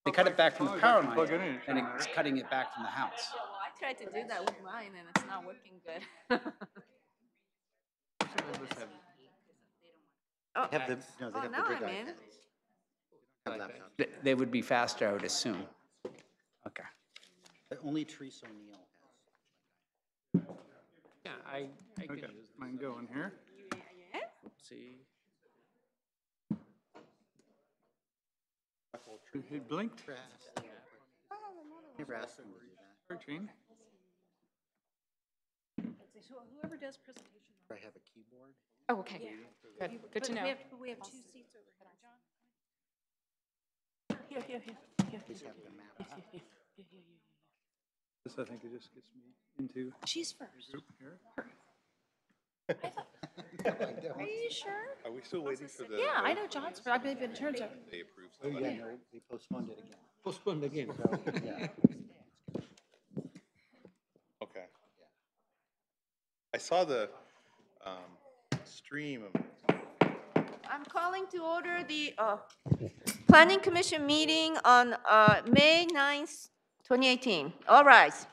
They cut it back from the power line, Plug it in. and it's cutting it back from the house. Yeah, well, I tried to do that with mine and it's not working good. Oh, Have the, no, they oh, have now the big I'm in. iPads. Have laptops. They would be faster, I would assume. Okay. But only Teresa O'Neill has. Yeah, I Okay, mine going here. Yeah? see. It blinked. Never asked them to do that. 13. So whoever does presentation. I have a keyboard. Oh, okay. Good to know. We have 2 seats over here. Here. Just have the map. This, I think, it just gets me into She's first. group here. Are you sure? Are we still waiting for the? Yeah, I know John's first. I've been in terms of. They approved Oh, yeah, somebody? no, they postponed it again. Postponed again. So, yeah. Okay. I saw the stream of, I'm calling to order the Planning Commission meeting on May 9th, 2018. All rise.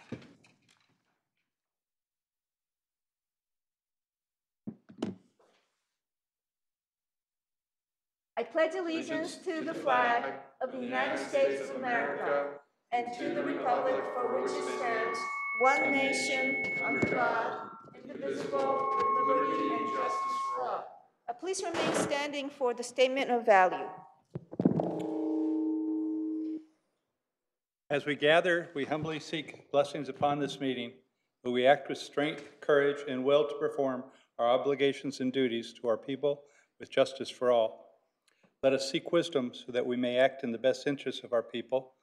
I pledge allegiance to the flag of the United States of America and to the republic for which it stands, one nation, under God, indivisible, with liberty and justice for all. Please remain standing for the statement of value. As we gather, we humbly seek blessings upon this meeting, but we act with strength, courage, and will to perform our obligations and duties to our people with justice for all. Let us seek wisdom so that we may act in the best interests of our people,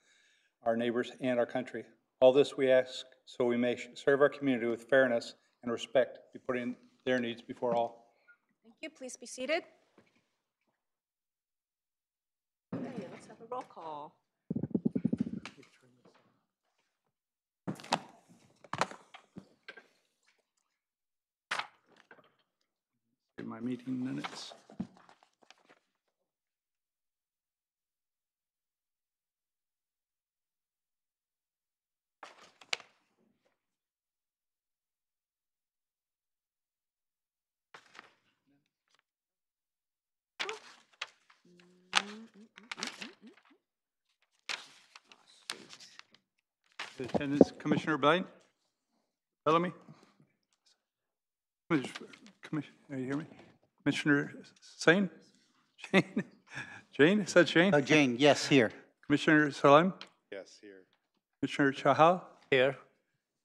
our neighbors, and our country. All this we ask so we may serve our community with fairness and respect, be putting their needs before all. Thank you. Please be seated. Okay, let's have a roll call. In my meeting minutes. The attendance, Commissioner Bellamy? Are you hear me? Commissioner Sain? Jane? Jane? Is that Jane? Oh, Jane, yes, here. Commissioner Salim? yes, here. Commissioner Chahal? Here.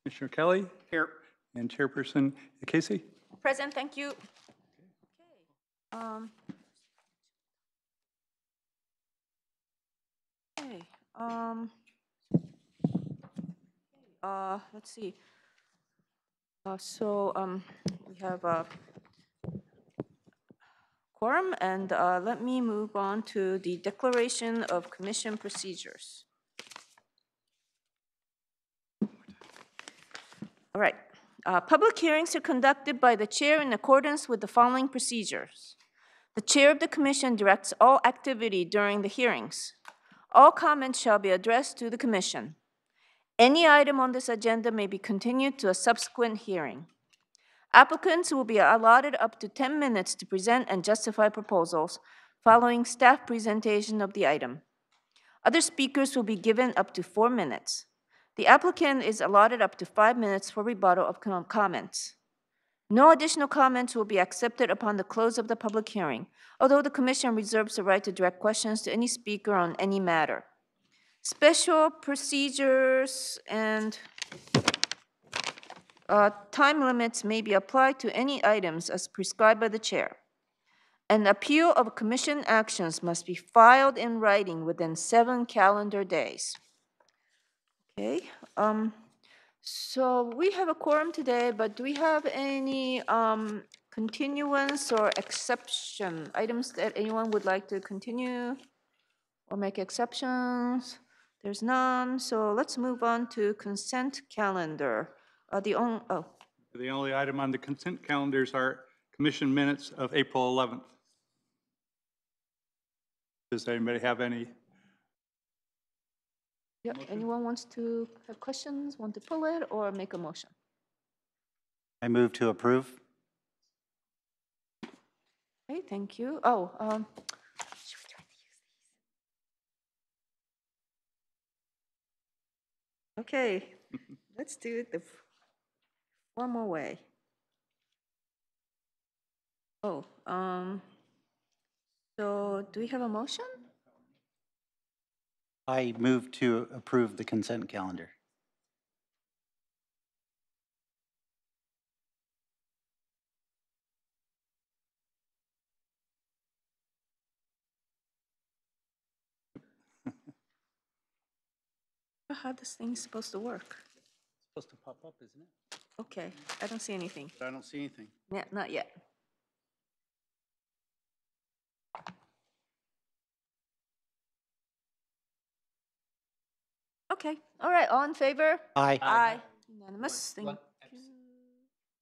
Commissioner Kelly? Here. And Chairperson Casey? Present, thank you. Okay. Let's see. We have a quorum, and let me move on to the declaration of commission procedures. All right. Public hearings are conducted by the chair in accordance with the following procedures. The chair of the commission directs all activity during the hearings. All comments shall be addressed to the commission. Any item on this agenda may be continued to a subsequent hearing. Applicants will be allotted up to 10 minutes to present and justify proposals following staff presentation of the item. Other speakers will be given up to 4 minutes. The applicant is allotted up to 5 minutes for rebuttal of comments. No additional comments will be accepted upon the close of the public hearing, although the commission reserves the right to direct questions to any speaker on any matter. Special procedures and time limits may be applied to any items as prescribed by the chair. An appeal of commission actions must be filed in writing within 7 calendar days. Okay, so we have a quorum today, but do we have any continuance or exception items that anyone would like to continue or make exceptions? There's none, so let's move on to consent calendar. The only item on the consent calendars are commission minutes of April 11th. Does anybody have any Yeah, anyone wants to have questions, want to pull it, or make a motion? I move to approve. Okay, thank you. Oh, should we try to use these? Okay, let's do it the formal way. Oh, so do we have a motion? I move to approve the consent calendar. How this thing's supposed to work? Supposed to pop up, isn't it? Okay, I don't see anything. But I don't see anything. Yeah, not yet. Okay, all right, all in favor? Aye. Aye. Unanimous, thank One you.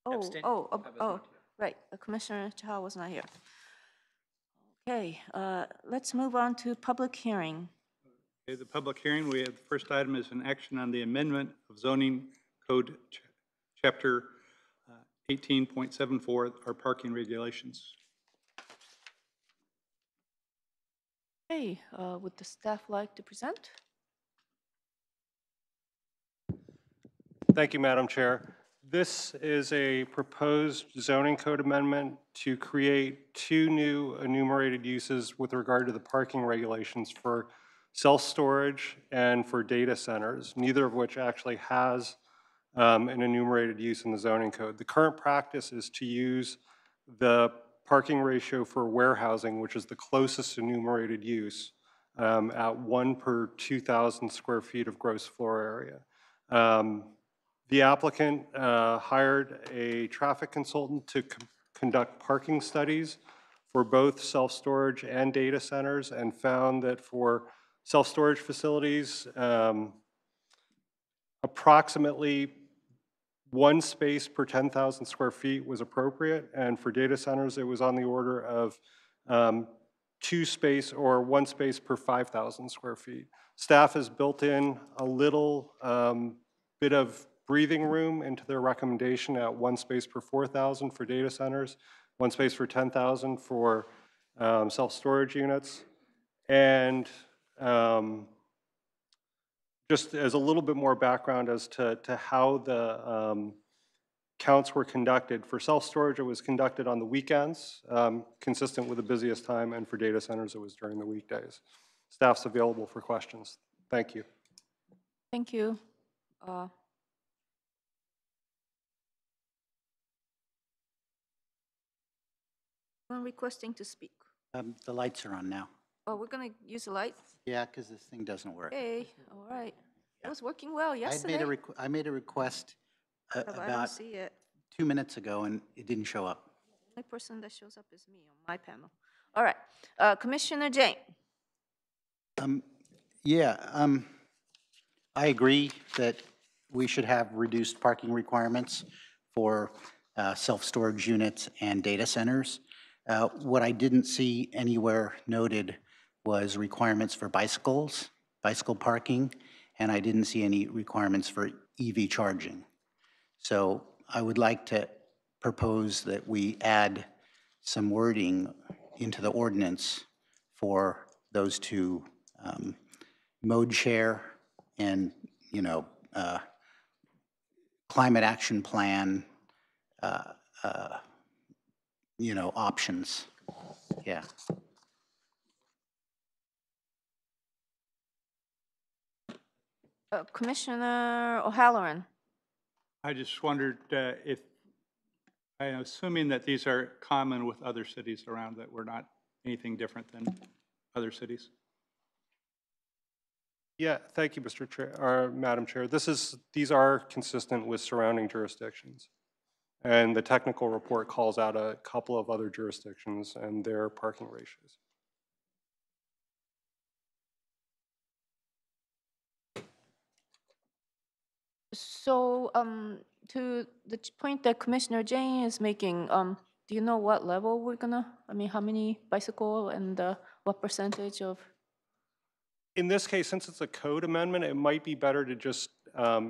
Oh, abstain. oh, I was oh, not here. right, Commissioner Chao was not here. Okay, let's move on to public hearing. Okay, the public hearing, we have, the first item is an action on the amendment of zoning code chapter 18.74, our parking regulations. Okay, would the staff like to present? Thank you, Madam Chair. This is a proposed zoning code amendment to create two new enumerated uses with regard to the parking regulations for self-storage and for data centers, neither of which actually has an enumerated use in the zoning code. The current practice is to use the parking ratio for warehousing, which is the closest enumerated use, at 1 per 2,000 square feet of gross floor area. The applicant hired a traffic consultant to conduct parking studies for both self-storage and data centers, and found that for self-storage facilities, approximately 1 space per 10,000 square feet was appropriate, and for data centers, it was on the order of 2 space or 1 space per 5,000 square feet. Staff has built in a little bit of breathing room into their recommendation at 1 space per 4,000 for data centers, 1 space for 10,000 for self-storage units. And just as a little bit more background as to how the counts were conducted. For self-storage, it was conducted on the weekends, consistent with the busiest time, and for data centers, it was during the weekdays. Staff's available for questions. Thank you. Thank you. I'm requesting to speak. The lights are on now. Oh, we're gonna use the lights? Yeah, because this thing doesn't work. Okay, all right. It was working well yesterday. I made a request but I don't about see it. 2 minutes ago, and it didn't show up. The only person that shows up is me on my panel. All right, Commissioner Jane. I agree that we should have reduced parking requirements for self-storage units and data centers. What I didn't see anywhere noted was requirements for bicycle parking, and I didn't see any requirements for EV charging. So I would like to propose that we add some wording into the ordinance for those two, mode share and, climate action plan, options. Yeah. Commissioner O'Halloran. I just wondered if, I'm assuming that these are common with other cities around, that we're not anything different than other cities. Yeah, thank you, Mr. Chair, or Madam Chair. These are consistent with surrounding jurisdictions. And the technical report calls out a couple of other jurisdictions and their parking ratios. So, to the point that Commissioner Jane is making, do you know what level we're gonna, how many bicycle and what percentage of? In this case, since it's a code amendment, it might be better to just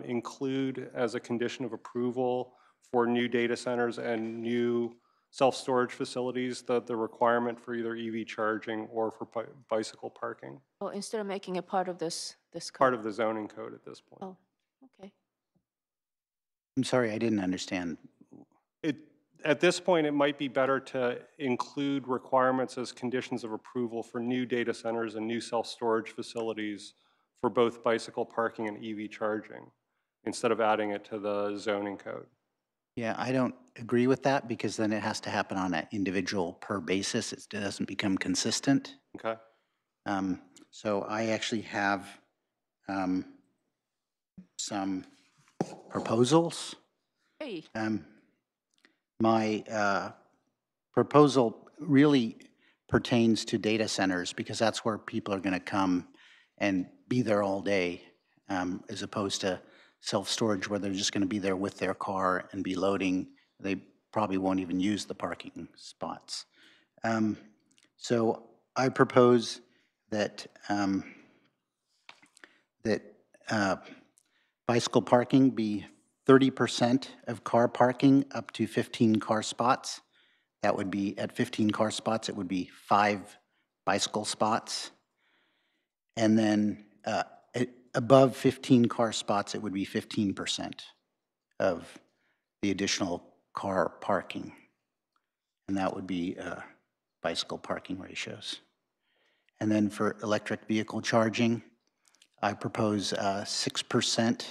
include as a condition of approval for new data centers and new self-storage facilities, the requirement for either EV charging or for bicycle parking, Oh, instead of making it part of this code? part of the zoning code at this point. Oh, okay. I'm sorry, I didn't understand. At this point, it might be better to include requirements as conditions of approval for new data centers and new self-storage facilities for both bicycle parking and EV charging, instead of adding it to the zoning code. Yeah, I don't agree with that because then it has to happen on an individual per basis. It doesn't become consistent. Okay? So I actually have some proposals. Hey, My proposal really pertains to data centers because that's where people are going to come and be there all day, as opposed to self-storage where they're just going to be there with their car and be loading. They probably won't even use the parking spots. So I propose that bicycle parking be 30% of car parking up to 15 car spots. That would be, at 15 car spots, it would be 5 bicycle spots. And then above 15 car spots, it would be 15% of the additional car parking. And that would be bicycle parking ratios. And then for electric vehicle charging, I propose 6%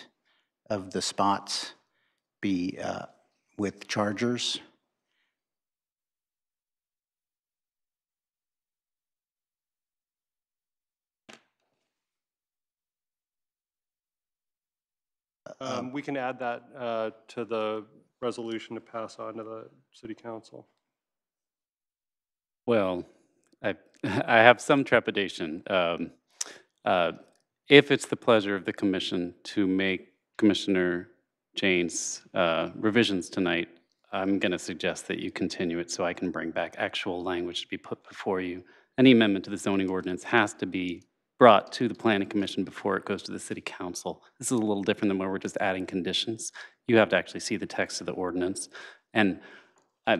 of the spots be with chargers. We can add that to the resolution to pass on to the city council. Well, I have some trepidation. If it's the pleasure of the commission to make Commissioner Jane's revisions tonight, I'm going to suggest that you continue it so I can bring back actual language to be put before you. Any amendment to the zoning ordinance has to be brought to the planning commission before it goes to the city council. This is a little different than where we're just adding conditions. You have to actually see the text of the ordinance. And I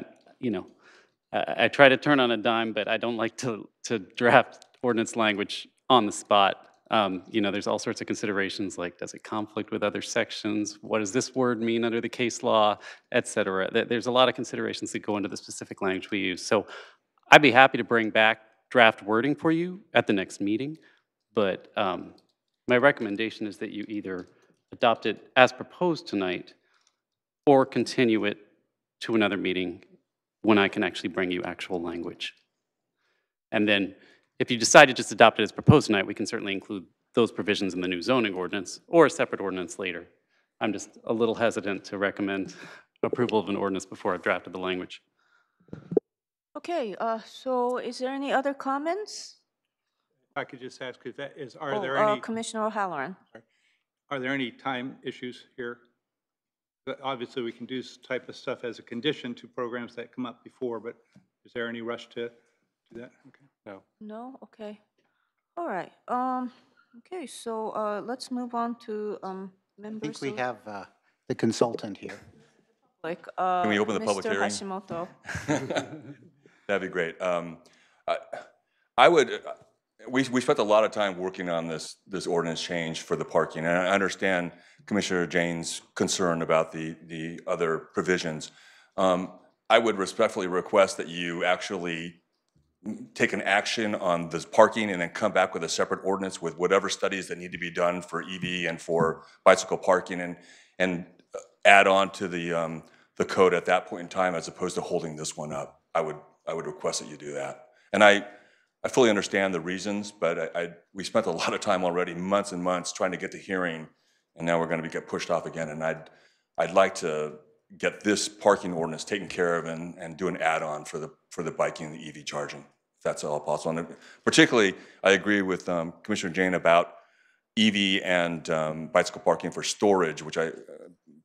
try to turn on a dime, but I don't like to draft ordinance language on the spot. There's all sorts of considerations like, does it conflict with other sections? What does this word mean under the case law, et cetera? There's a lot of considerations that go into the specific language we use. So I'd be happy to bring back draft wording for you at the next meeting, but my recommendation is that you either adopt it as proposed tonight or continue it to another meeting when I can actually bring you actual language. And then if you decide to just adopt it as proposed tonight, we can certainly include those provisions in the new zoning ordinance or a separate ordinance later. I'm just a little hesitant to recommend approval of an ordinance before I've drafted the language. okay, so is there any other comments? If I could just ask, are there any Commissioner O'Halloran. time issues here? But obviously, we can do this type of stuff as a condition to programs that come up before, but is there any rush to do that? Okay. No. No? Okay. All right. Okay, so let's move on to members. I think we of have the consultant here. public. Can we open the public hearing? Mr. Hashimoto. That'd be great. I would, we spent a lot of time working on this ordinance change for the parking, and I understand Commissioner Jane's concern about the other provisions. I would respectfully request that you actually take an action on this parking and then come back with a separate ordinance with whatever studies that need to be done for EV and for bicycle parking and add on to the code at that point in time as opposed to holding this one up. I would request that you do that. And I fully understand the reasons, but we spent a lot of time already, months and months, trying to get the hearing, and now we're going to get pushed off again. And I'd like to get this parking ordinance taken care of and do an add-on for the biking and the EV charging, if that's all possible. And particularly, I agree with Commissioner Jane about EV and bicycle parking for storage, which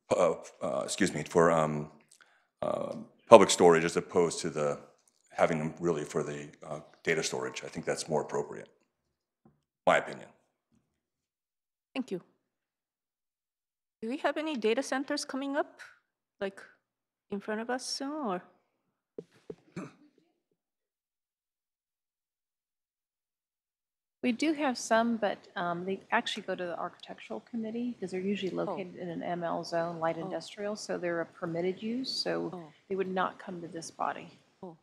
for public storage as opposed to having them really for the data storage. I think that's more appropriate, my opinion. Thank you. Do we have any data centers coming up, like in front of us soon, or? We do have some, but they actually go to the architectural committee because they're usually located in an ML zone, light industrial, so they're a permitted use, so they would not come to this body.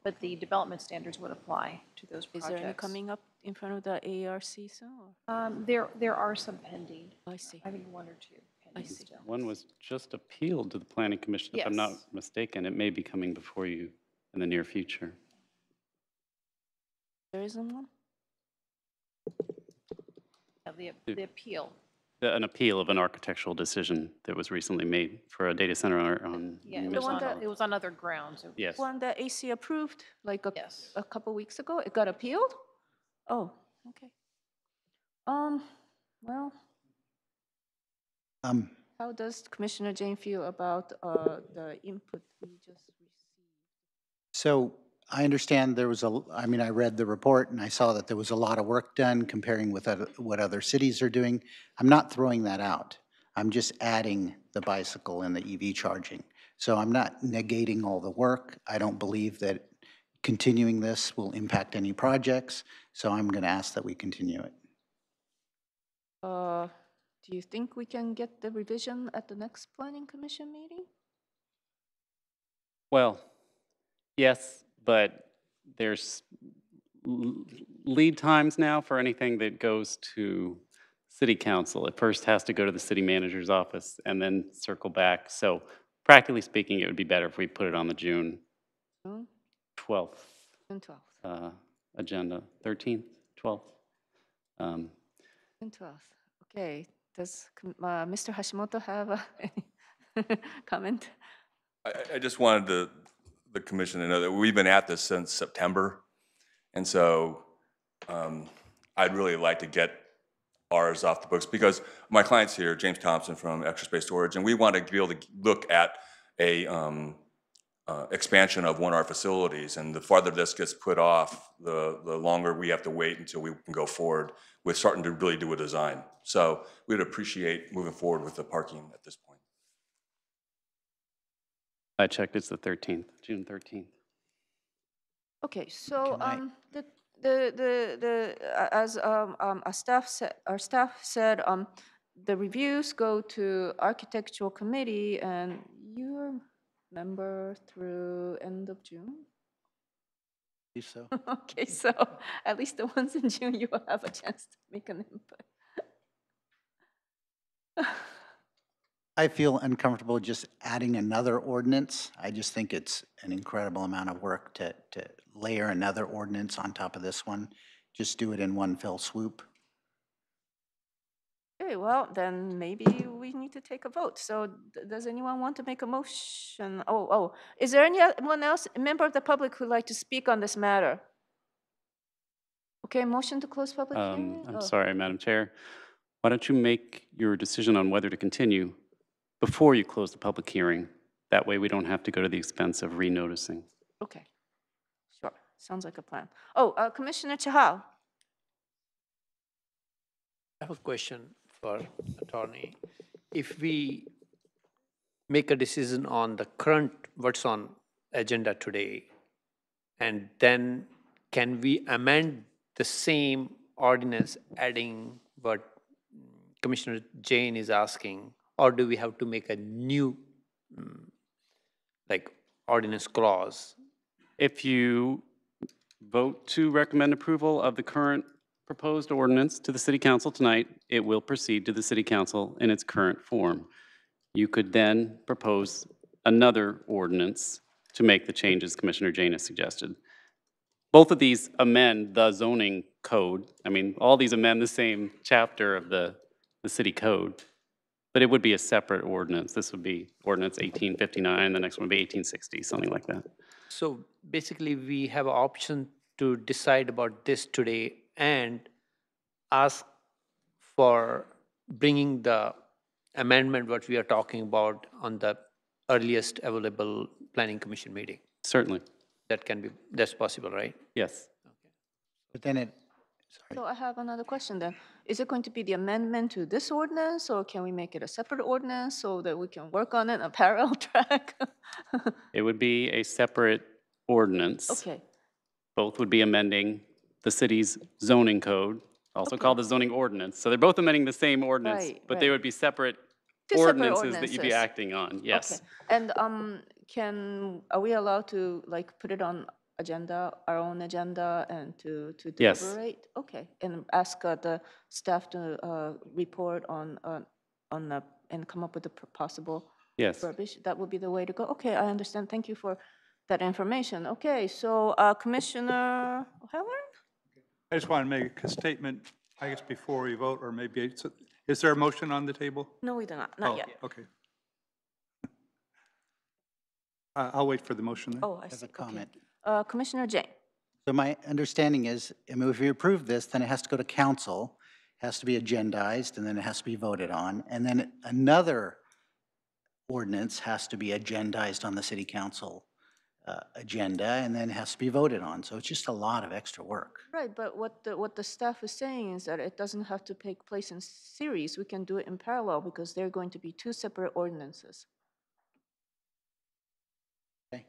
But the development standards would apply to those Is projects. there any coming up in front of the AARC soon, or? There are some pending. I see. I think one or two pending see. still. One was just appealed to the Planning Commission, if I'm not Yes. mistaken. It may be coming before you in the near future. There isn't one? Yeah, the appeal. An appeal of an architectural decision that was recently made for a data center on. Yeah, it was on other grounds. Yes. One that AC approved, like Yes. a couple weeks ago, it got appealed? Oh, okay. Well, how does Commissioner Jane feel about the input we just received? So I understand there was I mean, I read the report and I saw that there was a lot of work done comparing with what other cities are doing. I'm not throwing that out. I'm just adding the bicycle and the EV charging. So I'm not negating all the work. I don't believe that continuing this will impact any projects, so I'm going to ask that we continue it. Do you think we can get the revision at the next Planning Commission meeting? Well, yes, but there's lead times now for anything that goes to city council. It first has to go to the city manager's office and then circle back. So practically speaking, it would be better if we put it on the June June 12th June 12th. agenda, 13th, 12th. June 12th. Okay. Does Mr. Hashimoto have any comment? I just wanted the commission to know that we've been at this since September. And so I'd really like to get ours off the books because my client's here, James Thompson from Extra Space Storage, and we want to be able to look at a expansion of one of our facilities. And the farther this gets put off, the longer we have to wait until we can go forward with starting to really do a design. So we'd appreciate moving forward with the parking at this point. I checked, it's the 13th, June 13th. Okay, so Can as our staff said, the reviews go to architectural committee, and you're member through end of June. So Okay, so at least the ones in June, you will have a chance to make an input. I feel uncomfortable just adding another ordinance. I just think it's an incredible amount of work to layer another ordinance on top of this one. Just do it in one fell swoop. Okay, well, then maybe we need to take a vote. So does anyone want to make a motion? Oh, is there anyone else, a member of the public who'd like to speak on this matter? Okay, motion to close public hearing? I'm sorry, Madam Chair. Why don't you make your decision on whether to continue before you close the public hearing? That way we don't have to go to the expense of renoticing. Okay, sure, sounds like a plan. Oh, Commissioner Chahal. I have a question for attorney. If we make a decision on the current, what's on agenda today, and then can we amend the same ordinance adding what Commissioner Jane is asking, or do we have to make a new, like, ordinance clause? If you vote to recommend approval of the current proposed ordinance to the City Council tonight, it will proceed to the City Council in its current form. You could then propose another ordinance to make the changes Commissioner Jane has suggested. Both of these amend the zoning code. I mean, all these amend the same chapter of the city code, but it would be a separate ordinance. This would be ordinance 1859, the next one would be 1860, something like that. So basically, we have an option to decide about this today and ask for bringing the amendment what we are talking about on the earliest available planning commission meeting. Certainly, That's possible, right? yes. But then So I have another question then. Is it going to be the amendment to this ordinance, or can we make it a separate ordinance so that we can work on it in a parallel track? It would be a separate ordinance. Okay, Both would be amending the city's zoning code, also called the zoning ordinance. So they're both amending the same ordinance, Right, but they right. would be separate Two separate ordinances that you'd be ordinances. acting on, yes. okay. And are we allowed to like put it on agenda, our own agenda, and to Yes. deliberate? Okay, and ask the staff to report on the, and come up with a possible Yes. verbiage? That would be the way to go? Okay, I understand. Thank you for that information. Okay, so Commissioner O'Halloran? I just want to make a statement, I guess, before we vote, or maybe, is there a motion on the table? No, we do not, Oh, not yet. okay. I'll wait for the then. Oh, I Have see. a comment. Okay. Commissioner Jane? So my understanding is, I mean, if we approve this, then it has to go to council, has to be agendized, and then it has to be voted on. And then another ordinance has to be agendized on the city council agenda, and then it has to be voted on. So it's just a lot of extra work. Right, but what the staff is saying is that it doesn't have to take place in series. We can do it in parallel because they're going to be two separate ordinances. Okay.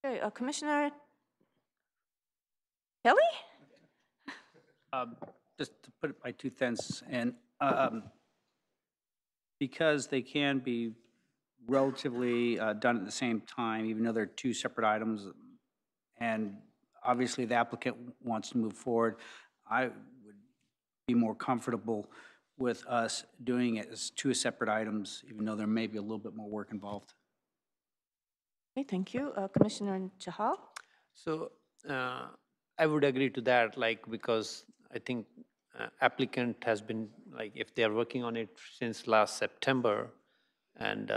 Okay, Commissioner Kelly? Just to put my 2 cents in, because they can be relatively done at the same time, even though they're 2 separate items, and obviously the applicant wants to move forward, I would be more comfortable with us doing it as 2 separate items, even though there may be a little bit more work involved. Okay, thank you. Commissioner Chahal? So I would agree to that, like, because I think applicant has been, like, if they are working on it since last September, and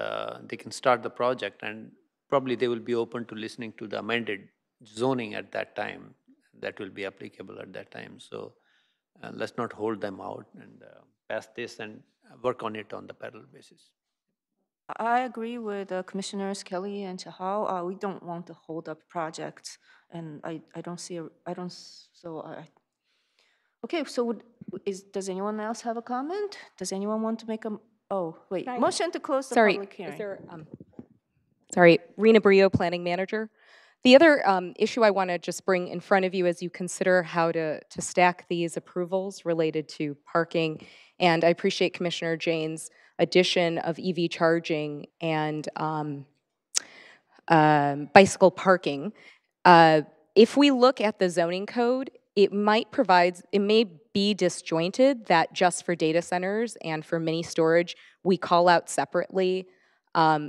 they can start the project, and probably they will be open to listening to the amended zoning at that time. That will be applicable at that time. So let's not hold them out and pass this and work on it on the parallel basis. I agree with Commissioners Kelly and Chahal. We don't want to hold up projects, and I don't see, okay, so does anyone else have a comment? Does anyone want to make a, oh, wait, Can I- motion to close the Sorry, public hearing? is there, sorry, Rena Brio, Planning Manager. The other issue I want to just bring in front of you as you consider how to stack these approvals related to parking, and I appreciate Commissioner Jane's addition of EV charging and bicycle parking. If we look at the zoning code, it may be disjointed that just for data centers and for mini storage, we call out separately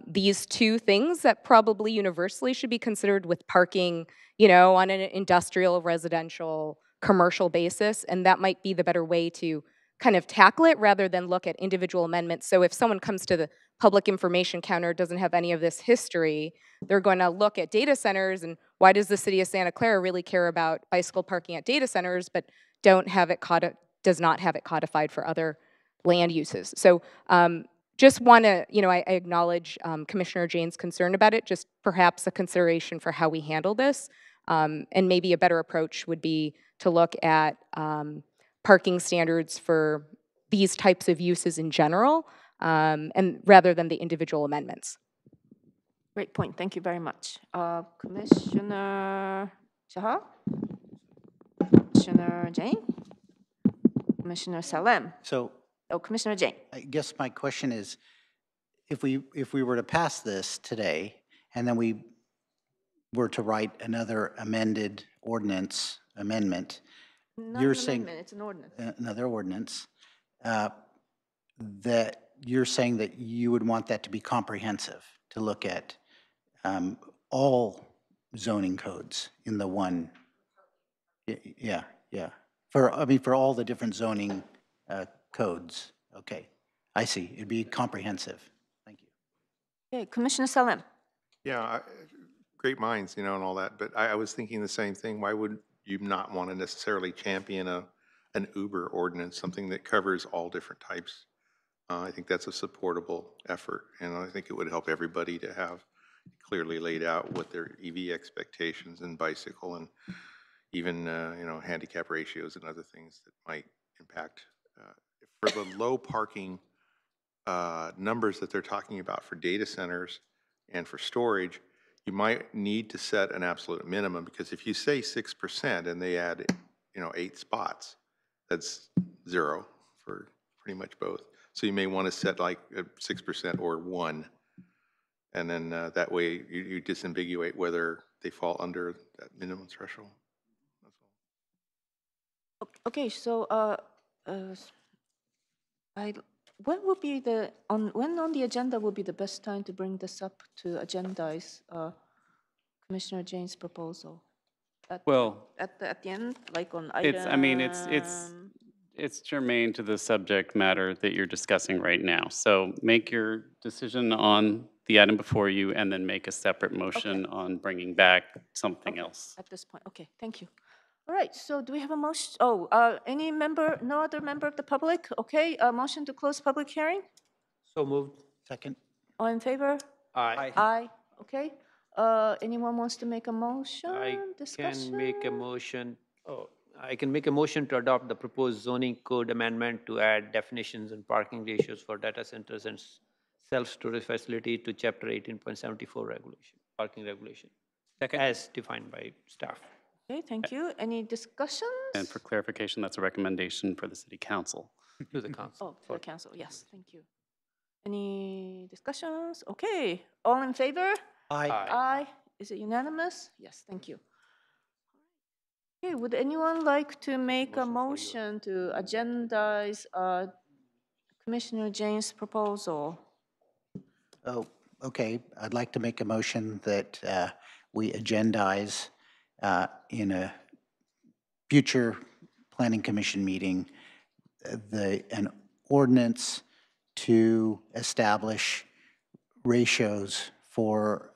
these 2 things that probably universally should be considered with parking, you know, on an industrial, residential, commercial basis, and that might be the better way to kind of tackle it rather than look at individual amendments. So if someone comes to the public information counter, doesn't have any of this history, they're going to look at data centers and why does the city of Santa Clara really care about bicycle parking at data centers, but does not have it codified for other land uses. So just want to, you know, I acknowledge Commissioner Jane's concern about it, just perhaps a consideration for how we handle this. And maybe a better approach would be to look at parking standards for these types of uses in general, and rather than the individual amendments. Great point, thank you very much. Commissioner Chahal? Commissioner Jane? Commissioner Salem? So Oh, Commissioner Jane? I guess my question is, if we were to pass this today, and then we were to write another amended ordinance amendment, Not you're an saying amendment, it's an ordinance. another ordinance, that you're saying that you would want that to be comprehensive, to look at all zoning codes in the one, yeah. For all the different zoning codes. Okay, I see. It'd be comprehensive. Thank you. Okay, Commissioner Salem? Yeah, great minds, and all that, but I was thinking the same thing. Why would you not want to necessarily champion an Uber ordinance, something that covers all different types? I think that's a supportable effort, and I think it would help everybody to have clearly laid out what their EV expectations and bicycle and even, handicap ratios and other things that might impact. For the low parking numbers that they're talking about for data centers and for storage, you might need to set an absolute minimum, because if you say 6% and they add, 8 spots, that's 0 for pretty much both. So you may want to set like a 6% or 1, and then that way you disambiguate whether they fall under that minimum threshold. That's all. Okay, so when will be when on the agenda will be the best time to bring this up to agendize Commissioner Jane's proposal? Well, At the end, like on item? it's, I mean, it's germane to the subject matter that you're discussing right now. So make your decision on the item before you, and then make a separate motion on bringing back something else. At this point, okay, thank you. All right, so do we have a motion? Oh, any member, no other member of the public? Okay, a motion to close public hearing? So moved. Second? All in favor? Aye. Aye, okay. Anyone wants to make a motion, I discussion? can make a motion, I can make a motion to adopt the proposed zoning code amendment to add definitions and parking ratios for data centers and self-storage facility to chapter 18.74 regulation, parking regulation, as defined by staff. Okay, thank you. Any discussions? And for clarification, that's a recommendation for the city council. To the council. Oh, to the council, yes, thank you. Any discussions? Okay, all in favor? Aye. Aye. Is it unanimous? Yes, thank you. Okay, would anyone like to make a motion to agendize Commissioner Jane's proposal? Oh, okay. I'd like to make a motion that we agendize in a future planning commission meeting an ordinance to establish ratios for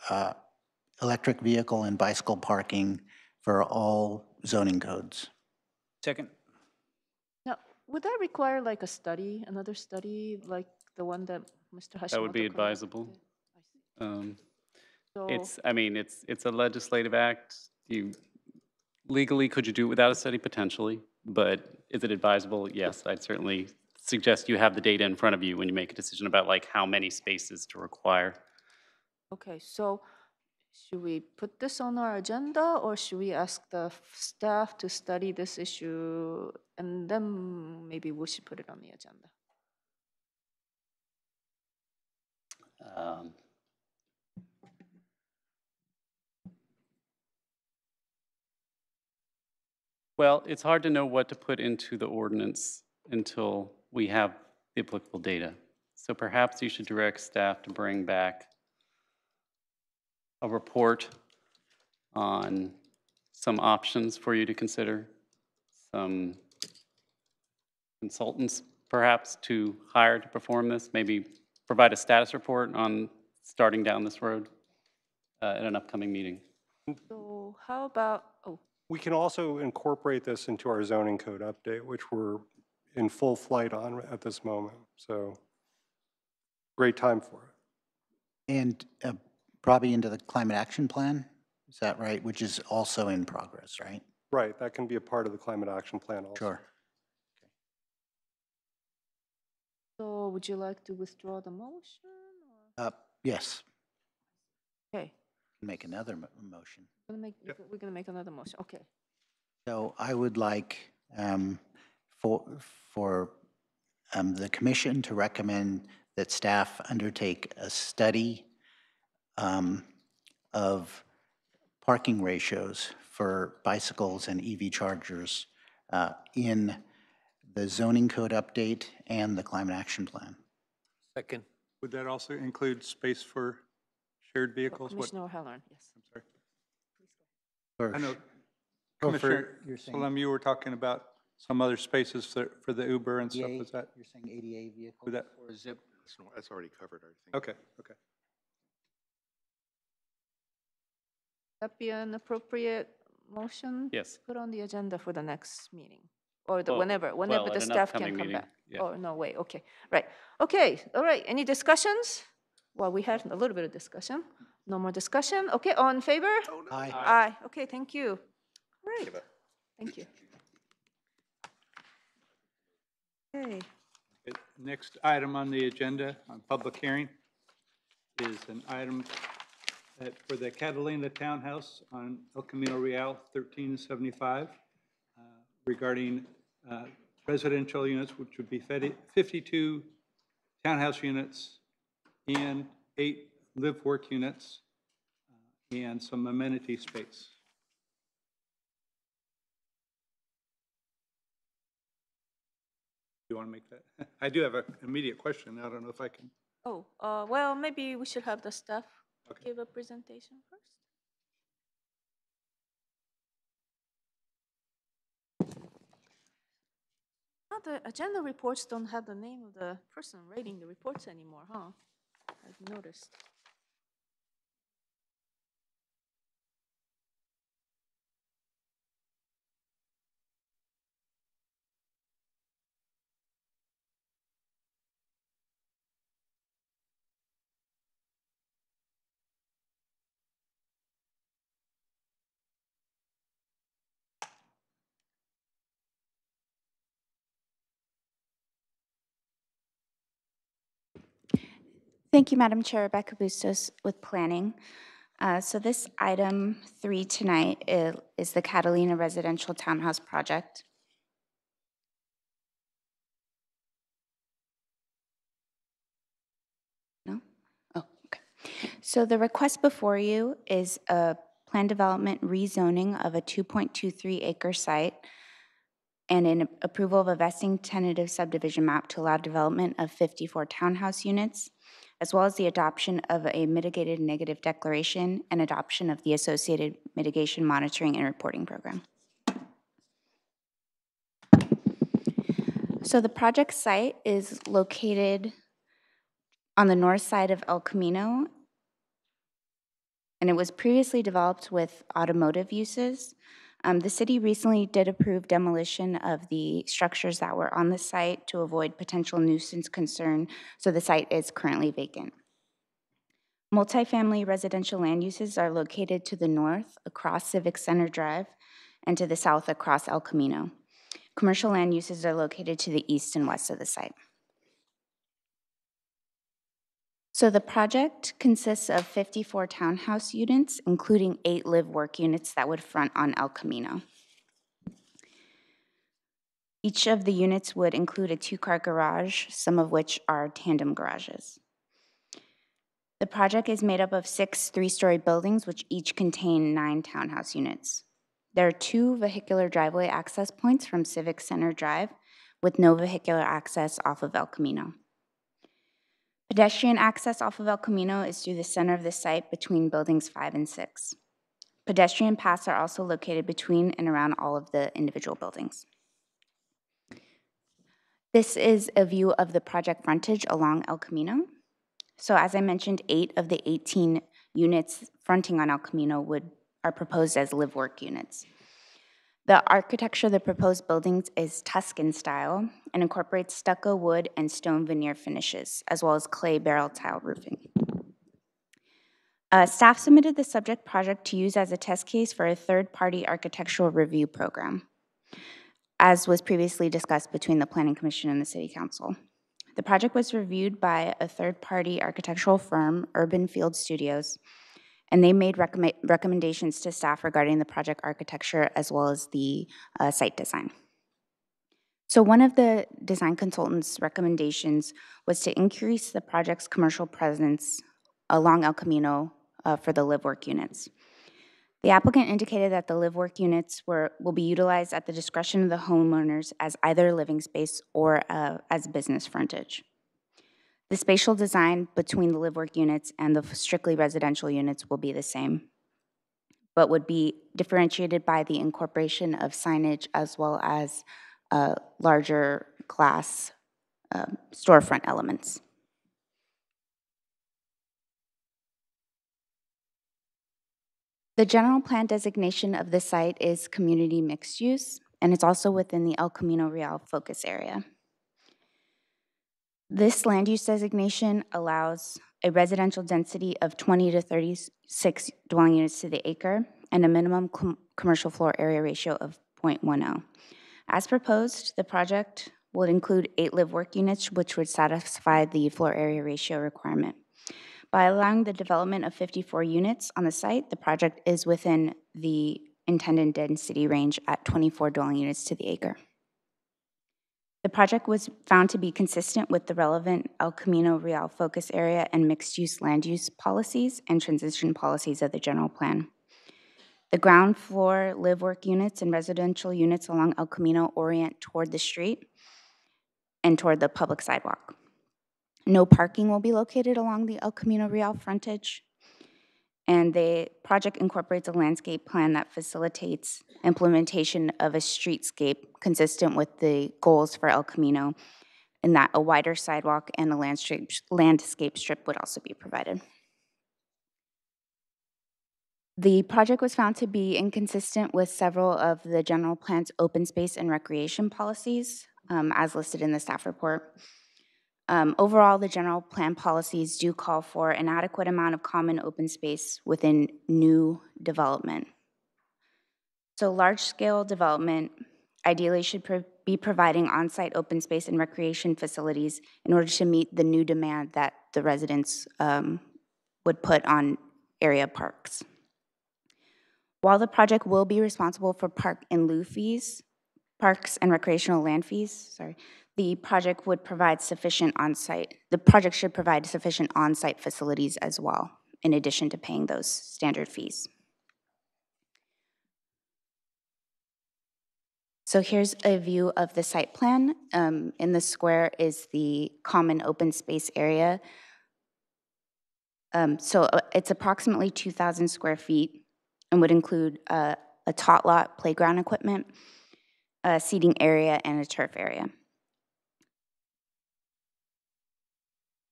electric vehicle and bicycle parking for all zoning codes. Second? Now, would that require like a study, another study, like the one that Mr. Hashimoto? That would be conducted? advisable. So, I mean, it's a legislative act. Legally, could you do it without a study? Potentially. But is it advisable? Yes, I'd certainly suggest you have the data in front of you when you make a decision about like how many spaces to require. okay, so should we put this on our agenda, or should we ask the staff to study this issue, and then maybe we should put it on the agenda? Well, it's hard to know what to put into the ordinance until we have the applicable data. So perhaps you should direct staff to bring back a report on some options for you to consider, some consultants perhaps to hire to perform this, maybe provide a status report on starting down this road at an upcoming meeting. So how about, We can also incorporate this into our zoning code update, which we're in full flight on at this moment. So great time for it. And probably into the climate action plan, is that right? Which is also in progress, right? Right, that can be a part of the climate action plan also. Sure. so would you like to withdraw the motion? Yes, Okay, make another motion. we're gonna make another motion, okay. So I would like for the commission to recommend that staff undertake a study of parking ratios for bicycles and EV chargers in the zoning code update and the climate action plan. Second. Would that also include space for shared vehicles? Commissioner O'Halloran, yes. I'm sorry. Or- I know, or for- Commissioner you're saying- Salam, you were talking about some other spaces for the Uber and stuff, ADA, was that? you're saying ADA vehicles? Would that, Or zip? That's already covered, I think. okay. That be an appropriate motion? Yes. Put on the agenda for the next meeting, or Well, whenever well, the at an staff can upcoming come meeting, back. yeah. Oh, no, wait, okay, right. Okay, all right, any discussions? Well, we had a little bit of discussion. No more discussion? Okay, all in favor? Aye. Aye, okay, thank you. All right. Thank you. Okay. Next item on the agenda on public hearing is an item for the Catalina Townhouse on El Camino Real 1375 regarding residential units, which would be 52 townhouse units and 8 live-work units and some amenity space. You want to make that? I do have an immediate question. I don't know if I can. Oh, well, maybe we should have the staff Okay. give a presentation first. Oh, the agenda reports don't have the name of the person writing the reports anymore, huh? I've noticed. Thank you, Madam Chair. Rebecca Bustos with Planning. So this item 3 tonight is the Catalina Residential Townhouse Project. No? Oh, okay. So the request before you is a plan development rezoning of a 2.23 acre site and an approval of a vesting tentative subdivision map to allow development of 54 townhouse units, as well as the adoption of a mitigated negative declaration and adoption of the associated mitigation monitoring and reporting program. So the project site is located on the north side of El Camino, and it was previously developed with automotive uses. The city recently did approve demolition of the structures that were on the site to avoid potential nuisance concern, so the site is currently vacant. Multifamily residential land uses are located to the north across Civic Center Drive and to the south across El Camino. Commercial land uses are located to the east and west of the site. So the project consists of 54 townhouse units, including 8 live-work units that would front on El Camino. Each of the units would include a 2-car garage, some of which are tandem garages. The project is made up of 6 3-story buildings, which each contain 9 townhouse units. There are 2 vehicular driveway access points from Civic Center Drive, with no vehicular access off of El Camino. Pedestrian access off of El Camino is through the center of the site between buildings 5 and 6. Pedestrian paths are also located between and around all of the individual buildings. This is a view of the project frontage along El Camino. So as I mentioned, 8 of the 18 units fronting on El Camino are proposed as live-work units. The architecture of the proposed buildings is Tuscan style and incorporates stucco, wood, and stone veneer finishes, as well as clay barrel tile roofing. Staff submitted the subject project to use as a test case for a third-party architectural review program, as was previously discussed between the Planning Commission and the City Council. The project was reviewed by a third-party architectural firm, Urban Field Studios, and they made recommendations to staff regarding the project architecture as well as the site design. So one of the design consultant's recommendations was to increase the project's commercial presence along El Camino for the live-work units. The applicant indicated that the live-work units will be utilized at the discretion of the homeowners as either living space or as business frontage. The spatial design between the live-work units and the strictly residential units will be the same, but would be differentiated by the incorporation of signage as well as larger glass storefront elements. The general plan designation of the site is community mixed use, and it's also within the El Camino Real focus area. This land use designation allows a residential density of 20 to 36 dwelling units to the acre and a minimum commercial floor area ratio of 2.10. As proposed, the project would include 8 live-work units, which would satisfy the floor area ratio requirement. By allowing the development of 54 units on the site, the project is within the intended density range at 24 dwelling units to the acre. The project was found to be consistent with the relevant El Camino Real focus area and mixed-use land use policies and transition policies of the general plan. The ground floor live-work units and residential units along El Camino orient toward the street and toward the public sidewalk. No parking will be located along the El Camino Real frontage, and the project incorporates a landscape plan that facilitates implementation of a streetscape consistent with the goals for El Camino, in that a wider sidewalk and a landscape strip would also be provided. The project was found to be inconsistent with several of the general plan's open space and recreation policies, as listed in the staff report. Overall, the general plan policies do call for an adequate amount of common open space within new development. So large-scale development ideally should be providing on-site open space and recreation facilities in order to meet the new demand that the residents would put on area parks. While the project will be responsible for park in lieu fees, parks and recreational land fees, the project would provide sufficient on-site, the project should provide sufficient on-site facilities as well, in addition to paying those standard fees. So here's a view of the site plan. In the square is the common open space area. It's approximately 2,000 square feet and would include a tot lot, playground equipment, a seating area, and a turf area.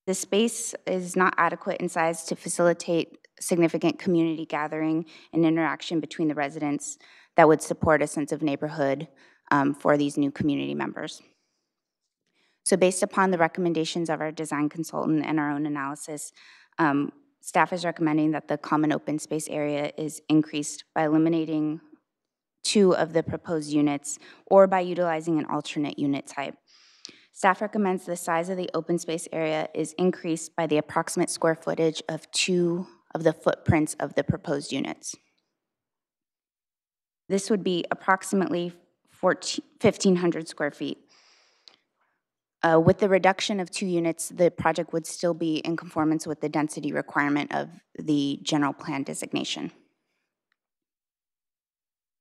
The space is not adequate in size to facilitate significant community gathering and interaction between the residents that would support a sense of neighborhood for these new community members. So based upon the recommendations of our design consultant and our own analysis, staff is recommending that the common open space area is increased by eliminating 2 of the proposed units or by utilizing an alternate unit type. Staff recommends the size of the open space area is increased by the approximate square footage of 2 of the footprints of the proposed units. This would be approximately 1,500 square feet. With the reduction of 2 units, the project would still be in conformance with the density requirement of the general plan designation.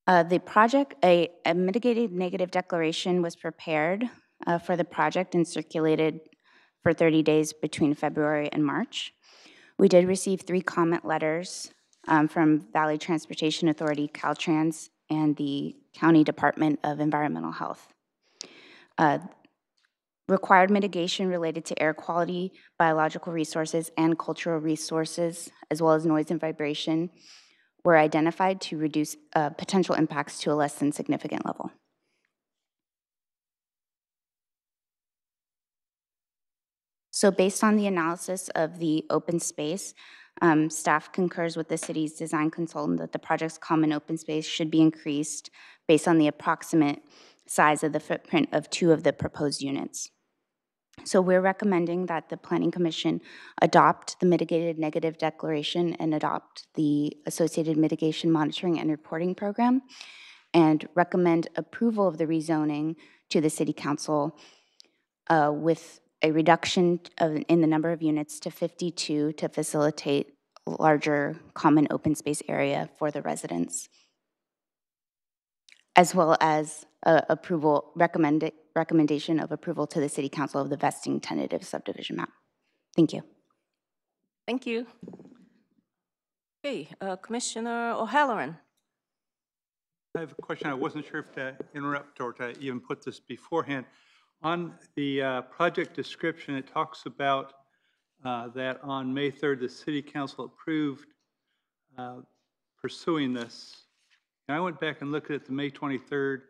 The project, a mitigated negative declaration was prepared for the project and circulated for 30 days between February and March. We did receive 3 comment letters from Valley Transportation Authority, Caltrans, and the County Department of Environmental Health. Required mitigation related to air quality, biological resources, and cultural resources, as well as noise and vibration, were identified to reduce potential impacts to a less than significant level. So based on the analysis of the open space, staff concurs with the city's design consultant that the project's common open space should be increased based on the approximate size of the footprint of 2 of the proposed units. So we're recommending that the Planning Commission adopt the mitigated negative declaration and adopt the associated mitigation monitoring and reporting program, and recommend approval of the rezoning to the City Council with a reduction in the number of units to 52 to facilitate larger common open space area for the residents, as well as recommendation of approval to the City Council of the vesting tentative subdivision map. Thank you. Thank you. Okay, Commissioner O'Halloran. I have a question. I wasn't sure if to interrupt or to even put this beforehand. On the project description, it talks about that on May 3rd, the City Council approved pursuing this. And I went back and looked at the May 23rd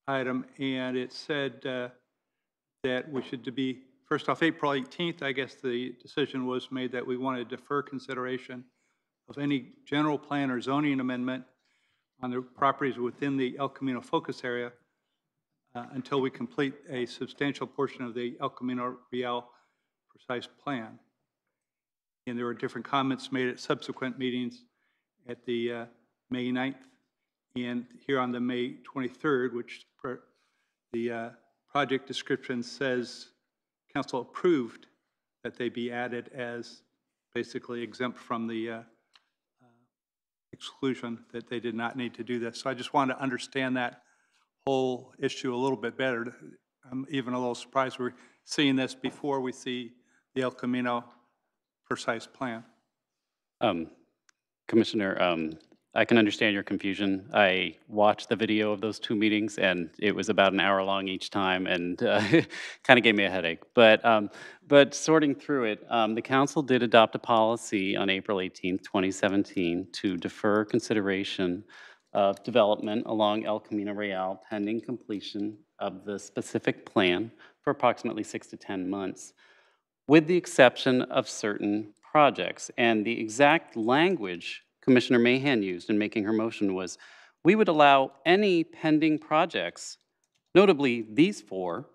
item, and it said that we should be, first off, April 18th, I guess the decision was made that we want to defer consideration of any general plan or zoning amendment on the properties within the El Camino focus area until we complete a substantial portion of the El Camino Real precise plan. And there were different comments made at subsequent meetings at the May 9th and here on the May 23rd, which the project description says council approved that they be added as basically exempt from the exclusion, that they did not need to do this. So I just wanted to understand that whole issue a little bit better. I'm even a little surprised we're seeing this before we see the El Camino precise plan. Commissioner, I can understand your confusion. I watched the video of those two meetings, and it was about an hour long each time, and kind of gave me a headache. But sorting through it, the council did adopt a policy on April 18th, 2017, to defer consideration of development along El Camino Real pending completion of the specific plan for approximately 6 to 10 months, with the exception of certain projects. And the exact language Commissioner Mahan used in making her motion was, we would allow any pending projects, notably these 4,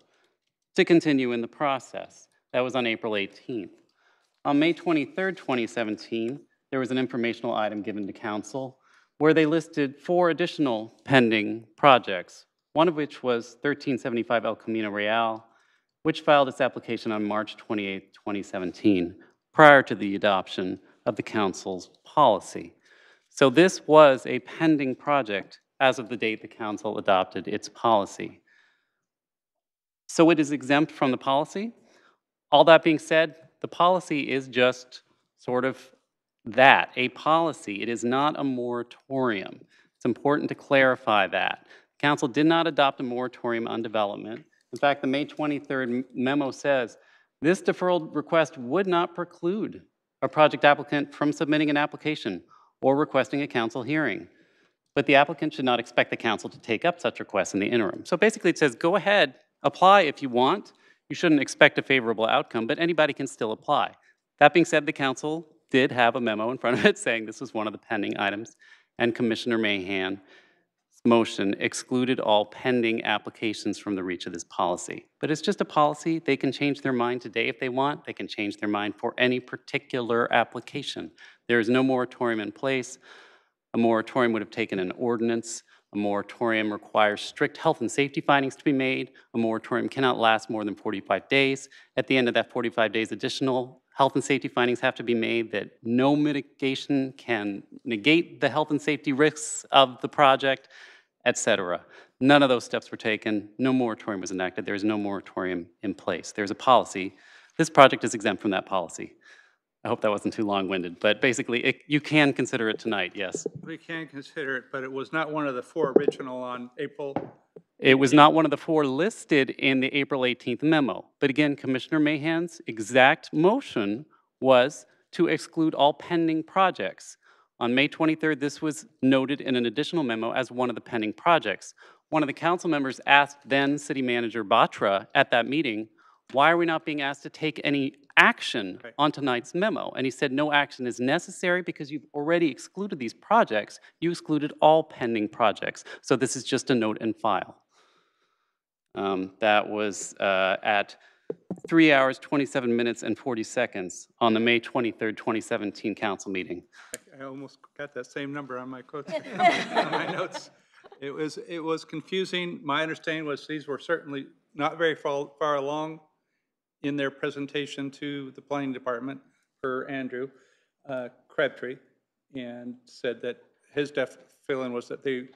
to continue in the process. That was on April 18th. On May 23rd, 2017, there was an informational item given to council where they listed 4 additional pending projects, one of which was 1375 El Camino Real, which filed its application on March 28, 2017, prior to the adoption of the council's policy. So this was a pending project as of the date the council adopted its policy. So it is exempt from the policy. All that being said, the policy is just sort of that, a policy. It is not a moratorium. It's important to clarify that. The council did not adopt a moratorium on development. In fact, the May 23rd memo says, this deferral request would not preclude a project applicant from submitting an application or requesting a council hearing. But the applicant should not expect the council to take up such requests in the interim. So basically it says, go ahead, apply if you want. You shouldn't expect a favorable outcome, but anybody can still apply. That being said, the council did have a memo in front of it saying this was one of the pending items, and Commissioner Mahan's motion excluded all pending applications from the reach of this policy. But it's just a policy. They can change their mind today if they want. They can change their mind for any particular application. There is no moratorium in place. A moratorium would have taken an ordinance. A moratorium requires strict health and safety findings to be made. A moratorium cannot last more than 45 days. At the end of that 45 days, additional health and safety findings have to be made that no mitigation can negate the health and safety risks of the project, etc. None of those steps were taken. No moratorium was enacted. There is no moratorium in place. There's a policy. This project is exempt from that policy. I hope that wasn't too long-winded, but basically, you can consider it tonight, yes. We can consider it, but it was not one of the 4 original on April. It was not one of the 4 listed in the April 18th memo. But again, Commissioner Mahan's exact motion was to exclude all pending projects. On May 23rd, this was noted in an additional memo as one of the pending projects. One of the council members asked then City Manager Batra at that meeting, why are we not being asked to take any action on tonight's memo? And he said no action is necessary because you've already excluded these projects. You excluded all pending projects. So this is just a note and file. That was at 3 hours, 27 minutes, and 40 seconds on the May 23rd, 2017 council meeting. I almost got that same number on my quotes, on my notes. It was confusing. My understanding was these were certainly not very far along in their presentation to the planning department per Andrew Crabtree, and said that his feeling was that the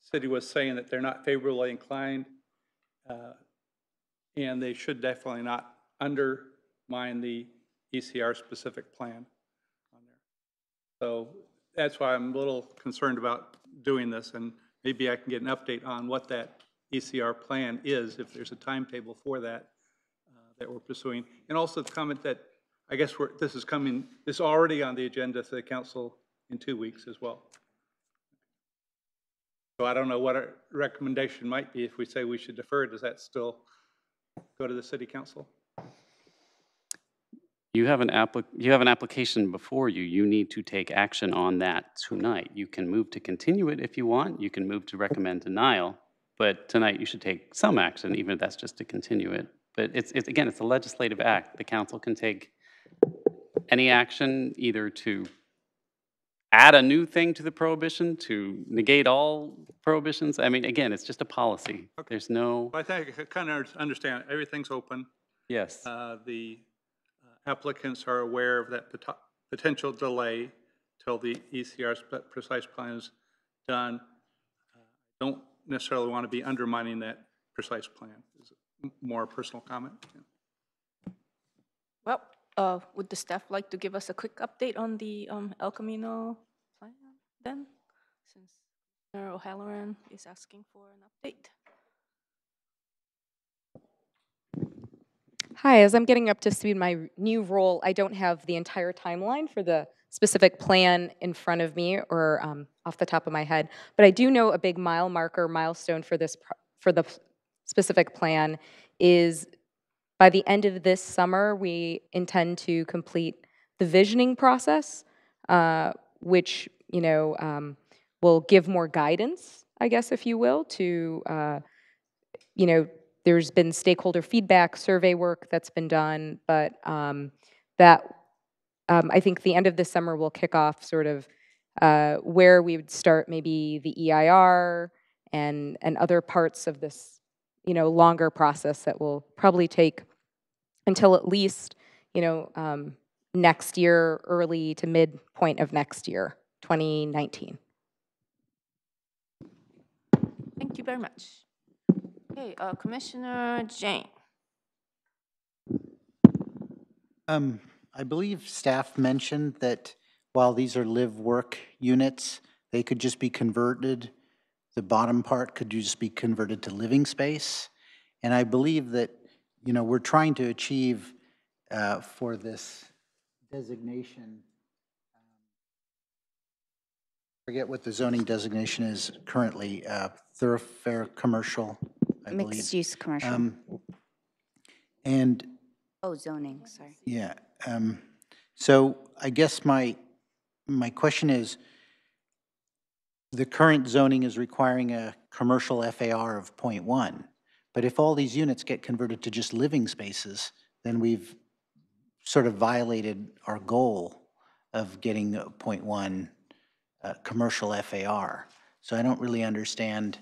city was saying that they're not favorably inclined, and they should definitely not undermine the ECR specific plan on there. So that's why I'm a little concerned about doing this, and maybe I can get an update on what that ECR plan is, if there's a timetable for that that we're pursuing. And also the comment that I guess this is already on the agenda to the council in 2 weeks as well. So I don't know what our recommendation might be if we say we should defer. Does that still go to the city council? You have an application before you. You need to take action on that tonight. You can move to continue it if you want. You can move to recommend denial. But tonight you should take some action, even if that's just to continue it. But again, it's a legislative act. The council can take any action either to add a new thing to the prohibition, to negate all prohibitions. I mean, again, it's just a policy. There's no, I think I kind of understand, everything's open. yes. The applicants are aware of that potential delay till the ECR precise plan is done. Don't necessarily want to be undermining that precise plan. Is it more a personal comment? Well, would the staff like to give us a quick update on the El Camino plan then? Since Commissioner O'Halloran is asking for an update. Hi, as I'm getting up to speed in my new role, I don't have the entire timeline for the specific plan in front of me or off the top of my head, but I do know a big milestone for this for the specific plan is by the end of this summer, we intend to complete the visioning process, which will give more guidance, I guess, if you will, to there's been stakeholder feedback, survey work that's been done, but I think the end of this summer will kick off sort of where we would start maybe the EIR and other parts of this, longer process that will probably take until at least, next year, early to midpoint of next year, 2019. Thank you very much. Okay, Commissioner Jane. I believe staff mentioned that while these are live-work units, they could just be converted, the bottom part could just be converted to living space. And I believe that, we're trying to achieve for this designation, forget what the zoning designation is currently, thoroughfare commercial, I believe. Mixed-use commercial. And Oh, zoning, sorry. yeah, so I guess my question is, the current zoning is requiring a commercial FAR of 0.1, but if all these units get converted to just living spaces, then we've sort of violated our goal of getting a 0.1 commercial FAR. So I don't really understand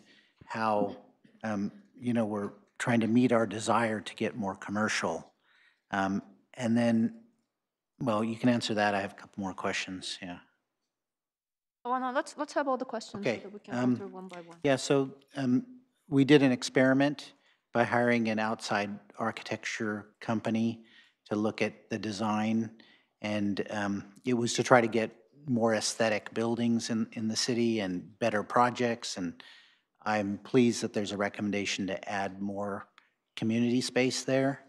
how, we're trying to meet our desire to get more commercial. And then, well, you can answer that. I have a couple more questions, yeah. Oh, no, let's have all the questions so Okay, that we can go through one by one. Yeah, so we did an experiment by hiring an outside architecture company to look at the design, and it was to try to get more aesthetic buildings in the city and better projects, and I'm pleased that there's a recommendation to add more community space there.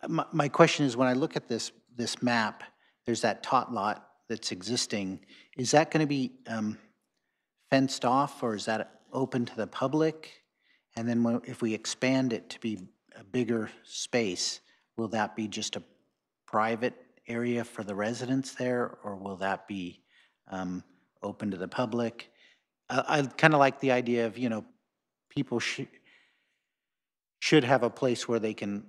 My question is, when I look at this map, there's that tot lot that's existing. Is that going to be fenced off, or is that open to the public? And then if we expand it to be a bigger space, will that be just a private area for the residents there, or will that be open to the public? I kind of like the idea of, people should have a place where they can,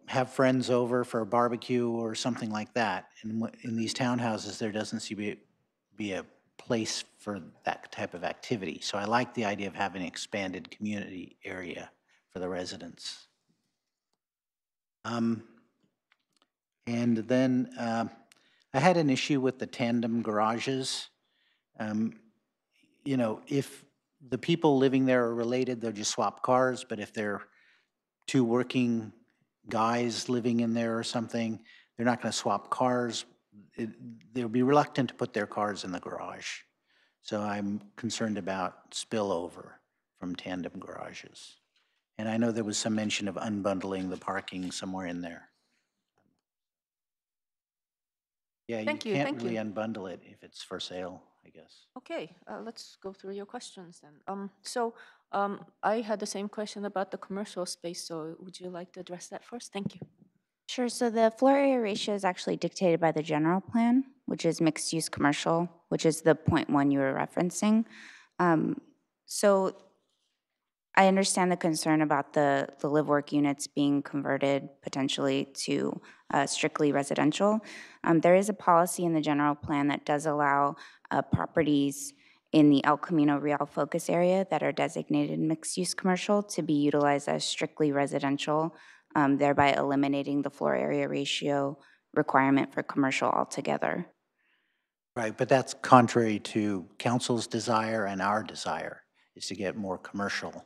have friends over for a barbecue or something like that. And in these townhouses, there doesn't seem to be a place for that type of activity. So I like the idea of having an expanded community area for the residents. And then I had an issue with the tandem garages. If the people living there are related, they'll just swap cars, but if they're two working guys living in there or something, they're not going to swap cars. They'll be reluctant to put their cars in the garage. So I'm concerned about spillover from tandem garages. And I know there was some mention of unbundling the parking somewhere in there. Yeah, you can't really unbundle it if it's for sale. I guess. Okay, let's go through your questions then. I had the same question about the commercial space, so would you like to address that first? Thank you. Sure, so the floor area ratio is actually dictated by the general plan, which is mixed-use commercial, which is the .1 you were referencing. So I understand the concern about the live-work units being converted potentially to strictly residential. There is a policy in the general plan that does allow properties in the El Camino Real focus area that are designated mixed-use commercial to be utilized as strictly residential, thereby eliminating the floor area ratio requirement for commercial altogether. Right, but that's contrary to council's desire and our desire, is to get more commercial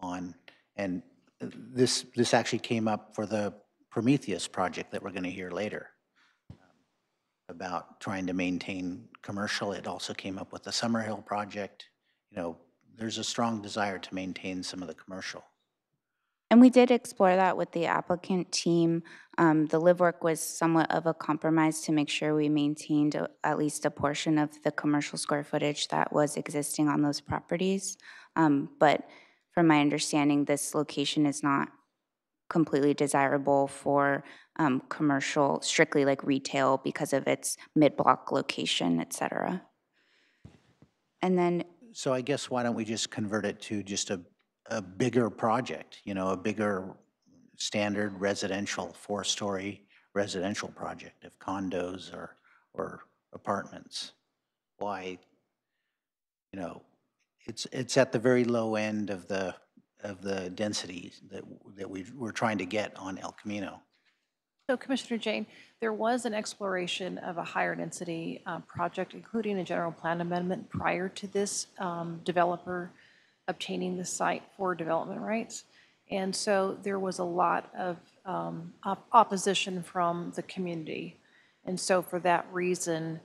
on. And this actually came up for the Prometheus project that we're going to hear later about trying to maintain commercial. It also came up with the Summerhill project. You know, there's a strong desire to maintain some of the commercial. And we did explore that with the applicant team. The live work was somewhat of a compromise to make sure we maintained at least a portion of the commercial square footage that was existing on those properties. But from my understanding, this location is not completely desirable for commercial, strictly like retail because of its mid-block location, et cetera. And then, So I guess why don't we just convert it to just a bigger project, you know, a bigger standard residential, 4-story residential project of condos or apartments? Why, you know, it's at the very low end of the density that we're trying to get on El Camino. So Commissioner Jane, there was an exploration of a higher density project, including a general plan amendment prior to this developer obtaining the site for development rights. And so there was a lot of opposition from the community. And so for that reason,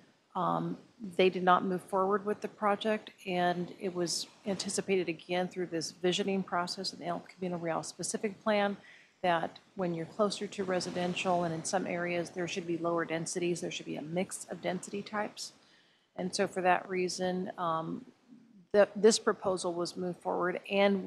they did not move forward with the project, and it was anticipated again through this visioning process in the El Camino Real specific plan that when you're closer to residential and in some areas there should be lower densities, there should be a mix of density types. And so for that reason, this proposal was moved forward and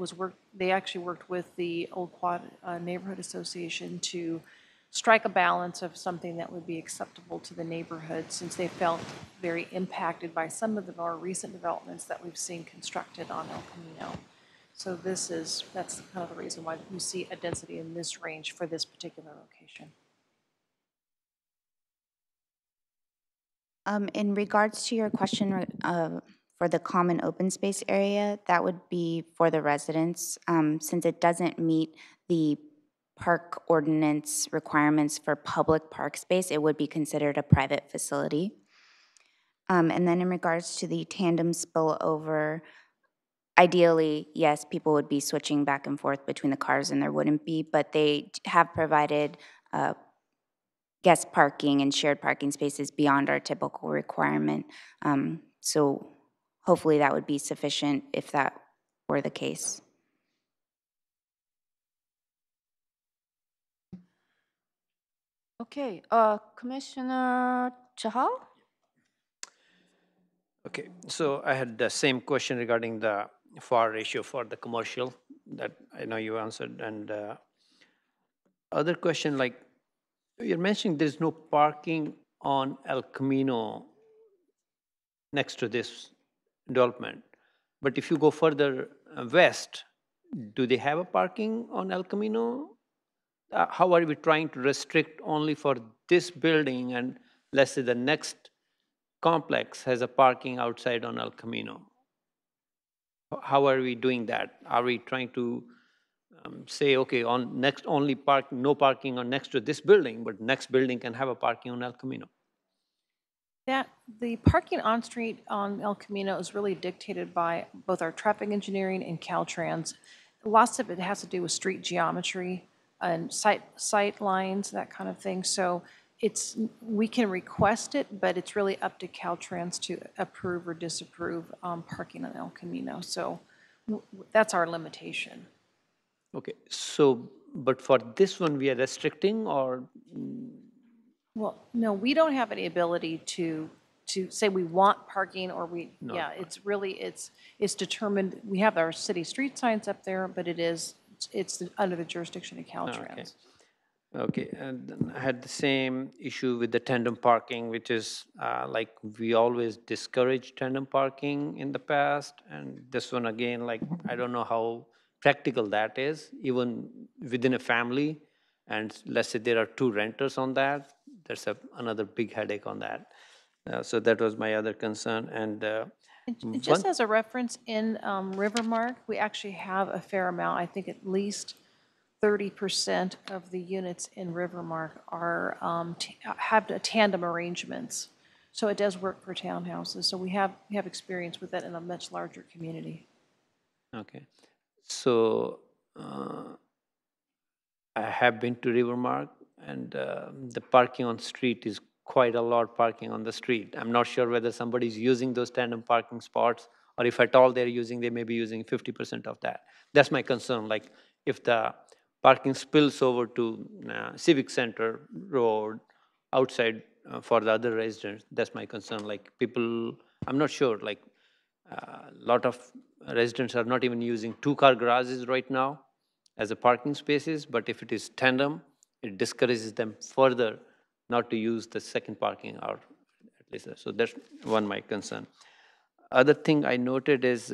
they actually worked with the Old Quad Neighborhood Association to strike a balance of something that would be acceptable to the neighborhood, since they felt very impacted by some of the more recent developments that we've seen constructed on El Camino. So that's kind of the reason why you see a density in this range for this particular location. in regards to your question for the common open space area, that would be for the residents. Since it doesn't meet the park ordinance requirements for public park space, it would be considered a private facility. And then in regards to the tandem spillover, ideally, yes, people would be switching back and forth between the cars and there wouldn't be, but they have provided guest parking and shared parking spaces beyond our typical requirement. So hopefully that would be sufficient if that were the case. Okay, Commissioner Chahal? Okay, so I had the same question regarding the FAR ratio for the commercial that I know you answered. And other question, like you're mentioning there's no parking on El Camino next to this development. But if you go further west, do they have a parking on El Camino? How are we trying to restrict only for this building, and let's say the next complex has a parking outside on El Camino? How are we doing that? Are we trying to say, okay, on next only park, no parking on next to this building, but next building can have a parking on El Camino? That the parking on street on El Camino is really dictated by both our traffic engineering and Caltrans. Lots of it has to do with street geometry and sight lines, that kind of thing. So we can request it, but it's really up to Caltrans to approve or disapprove parking on El Camino. So that's our limitation. Okay, so, but for this one, we are restricting or? Well, no, we don't have any ability to to say we want parking or we, yeah, it's really, it's determined, we have our city street signs up there, but it's under the jurisdiction of Caltrans. Okay, and then I had the same issue with the tandem parking, which is like we always discourage tandem parking in the past, and this one again, like I don't know how practical that is, even within a family. And let's say there are 2 renters on that, there's another big headache on that. So that was my other concern. And And just as a reference, in Rivermark, we actually have a fair amount, I think at least 30% of the units in Rivermark are, have tandem arrangements. So it does work for townhouses. So we have experience with that in a much larger community. Okay, so I have been to Rivermark, and the parking on street is quite a lot parking on the street. I'm not sure whether somebody's using those tandem parking spots, or if at all they're using, they may be using 50% of that. That's my concern, like if the parking spills over to Civic Center Road outside for the other residents, that's my concern. Like people, I'm not sure, like a lot of residents are not even using 2-car garages right now as a parking spaces, but if it is tandem, it discourages them further not to use the second parking, or at least, so that's one my concern. Other thing I noted is,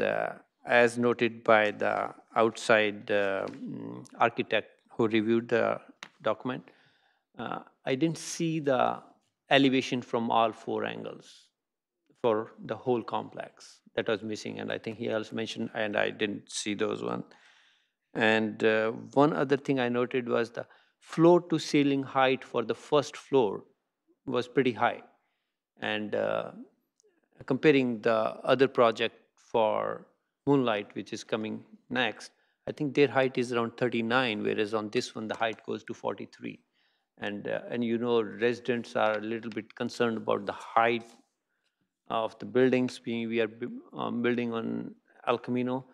as noted by the outside architect who reviewed the document, I didn't see the elevation from all 4 angles for the whole complex. That was missing, and I think he also mentioned, and I didn't see those one. And one other thing I noted was the floor to ceiling height for the first floor was pretty high. And comparing the other project for Moonlight, which is coming next, I think their height is around 39, whereas on this one, the height goes to 43. And you know, residents are a little bit concerned about the height of the buildings being, we are building on El Camino.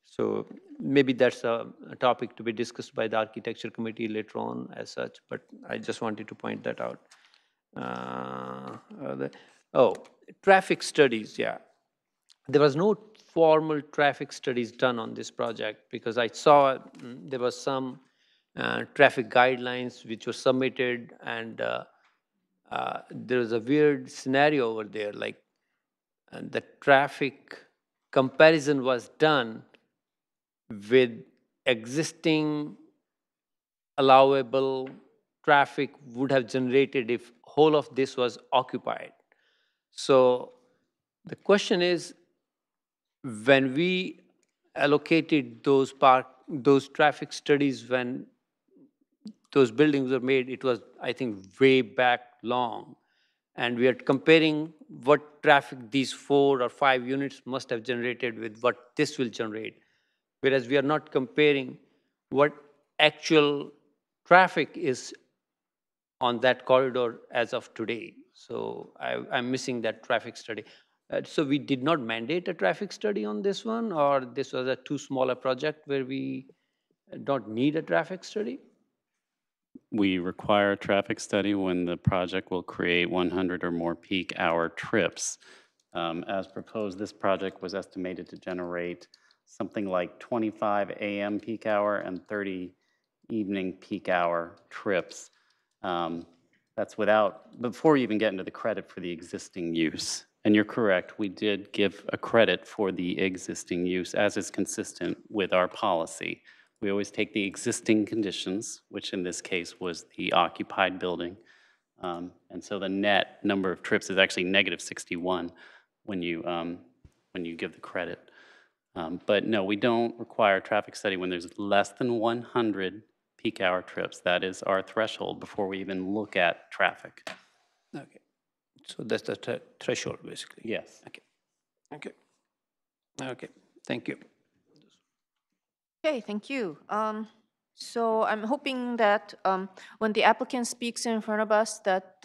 So maybe that's a topic to be discussed by the architecture committee later on as such, but I just wanted to point that out. Traffic studies, yeah. There was no formal traffic studies done on this project because I saw there was some traffic guidelines which were submitted, and there was a weird scenario over there, like the traffic comparison was done with existing allowable traffic would have generated if whole of this was occupied. So the question is, when we allocated those traffic studies, when those buildings were made, it was, I think, way back long. And we are comparing what traffic these 4 or 5 units must have generated with what this will generate. Whereas we are not comparing what actual traffic is on that corridor as of today. So I'm missing that traffic study. So we did not mandate a traffic study on this one, or this was a too small a project where we don't need a traffic study? We require a traffic study when the project will create 100 or more peak hour trips. As proposed, this project was estimated to generate something like 25 AM peak hour and 30 evening peak hour trips. That's before you even get into the credit for the existing use. And you're correct, we did give a credit for the existing use as is consistent with our policy. We always take the existing conditions, which in this case was the occupied building. And so the net number of trips is actually -61 when you give the credit. But no, we don't require a traffic study when there's less than 100 peak hour trips. That is our threshold before we even look at traffic. Okay, so that's the threshold basically? Yes. Okay, thank you. Okay, thank you. So I'm hoping that when the applicant speaks in front of us, that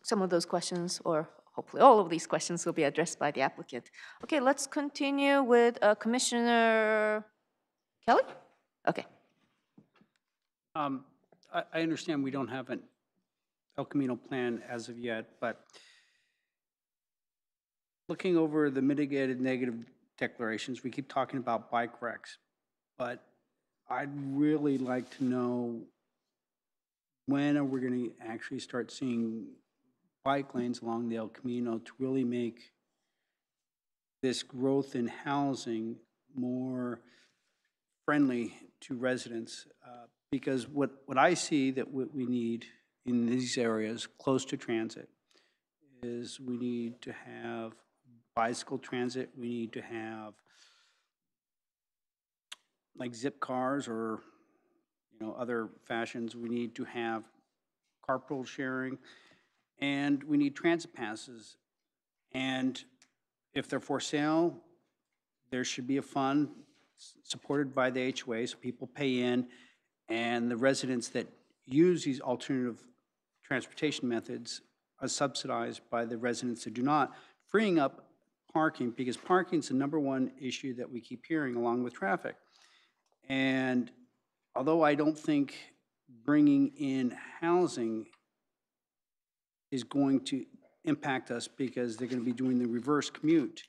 some of those questions, or hopefully all of these questions, will be addressed by the applicant. Okay, let's continue with Commissioner Kelly? Okay. I understand we don't have an El Camino plan as of yet, but looking over the mitigated negative declarations, we keep talking about bike wrecks, but I'd really like to know, when are we going to actually start seeing bike lanes along the El Camino to really make this growth in housing more friendly to residents? Because what I see that what we need in these areas close to transit is we need to have bicycle transit, we need to have like zip cars or, you know, other fashions. We need to have carpool sharing, and we need transit passes. And if they're for sale, there should be a fund supported by the HOA, so people pay in, and the residents that use these alternative transportation methods are subsidized by the residents that do not, freeing up parking, because parking is the #1 issue that we keep hearing along with traffic. And although I don't think bringing in housing is going to impact us because they're going to be doing the reverse commute,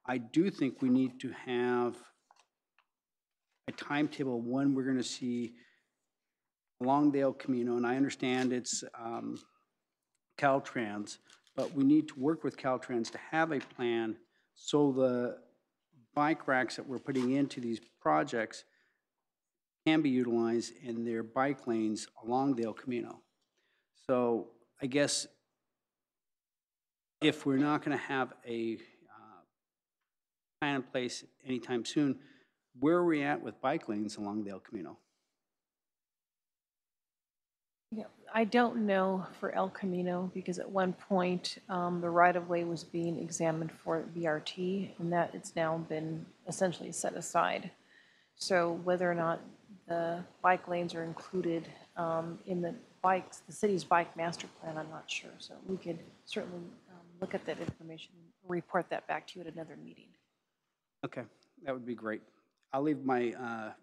I do think we need to have a timetable when we're going to see along the El Camino, and I understand it's Caltrans, but we need to work with Caltrans to have a plan so the bike racks that we're putting into these projects can be utilized in their bike lanes along the El Camino. So I guess if we're not going to have a plan in place anytime soon, where are we at with bike lanes along the El Camino? Yeah, I don't know for El Camino, because at one point, the right-of-way was being examined for BRT, and that it's now been essentially set aside. So whether or not the bike lanes are included in the city's bike master plan, I'm not sure. So we could certainly look at that information and report that back to you at another meeting. Okay, that would be great. I'll leave my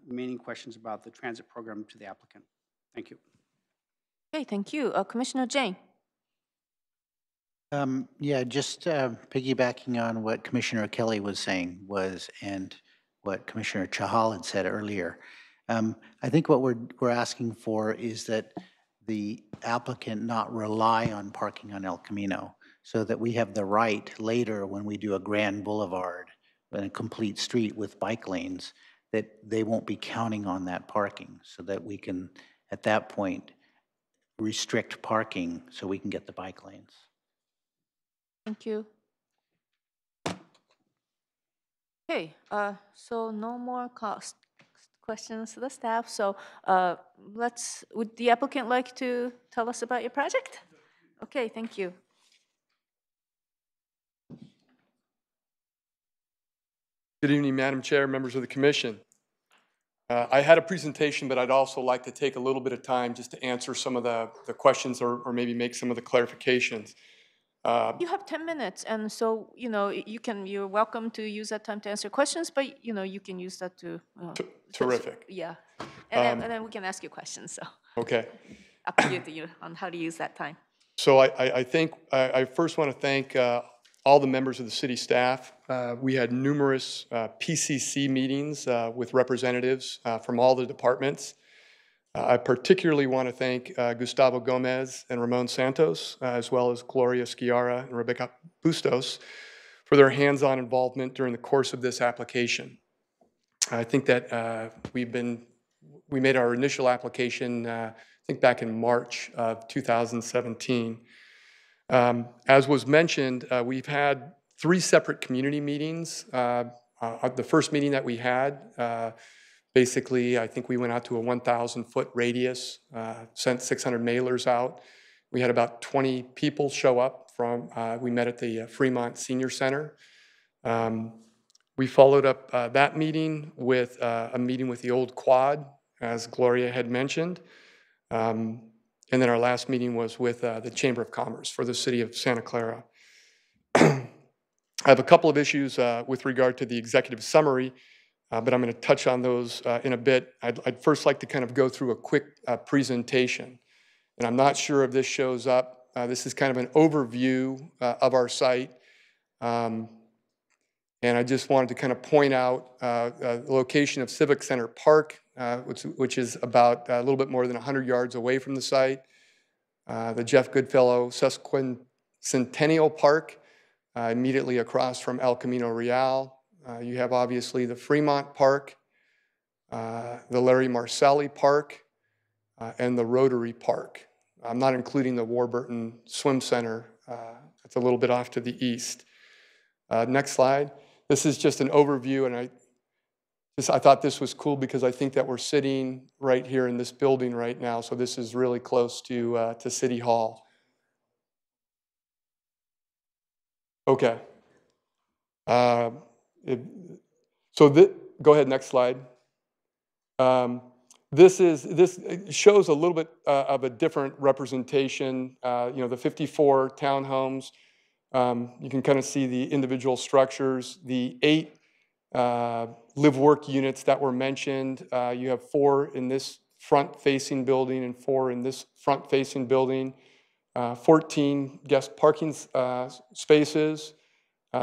remaining questions about the transit program to the applicant. Thank you. Okay, thank you. Commissioner Jane? Yeah, just piggybacking on what Commissioner Kelly was saying and what Commissioner Chahal had said earlier. I think what we're asking for is that the applicant not rely on parking on El Camino, so that we have the right later when we do a grand boulevard and a complete street with bike lanes, that they won't be counting on that parking, so that we can, at that point, restrict parking so we can get the bike lanes. Thank you. Okay, so no more questions to the staff. So would the applicant like to tell us about your project? Okay, thank you. Good evening, Madam Chair, members of the Commission. I had a presentation, but I'd also like to take a little bit of time just to answer some of the questions or maybe make some of the clarifications. You have 10 minutes, and so, you know, you're welcome to use that time to answer questions, but, you know, you can use that to... Terrific. Yeah, and then we can ask you questions, so. Okay. Up to you on how to use that time. So I think I first want to thank all the members of the city staff. We had numerous PCC meetings with representatives from all the departments. I particularly want to thank Gustavo Gomez and Ramon Santos, as well as Gloria Sciarra and Rebecca Bustos, for their hands-on involvement during the course of this application. I think that we made our initial application, I think back in March of 2017. As was mentioned, we've had 3 separate community meetings. The first meeting that we had, basically, I think we went out to a 1,000-foot radius, sent 600 mailers out. We had about 20 people show up from, we met at the Fremont Senior Center. We followed up that meeting with a meeting with the old quad, as Gloria had mentioned. And then our last meeting was with the Chamber of Commerce for the city of Santa Clara. I have a couple of issues with regard to the executive summary, but I'm going to touch on those in a bit. I'd first like to kind of go through a quick presentation. And I'm not sure if this shows up. This is kind of an overview of our site. And I just wanted to kind of point out the location of Civic Center Park, which is about a little bit more than 100 yards away from the site. The Jeff Goodfellow Sesquicentennial Park, immediately across from El Camino Real. You have obviously the Fremont Park, the Larry Marsali Park, and the Rotary Park. I'm not including the Warburton Swim Center. It's a little bit off to the east. Next slide. This is just an overview, and I thought this was cool because I think that we're sitting right here in this building right now, so this is really close to City Hall. Okay. Go ahead, next slide. This shows a little bit of a different representation. The 54 townhomes. You can kind of see the individual structures. The 8 live-work units that were mentioned. You have 4 in this front-facing building and 4 in this front-facing building. 14 guest parking spaces.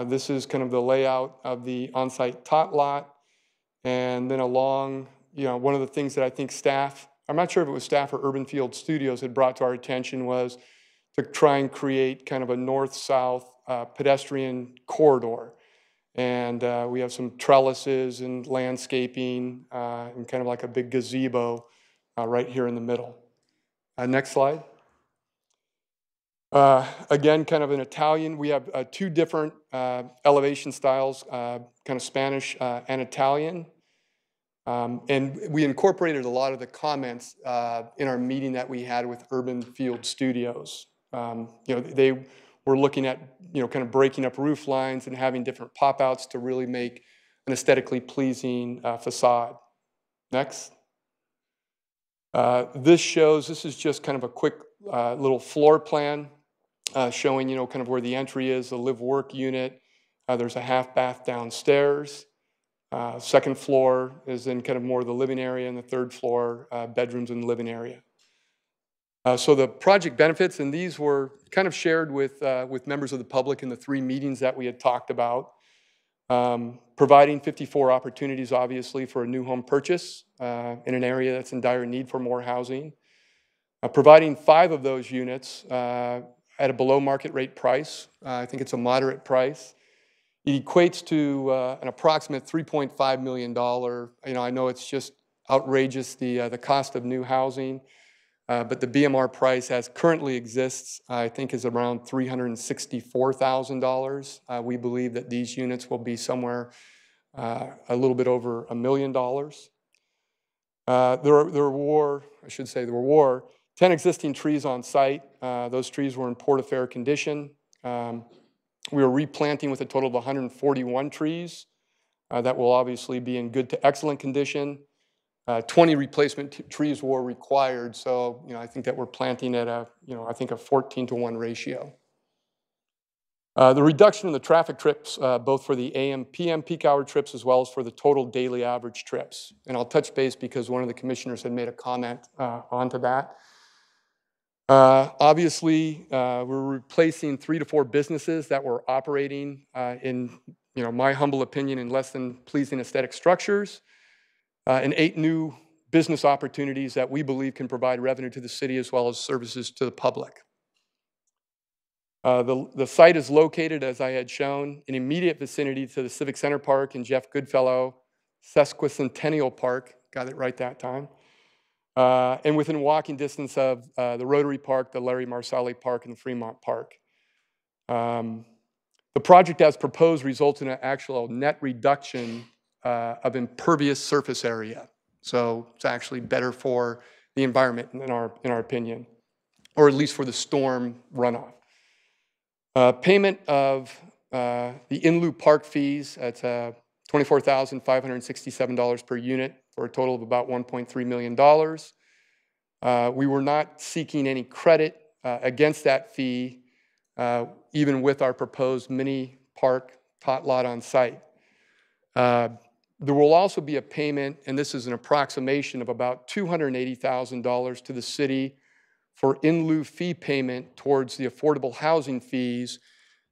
This is kind of the layout of the on-site tot lot. And then along, one of the things that I think staff, I'm not sure if it was staff or Urban Field Studios had brought to our attention was to try and create kind of a north-south pedestrian corridor. And we have some trellises and landscaping and kind of like a big gazebo right here in the middle. Next slide. Again, kind of an Italian. We have 2 different elevation styles, kind of Spanish and Italian. And we incorporated a lot of the comments in our meeting that we had with Urban Field Studios. They were looking at, kind of breaking up roof lines and having different pop-outs to really make an aesthetically pleasing facade. Next. This is just kind of a quick little floor plan showing, kind of where the entry is, the live-work unit. There's a half bath downstairs. Second floor is in kind of more the living area, and the third floor, bedrooms and living area. So the project benefits, and these were kind of shared with members of the public in the 3 meetings that we had talked about. Providing 54 opportunities, obviously, for a new home purchase in an area that's in dire need for more housing. Providing 5 of those units at a below market rate price. I think it's a moderate price. It equates to an approximate $3.5 million. I know it's just outrageous, the cost of new housing, but the BMR price as currently exists, I think, is around $364,000. We believe that these units will be somewhere a little bit over $1 million. There were 10 existing trees on site. Those trees were in port fair condition. We were replanting with a total of 141 trees that will obviously be in good to excellent condition. 20 replacement trees were required, so I think that we're planting at a 14-to-1 ratio. The reduction in the traffic trips, both for the AM/PM peak hour trips as well as for the total daily average trips. And I'll touch base because one of the commissioners had made a comment onto that. Obviously, we're replacing 3 to 4 businesses that were operating in, my humble opinion, in less than pleasing aesthetic structures, and 8 new business opportunities that we believe can provide revenue to the city as well as services to the public. The site is located, as I had shown, in immediate vicinity to the Civic Center Park and Jeff Goodfellow Sesquicentennial Park, got it right that time, and within walking distance of the Rotary Park, the Larry Marsali Park, and the Fremont Park. The project as proposed results in an actual net reduction of impervious surface area. So it's actually better for the environment in our opinion, or at least for the storm runoff. Payment of the in lieu park fees, that's $24,567 per unit for a total of about $1.3 million. We were not seeking any credit against that fee, even with our proposed mini park tot lot on site. There will also be a payment, and this is an approximation of about $280,000 to the city for in lieu fee payment towards the affordable housing fees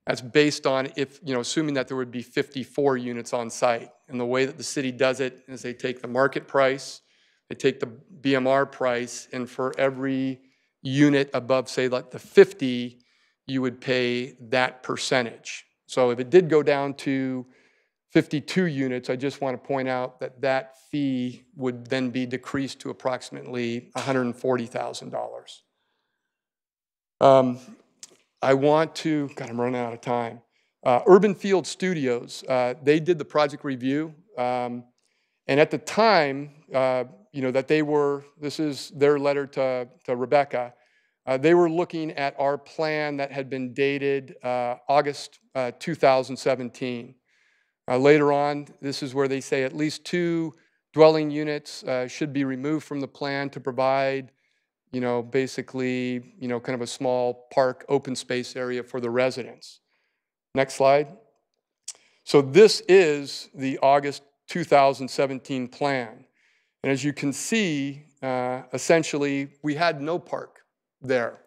That's based on if, assuming that there would be 54 units on site. And the way that the city does it is they take the market price, they take the BMR price, and for every unit above, say, like the 50, you would pay that percentage. So if it did go down to 52 units, I just want to point out that that fee would then be decreased to approximately $140,000. I want to, God, I'm running out of time. Urban Field Studios, they did the project review. And at the time, that they were, this is their letter to Rebecca, they were looking at our plan that had been dated August 2017. Later on, this is where they say at least 2 dwelling units should be removed from the plan to provide, basically, kind of a small park open space area for the residents. Next slide. So this is the August 2017 plan. And as you can see, essentially, we had no park there.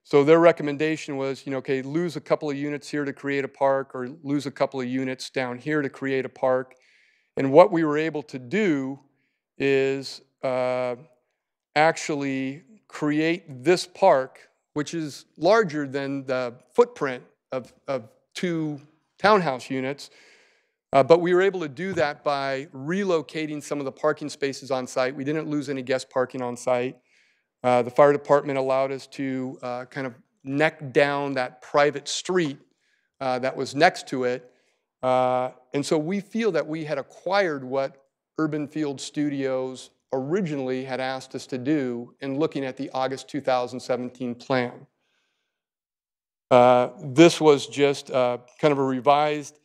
So their recommendation was, okay, lose a couple of units here to create a park, or lose a couple of units down here to create a park. And what we were able to do is actually create this park, which is larger than the footprint of 2 townhouse units. But we were able to do that by relocating some of the parking spaces on site. We didn't lose any guest parking on site. The fire department allowed us to kind of neck down that private street that was next to it. And so we feel that we had acquired what Urban Field Studios originally had asked us to do in looking at the August 2017 plan. This was just kind of a revised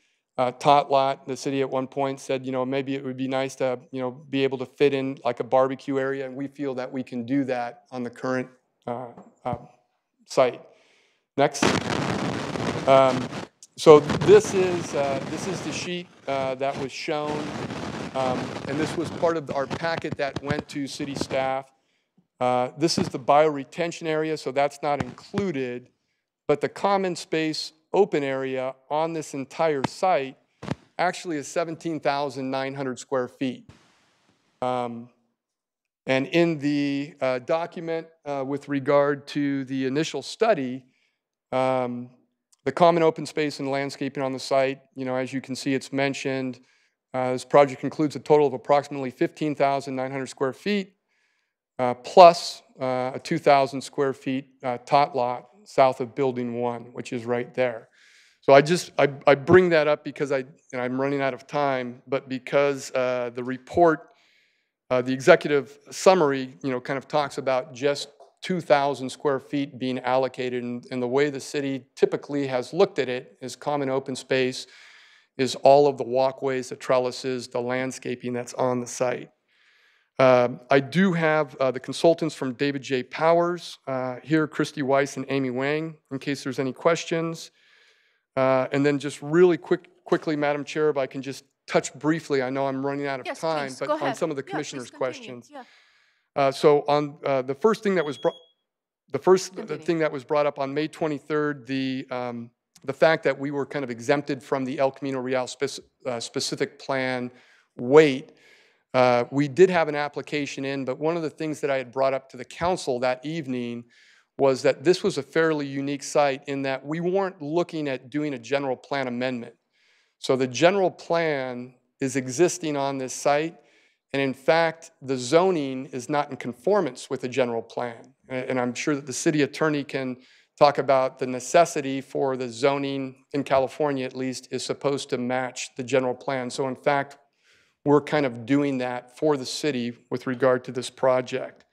tot lot. The city at one point said, maybe it would be nice to, be able to fit in like a barbecue area, and we feel that we can do that on the current site. Next. So this is the sheet that was shown, and this was part of our packet that went to city staff. This is the bioretention area, so that's not included, but the common space open area on this entire site actually is 17,900 square feet. And in the document with regard to the initial study, the common open space and landscaping on the site, as you can see, it's mentioned. This project includes a total of approximately 15,900 square feet, plus a 2,000 square feet tot lot south of Building 1, which is right there. So I bring that up because I'm running out of time, but because the report, the executive summary, kind of talks about just 2,000 square feet being allocated, and the way the city typically has looked at it is common open space is all of the walkways, the trellises, the landscaping that's on the site. I do have the consultants from David J. Powers here, Christy Weiss and Amy Wang, in case there's any questions. And then just really quickly, Madam Chair, if I can just touch briefly, I know I'm running out of time, but on some of the commissioners' questions. Yeah. So on the first thing that was brought up on May 23rd, the fact that we were kind of exempted from the El Camino Real specific plan weight. We did have an application in, but one of the things that I had brought up to the council that evening was that this was a fairly unique site in that we weren't looking at doing a general plan amendment. So the general plan is existing on this site, and in fact, the zoning is not in conformance with the general plan. And I'm sure that the city attorney can talk about the necessity for the zoning in California, at least, is supposed to match the general plan. So in fact, we're kind of doing that for the city with regard to this project.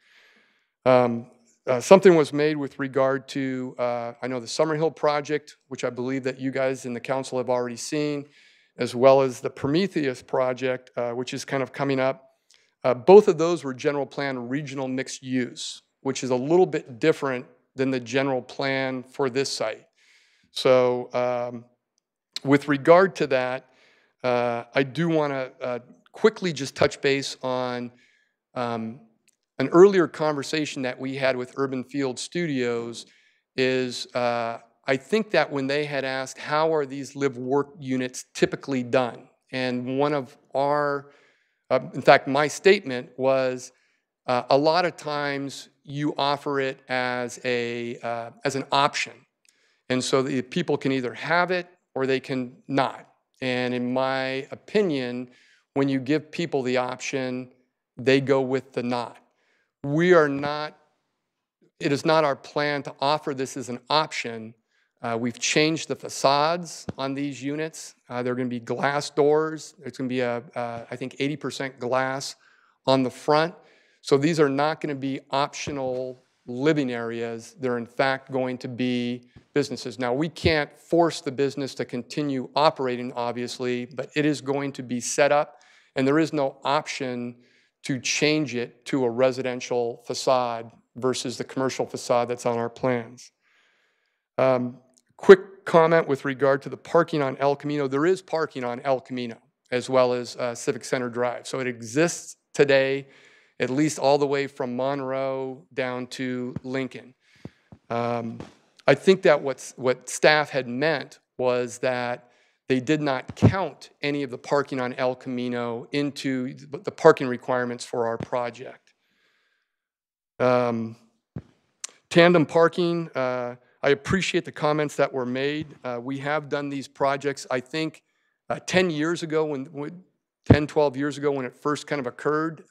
Something was made with regard to, I know the Summerhill project, which I believe that you guys in the council have already seen, as well as the Prometheus project, which is kind of coming up. Both of those were general plan regional mixed use, which is a little bit different than the general plan for this site. So with regard to that, I do want to quickly just touch base on an earlier conversation that we had with Urban Field Studios is I think that when they had asked, how are these live-work units typically done? And one of our, in fact, my statement was, a lot of times you offer it as an option. And so the people can either have it or they can not. And in my opinion, when you give people the option, they go with the not. We are not, it is not our plan to offer this as an option. We've changed the facades on these units. They're going to be glass doors. It's going to be I think 80% glass on the front. So these are not going to be optional living areas. They're in fact going to be businesses. Now, we can't force the business to continue operating, obviously, but it is going to be set up, and there is no option to change it to a residential facade versus the commercial facade that's on our plans. Quick comment with regard to the parking on El Camino. There is parking on El Camino as well as Civic Center Drive. So it exists today, at least all the way from Monroe down to Lincoln. I think that what staff had meant was that they did not count any of the parking on El Camino into the parking requirements for our project. Tandem parking, I appreciate the comments that were made. We have done these projects, I think, 10 years ago, 10, 12 years ago when it first kind of occurred,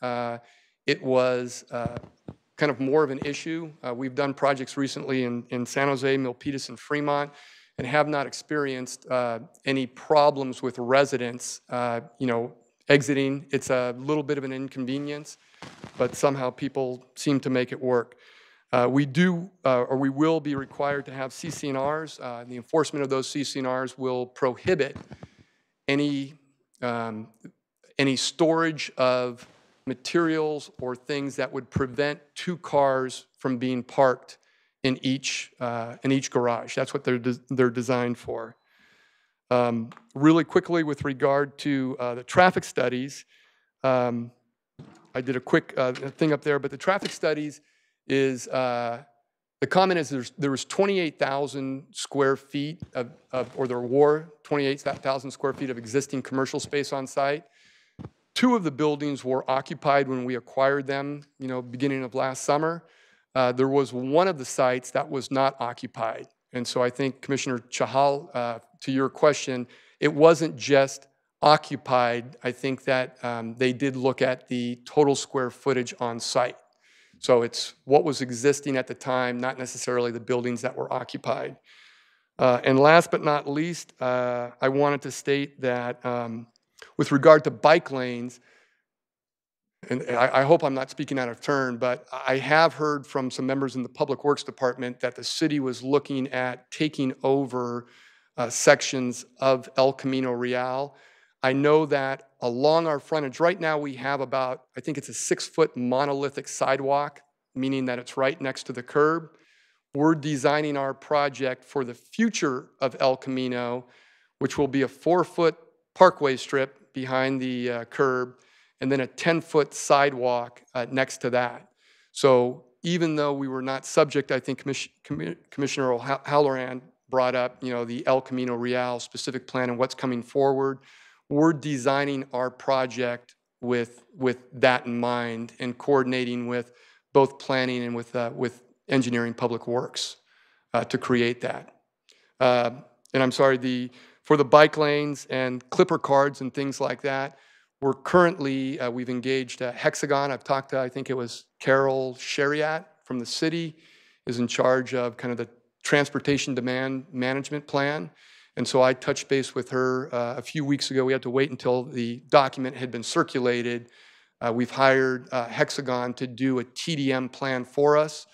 it was kind of more of an issue. We've done projects recently in San Jose, Milpitas, and Fremont, and have not experienced any problems with residents, exiting. It's a little bit of an inconvenience, but somehow people seem to make it work. We will be required to have CC&Rs. The enforcement of those CC&Rs will prohibit any storage of materials or things that would prevent two cars from being parked in each garage. That's what they're designed for. Really quickly with regard to the traffic studies, I did a quick thing up there, but the traffic studies is, the comment is there was 28,000 square feet or there were 28,000 square feet of existing commercial space on site. 2 of the buildings were occupied when we acquired them, beginning of last summer. There was one of the sites that was not occupied. And so I think, Commissioner Chahal, to your question, it wasn't just occupied. I think that they did look at the total square footage on site. So it's what was existing at the time, not necessarily the buildings that were occupied. And last but not least, I wanted to state that with regard to bike lanes, and I hope I'm not speaking out of turn, but I have heard from some members in the Public Works Department that the city was looking at taking over sections of El Camino Real. I know that along our frontage, right now we have about, I think it's a 6-foot monolithic sidewalk, meaning that it's right next to the curb. We're designing our project for the future of El Camino, which will be a 4-foot parkway strip behind the curb, and then a 10-foot sidewalk next to that. So even though we were not subject, I think Commissioner O'Halloran brought up, the El Camino Real specific plan and what's coming forward, we're designing our project with that in mind and coordinating with both planning and with engineering public works to create that. And I'm sorry, for the bike lanes and clipper cards and things like that, we're currently, we've engaged Hexagon. I've talked to, I think it was Carol Shariat from the city, is in charge of kind of the transportation demand management plan. And so I touched base with her a few weeks ago. We had to wait until the document had been circulated. We've hired Hexagon to do a TDM plan for us.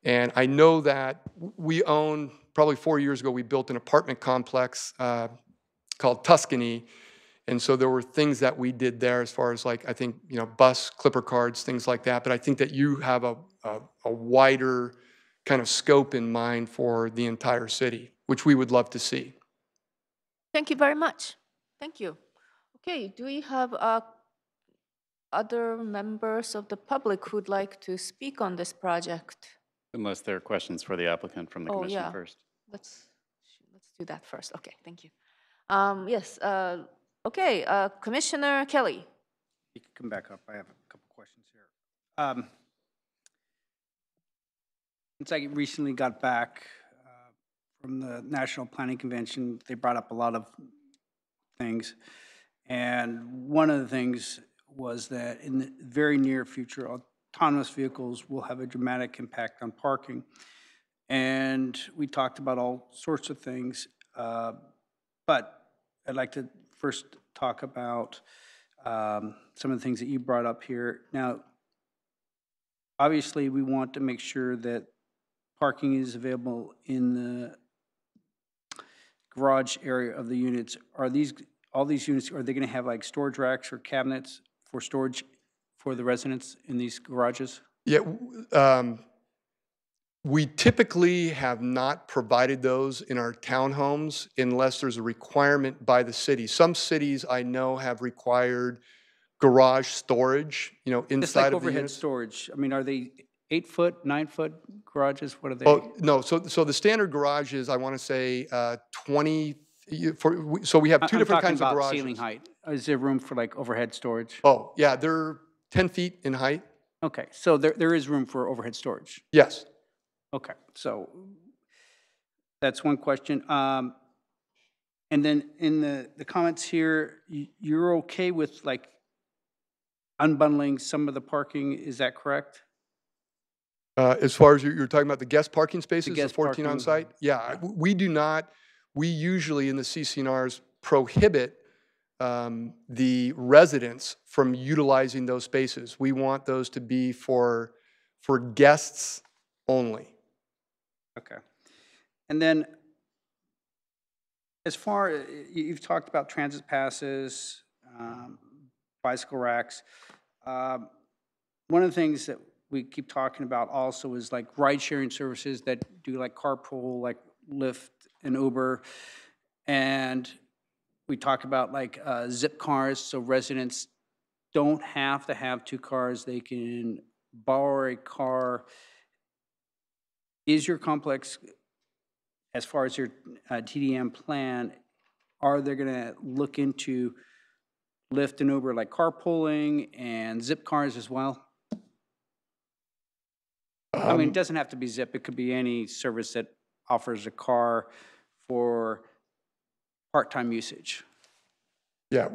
And I know that we own, probably 4 years ago, we built an apartment complex called Tuscany. And so there were things that we did there as far as I think, bus, clipper cards, things like that. But I think that you have a wider kind of scope in mind for the entire city, which we would love to see. Thank you very much. Thank you. Okay, do we have other members of the public who'd like to speak on this project? Unless there are questions for the applicant from the commission first. do that first. Okay, thank you. Yes, okay, Commissioner Kelly. You can come back up. I have a couple questions here. Since I recently got back from the National Planning Convention, they brought up a lot of things. And one of the things was that in the very near future, autonomous vehicles will have a dramatic impact on parking. And we talked about all sorts of things. But I'd like to first talk about some of the things that you brought up here. Now, obviously, we want to make sure that parking is available in the garage area of the units. Are these, all these units, are they going to have like storage racks or cabinets for storage for the residents in these garages? Yeah, we typically have not provided those in our townhomes unless there's a requirement by the city. Some cities I know have required garage storage, you know, Just inside like of the overhead units. storage. I mean, are they 8-foot, 9-foot garages? What are they? Oh, no, so the standard garage is, I want to say, 20, so we have two different kinds of I'm talking about garages. ceiling height. Is there room for like overhead storage? Oh, yeah, they're 10 feet in height. Okay, so there is room for overhead storage. Yes. Okay, so that's one question. And then in the comments here, you're okay with like unbundling some of the parking, is that correct? As far as you're talking about the guest parking spaces, the guest 14 on parking. site? Yeah, we do not, we usually in the CCNRs prohibit the residents from utilizing those spaces. We want those to be for guests only. Okay. And then as far, you've talked about transit passes, bicycle racks. One of the things that we keep talking about also is like ride-sharing services that do like carpool, like Lyft and Uber. And we talk about like zip cars, so residents don't have to have two cars. They can borrow a car. Is your complex, as far as your TDM plan, are they going to look into Lyft and Uber like carpooling and zip cars as well? I mean, it doesn't have to be Zip. It could be any service that offers a car for part-time usage. Yeah,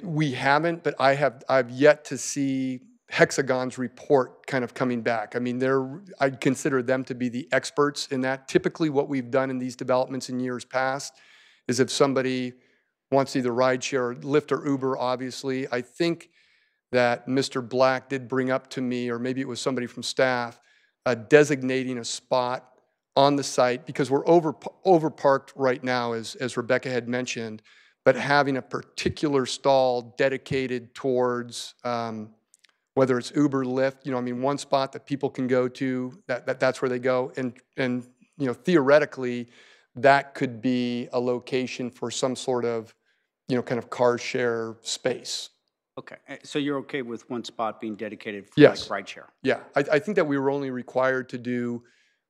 we haven't, but I've yet to see Hexagon's report kind of coming back. I mean, I'd consider them to be the experts in that. Typically what we've done in these developments in years past is if somebody wants either rideshare or Lyft or Uber, obviously, I think that Mr. Black did bring up to me, or maybe it was somebody from staff, designating a spot on the site, because we're overparked right now, as Rebecca had mentioned, but having a particular stall dedicated towards whether it's Uber, Lyft, you know, I mean, one spot that people can go to, that's where they go, and you know, theoretically, that could be a location for some sort of, you know, kind of car share space. Okay, so you're okay with one spot being dedicated for Yes. like rideshare? Yeah, I think that we were only required to do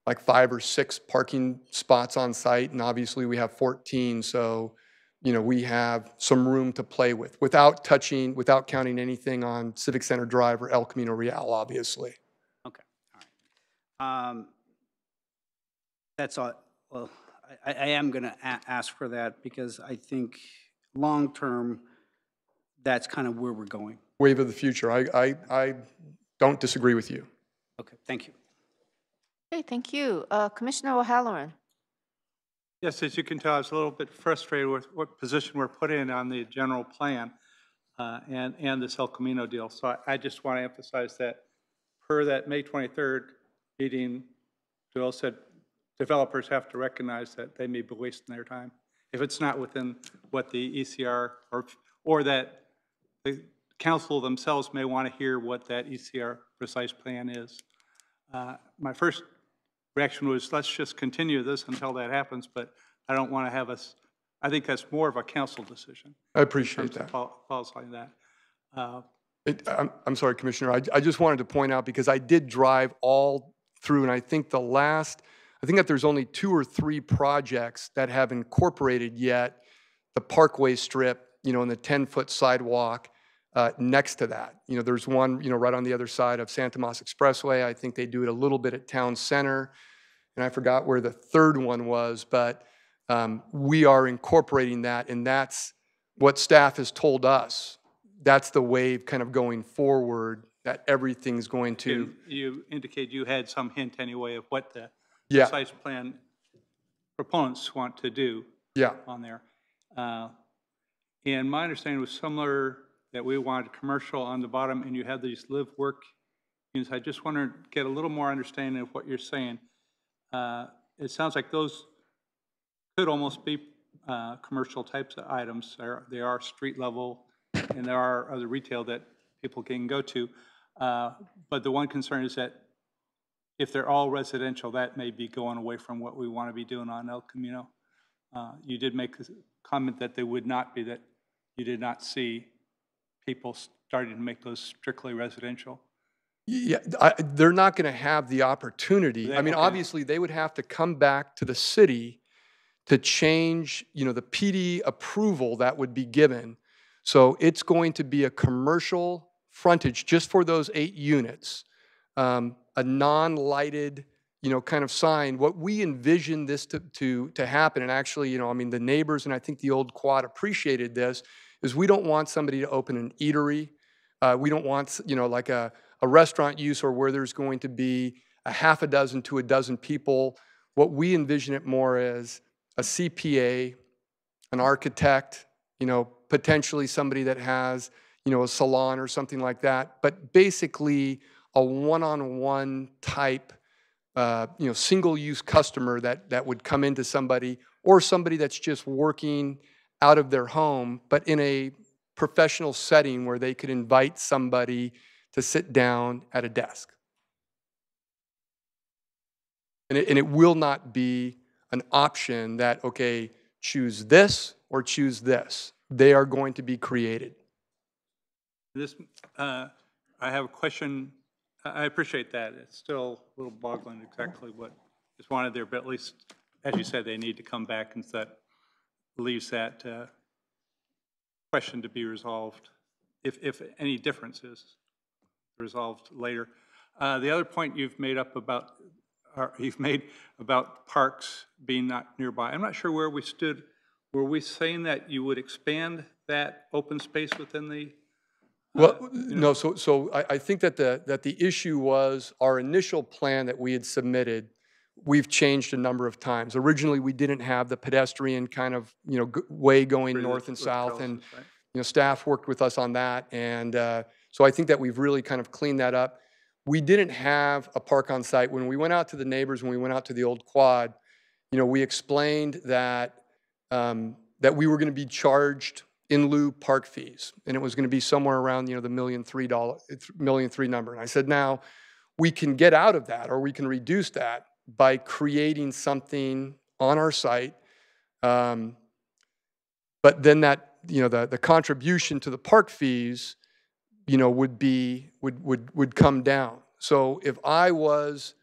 like 5 or 6 parking spots on site, and obviously we have 14, so, you know, we have some room to play with without counting anything on Civic Center Drive or El Camino Real, obviously. Okay, all right. That's all, well, I am gonna ask for that because I think long-term, that's kind of where we're going. Wave of the future. I don't disagree with you. Okay, thank you. Okay, thank you. Commissioner O'Halloran. Yes, as you can tell, I was a little bit frustrated with what position we're put in on the general plan and this El Camino deal. So I just want to emphasize that per that May 23rd meeting, Joel said developers have to recognize that they may be wasting their time if it's not within what the ECR or that the council themselves may want to hear what that ECR precise plan is. My first reaction was, let's just continue this until that happens, but I don't want to have us, I think that's more of a council decision. I appreciate that. Qualifying that. I'm sorry, Commissioner, I just wanted to point out, because I did drive all through, and I think think that there's only 2 or 3 projects that have incorporated yet the parkway strip, you know, and the 10-foot sidewalk next to that. You know, there's one, you know, right on the other side of Santa Tomas Expressway. I think they do it a little bit at Town Center, and I forgot where the third one was, but we are incorporating that, and that's what staff has told us. That's the wave kind of going forward, that everything's going to. You indicate you had some hint anyway of what the Yeah. precise plan proponents want to do Yeah. on there. And my understanding was similar, that we wanted commercial on the bottom, and you have these live-work units. I just want to get a little more understanding of what you're saying. It sounds like those could almost be commercial types of items. They are street level, and there are other retail that people can go to. But the one concern is that if they're all residential, that may be going away from what we want to be doing on El Camino. You did make a comment that they would not be, that you did not see people starting to make those strictly residential. Yeah, they're not going to have the opportunity. I mean, Okay. obviously, they would have to come back to the city to change, you know, the PD approval that would be given. So it's going to be a commercial frontage just for those 8 units, a non-lighted, you know, kind of sign. What we envision this to happen, and actually, you know, I mean, the neighbors, and I think the old quad appreciated this, is we don't want somebody to open an eatery. We don't want, you know, like a restaurant use, or where there's going to be a half a dozen to a dozen people. What we envision it more as a CPA, an architect, you know, potentially somebody that has, you know, a salon or something like that, but basically a one-on-one type, you know, single-use customer that would come into somebody, or somebody that's just working out of their home, but in a professional setting where they could invite somebody to sit down at a desk. And it will not be an option that, okay, choose this or choose this. They are going to be created. This, I have a question. I appreciate that. It's still a little boggling exactly what is wanted there, but at least, as you said, they need to come back, and that leaves that question to be resolved, if any difference is resolved later. The other point you've made about parks being not nearby, I'm not sure where we stood. Were we saying that you would expand that open space within the? Well, no, so I think that the issue was our initial plan that we had submitted, we've changed a number of times. Originally, we didn't have the pedestrian kind of, you know, way going north and south, and, you know, staff worked with us on that. And so I think that we've really kind of cleaned that up. We didn't have a park on site. When we went out to the neighbors, when we went out to the old quad, you know, we explained that, that we were going to be charged in lieu park fees, and it was going to be somewhere around, you know, the $1.3 million number. And I said, now we can get out of that, or we can reduce that by creating something on our site. But then that, you know, the contribution to the park fees, you know, would come down. So if I was,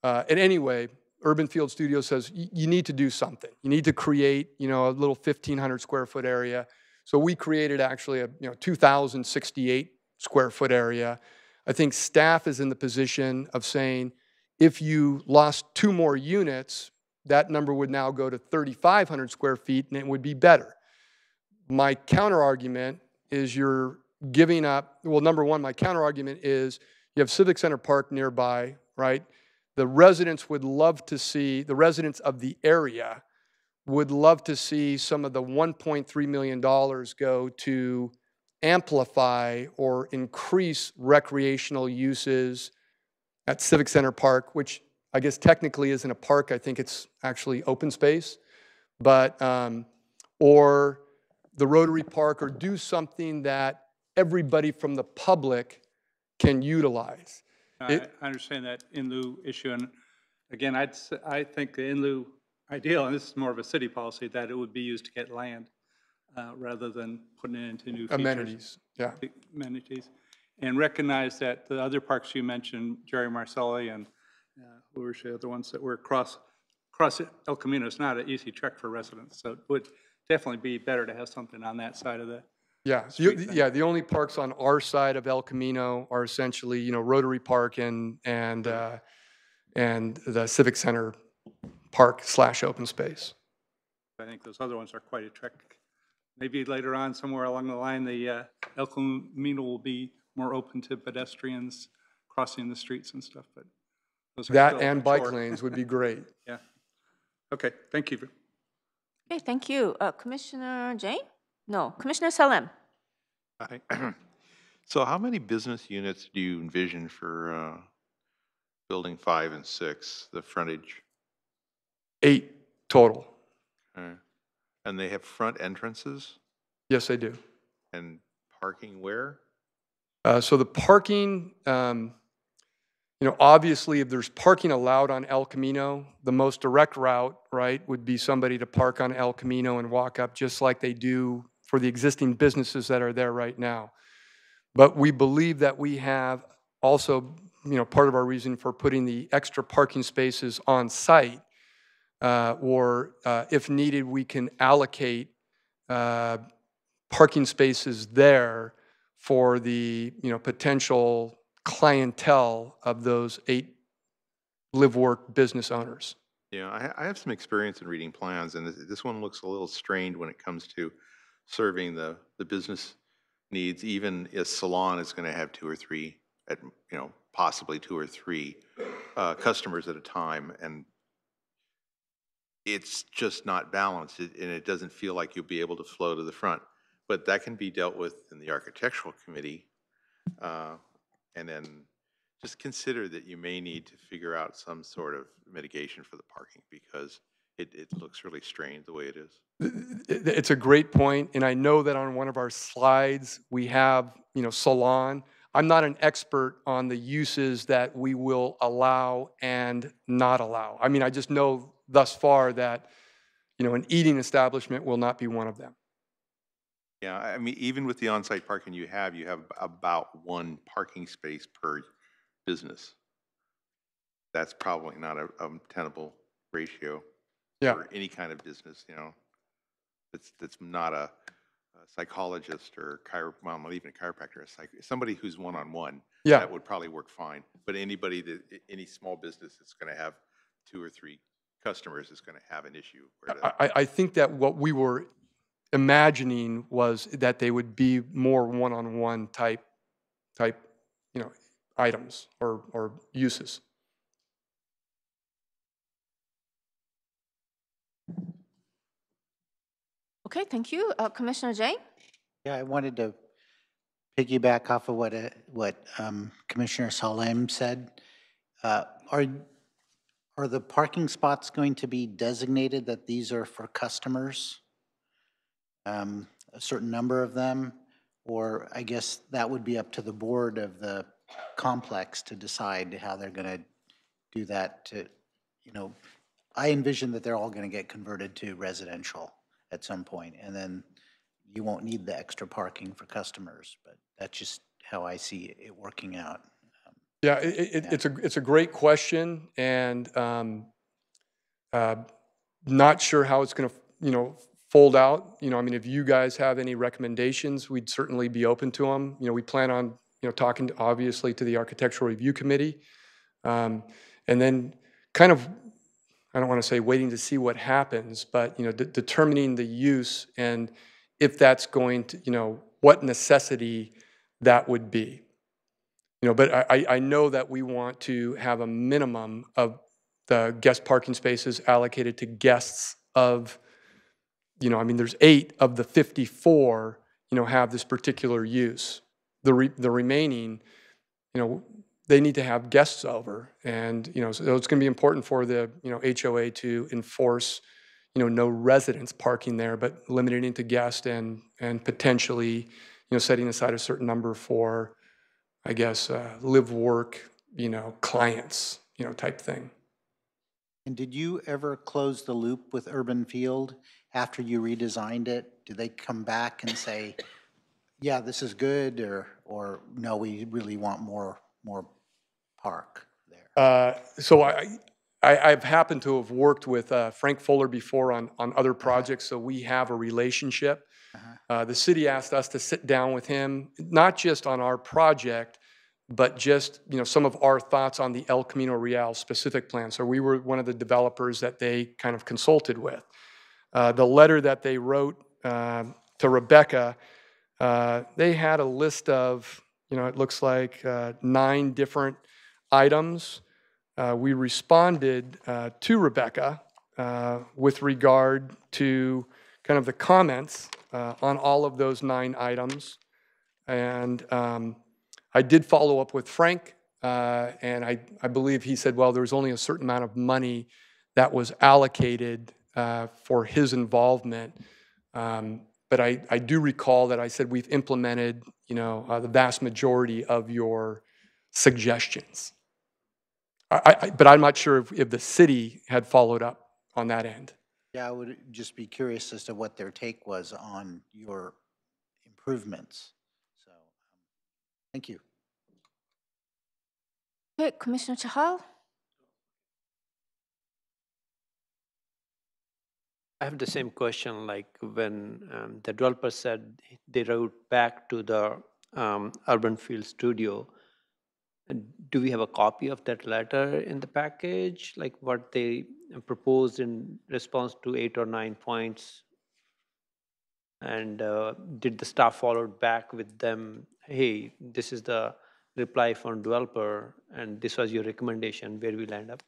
and anyway, Urban Field Studios says you need to do something. You need to create, you know, a little 1,500 square foot area. So we created actually a, you know, 2,068 square foot area. I think staff is in the position of saying, if you lost 2 more units, that number would now go to 3,500 square feet, and it would be better. My counter argument is you're giving up, well, number one, my counter argument is you have Civic Center Park nearby, right? The residents would love to see, the residents of the area would love to see some of the $1.3 million go to amplify or increase recreational uses at Civic Center Park, which I guess technically isn't a park. I think it's actually open space. But, or the Rotary Park, or do something that everybody from the public can utilize. I understand that in lieu issue, and again, I think the in lieu ideal, and this is more of a city policy, that it would be used to get land rather than putting it into new features. Amenities, yeah. Amenities. And recognize that the other parks you mentioned, Jerry Marcelli and who were the other ones that were across across El Camino is not an easy trek for residents, so it would definitely be better to have something on that side of the, Yeah, the only parks on our side of El Camino are essentially, you know, Rotary Park and the Civic Center Park / open space. I think those other ones are quite a trek. Maybe later on, somewhere along the line, the El Camino will be more open to pedestrians crossing the streets and stuff, but those are That still and bike short. lanes would be great. Yeah. Okay, thank you. Okay, thank you. Commissioner Jane? No, Commissioner Salem. Hi. So how many business units do you envision for building 5 and 6, the frontage? 8 total. And they have front entrances Yes, they do. and parking where? So the parking, you know, obviously, if there's parking allowed on El Camino, the most direct route, right, would be somebody to park on El Camino and walk up just like they do for the existing businesses that are there right now. But we believe that we have also, you know, part of our reason for putting the extra parking spaces on site, or if needed, we can allocate parking spaces there for the, you know, potential clientele of those 8 live work business owners. Yeah, I have some experience in reading plans, and this one looks a little strained when it comes to serving the business needs. Even a salon is going to have 2 or 3, you know, possibly 2 or 3 customers at a time, and it's just not balanced, and it doesn't feel like you'll be able to flow to the front. But that can be dealt with in the architectural committee, and then just consider that you may need to figure out some sort of mitigation for the parking, because it looks really strained the way it is. It's a great point, and I know that on one of our slides we have, you know, salon. I'm not an expert on the uses that we will allow and not allow. I mean, I just know thus far that, you know, an eating establishment will not be one of them. Yeah, I mean, even with the on-site parking you have about 1 parking space per business. That's probably not a tenable ratio for any kind of business, you know, that's not a psychologist or well, not even a chiropractor, somebody who's one-on-one. Yeah. That would probably work fine. But any small business that's going to have 2 or 3 customers is going to have an issue. I think that what we were imagining was that they would be more one-on-one type, you know, items or uses. Okay, thank you. Commissioner Jane? Yeah, I wanted to piggyback off of what Commissioner Salem said. Are the parking spots going to be designated that these are for customers? A certain number of them? Or I guess that would be up to the board of the complex to decide how they're going to do that to, you know, I envision that they're all going to get converted to residential at some point, and then you won't need the extra parking for customers, but that's just how I see it working out. Yeah, it's a great question, and not sure how it's going to, you know, fold out. You know, I mean, if you guys have any recommendations, we'd certainly be open to them. You know, we plan on, you know, talking obviously to the Architectural Review Committee, and then kind of, I don't want to say waiting to see what happens, but, you know, determining the use and if that's going to, you know, what necessity that would be. You know, but I know that we want to have a minimum of the guest parking spaces allocated to guests of, you know, I mean, there's 8 of the 54, you know, have this particular use. The remaining, you know, they need to have guests over, and, you know, so it's going to be important for the, you know, HOA to enforce, you know, no residents parking there, but limiting it to guests and potentially, you know, setting aside a certain number for, I guess, live work, you know, clients, you know, type thing. And did you ever close the loop with Urban Field after you redesigned it? Did they come back and say, yeah, this is good, or no, we really want more park there? So I've happened to have worked with Frank Fuller before on other projects, so we have a relationship. The city asked us to sit down with him, not just on our project, but just, you know, some of our thoughts on the El Camino Real specific plan. So we were one of the developers that they kind of consulted with. The letter that they wrote to Rebecca, they had a list of, you know, it looks like 9 different items. We responded to Rebecca with regard to kind of the comments on all of those 9 items. And I did follow up with Frank, and I believe he said, well, there was only a certain amount of money that was allocated for his involvement. But I do recall that I said we've implemented, you know, the vast majority of your suggestions. But I'm not sure if the city had followed up on that end. Yeah, I would just be curious as to what their take was on your improvements. So, thank you. Okay, Commissioner Chahal? I have the same question, like when the developer said they wrote back to the Urban Field Studio. Do we have a copy of that letter in the package, like what they proposed in response to 8 or 9 points? And did the staff follow back with them, hey, this is the reply from developer, and this was your recommendation, where we land up?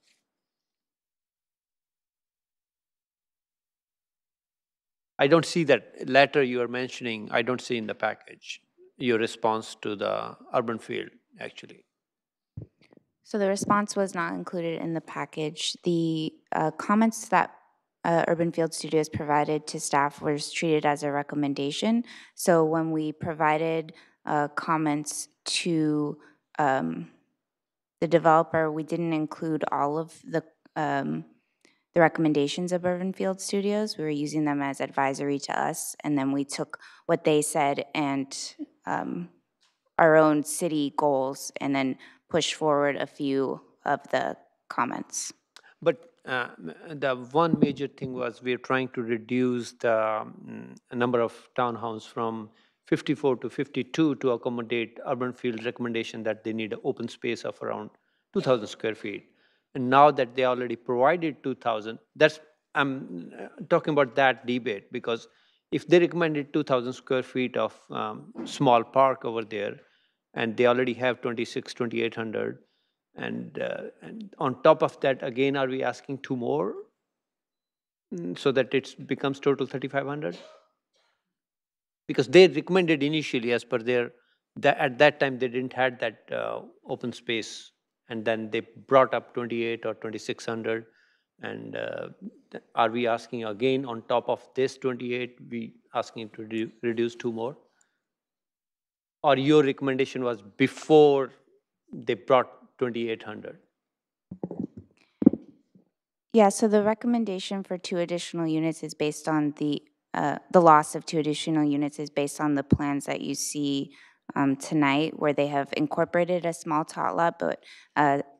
I don't see that letter you are mentioning, I don't see in the package, your response to the Urban Field, actually. So the response was not included in the package. The comments that Urban Field Studios provided to staff was treated as a recommendation. So when we provided comments to the developer, we didn't include all of the recommendations of Urban Field Studios. We were using them as advisory to us, and then we took what they said and our own city goals, and then push forward a few of the comments. But the one major thing was we're trying to reduce the number of townhomes from 54 to 52 to accommodate Urban Field recommendation that they need an open space of around 2,000 square feet. And now that they already provided 2,000, I'm talking about that debate, because if they recommended 2,000 square feet of small park over there, and they already have 2,800, and on top of that, again, are we asking 2 more so that it becomes total 3,500? Because they recommended initially, as per their, at that time they didn't have that open space, and then they brought up 2,800 or 2,600. And are we asking again on top of this 28, we asking to reduce 2 more? Or your recommendation was before they brought 2,800? Yeah, so the recommendation for 2 additional units is based on the loss of 2 additional units is based on the plans that you see tonight, where they have incorporated a small tot lot, but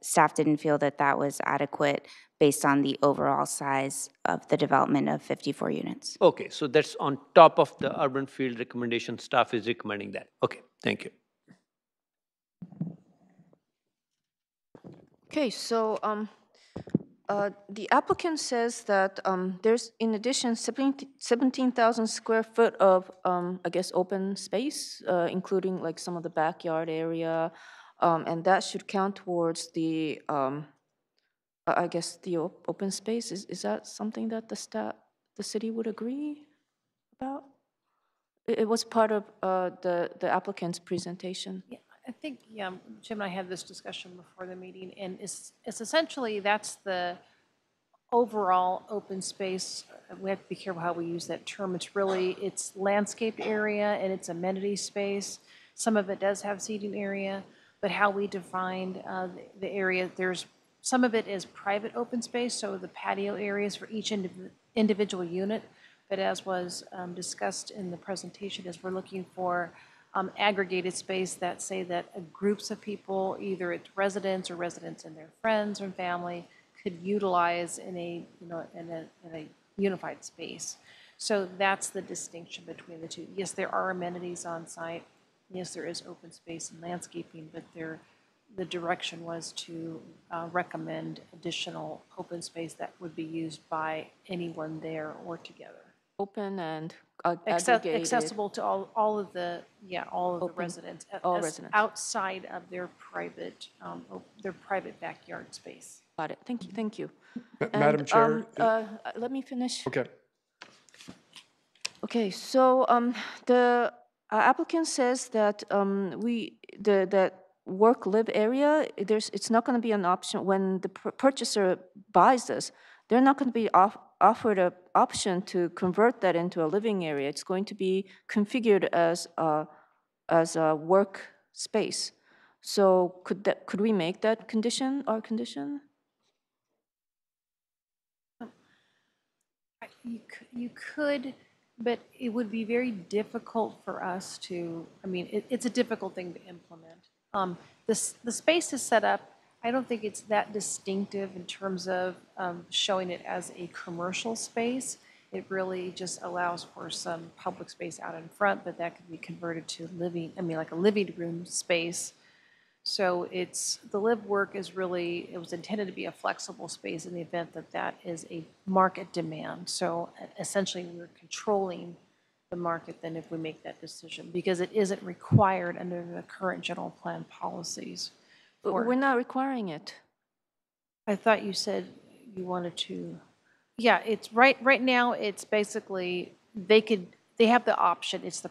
staff didn't feel that that was adequate based on the overall size of the development of 54 units. Okay, so that's on top of the Urban Field recommendation, staff is recommending that. Okay, thank you. Okay, so the applicant says that there's, in addition, 17,000 square foot of, I guess, open space, including like some of the backyard area, and that should count towards the, I guess, the open space. Is that something that the city would agree about? It was part of the applicant's presentation. Yeah, I think, yeah, Jim and I had this discussion before the meeting, and it's essentially, that's the overall open space. We have to be careful how we use that term. It's landscaped area and it's amenity space. Some of it does have seating area, but how we defined the area, some of it is private open space, so the patio areas for each individual unit. But as was discussed in the presentation, is we're looking for aggregated space that say that groups of people, either it's residents or residents and their friends or family, could utilize in a, in a unified space. So that's the distinction between the two. Yes, there are amenities on site. Yes, there is open space and landscaping, but the direction was to recommend additional open space that would be used by anyone there or together. Open and aggregated. Accessible to all of the, all of the Open, residents. all as residents. Outside of their private backyard space. Got it. Thank you. Thank you. Madam And, Chair. let me finish. Okay. Okay, so the applicant says that that work-live area, it's not going to be an option when the purchaser buys this. They're not going to be offered an option to convert that into a living area. It's going to be configured as a work space. So could we make that condition our condition? You could, but it would be very difficult for us to, I mean, it's a difficult thing to implement. The space is set up, I don't think it's that distinctive in terms of showing it as a commercial space. It really just allows for some public space out in front, but that could be converted to like a living room space. So the live work is really, it was intended to be a flexible space in the event that that is a market demand. So essentially we're controlling the market then if we make that decision, because it isn't required under the current general plan policies. But we're not requiring it. I thought you said you wanted to, yeah, it's right now it's basically, they have the option, it's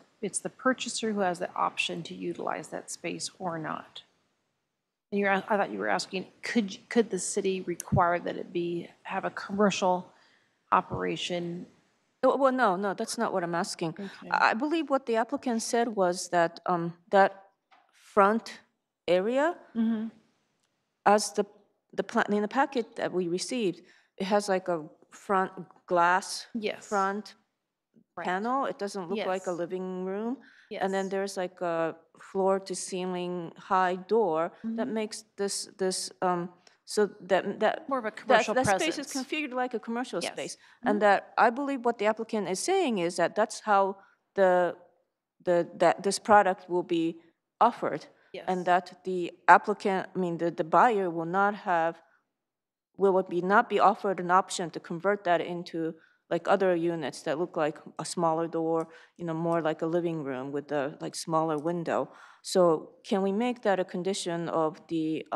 the purchaser who has the option to utilize that space or not. And I thought you were asking, could the city require that it have a commercial operation? Well, no, that's not what I'm asking. Okay. I believe what the applicant said was that that front area, as the plan in the packet that we received, it has like a front glass front panel. It doesn't look like a living room. Yes. And then there's like a floor to ceiling high door that makes this so that more of a commercial that presence. space is configured like a commercial Yes. space, and that I believe what the applicant is saying is that that's how that this product will be offered, Yes. and that the applicant, I mean the buyer will not be offered an option to convert that into like other units that look like a smaller door, more like a living room with a like smaller window. So can we make that a condition of the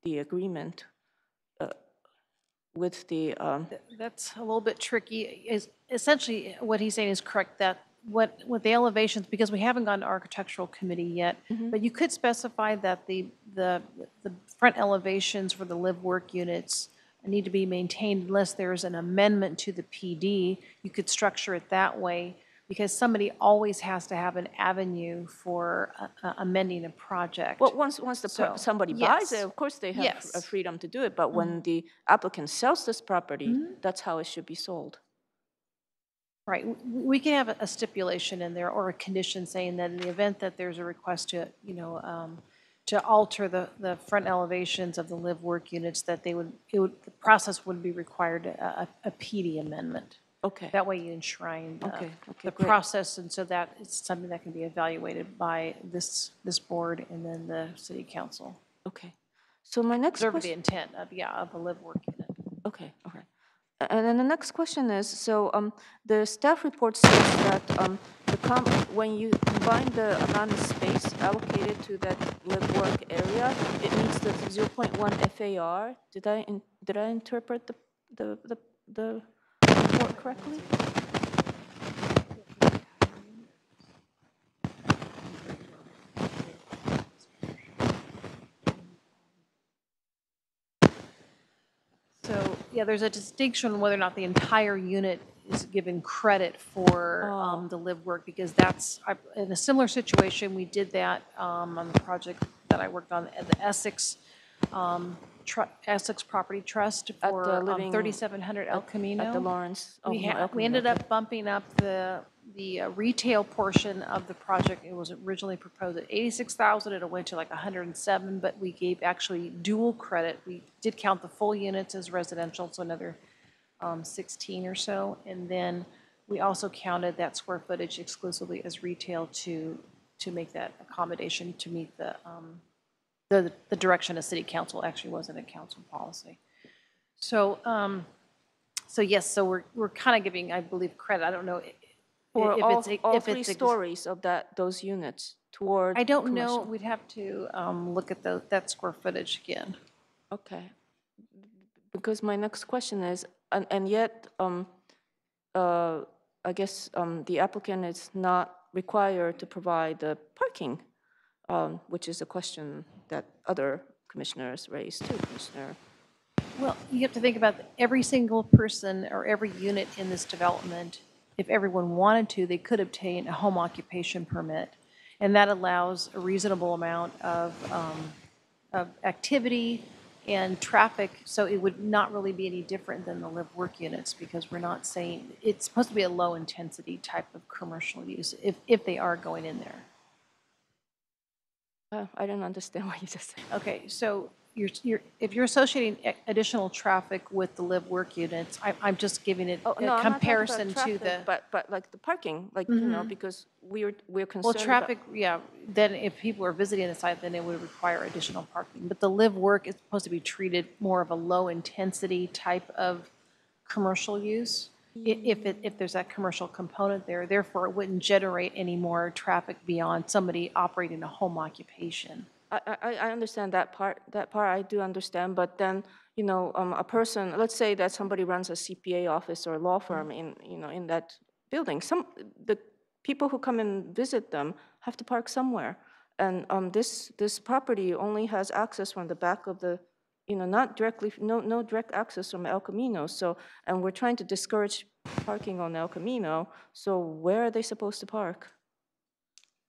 agreement with the? That's a little bit tricky. Is essentially what he's saying is correct, that what the elevations, because we haven't gone to architectural committee yet, but you could specify that the front elevations for the live work units need to be maintained unless there's an amendment to the PD. You could structure it that way, because somebody always has to have an avenue for amending a project. Well, once somebody buys it, yes. of course they have Yes. a freedom to do it. But when the applicant sells this property, that's how it should be sold. Right, we can have a stipulation in there or a condition saying that in the event that there's a request to alter the front elevations of the live work units, that the process would be required a PD amendment. Okay. That way you enshrine Okay, the great. process, and so that it's something that can be evaluated by this board and then the city council. Okay. So my next Observe the question. intent of a live work unit. Okay. Okay. And then the next question is, so the staff report says that when you combine the amount of space allocated to that live work area, it meets the 0.1 FAR. Did I interpret the report correctly? So, yeah, there's a distinction whether or not the entire unit is given credit for the live work, because that's, in a similar situation, we did that on the project that I worked on at the Essex Property Trust for 3700 El Camino. At the Lawrence. We ended up bumping up the the retail portion of the project, it was originally proposed at 86,000, and it went to like 107, but we gave actually dual credit. We did count the full units as residential, so another 16 or so, and then we also counted that square footage exclusively as retail to make that accommodation to meet the direction of city council. Actually wasn't a council policy. So, so yes, so we're kind of giving, I believe, credit. I don't know For if all, it's all if three it's stories of those units toward I don't know. commercial. We'd have to look at that square footage again. Okay. Because my next question is, and yet, I guess the applicant is not required to provide the parking, which is a question that other commissioners raised too, Commissioner. Well, you have to think about every single person or every unit in this development. If everyone wanted to, they could obtain a home occupation permit, and that allows a reasonable amount of activity and traffic, so it would not really be any different than the live-work units, because we're not saying, it's supposed to be a low-intensity type of commercial use, if they are going in there. I don't understand what you just said. Okay, so if you're associating additional traffic with the live-work units, I'm just giving it a comparison to the. But like the parking, like, you know, because we're concerned. Well, traffic, yeah, then if people are visiting the site, then it would require additional parking. But the live-work is supposed to be treated more of a low-intensity type of commercial use, if there's that commercial component there. Therefore, it wouldn't generate any more traffic beyond somebody operating a home occupation. I understand that part. That part I do understand. But then, you know, a person, let's say that somebody runs a CPA office or a law firm in, you know, in that building. The people who come and visit them have to park somewhere. And this property only has access from the back of the, you know, not directly, no direct access from El Camino. So, and we're trying to discourage parking on El Camino. So where are they supposed to park?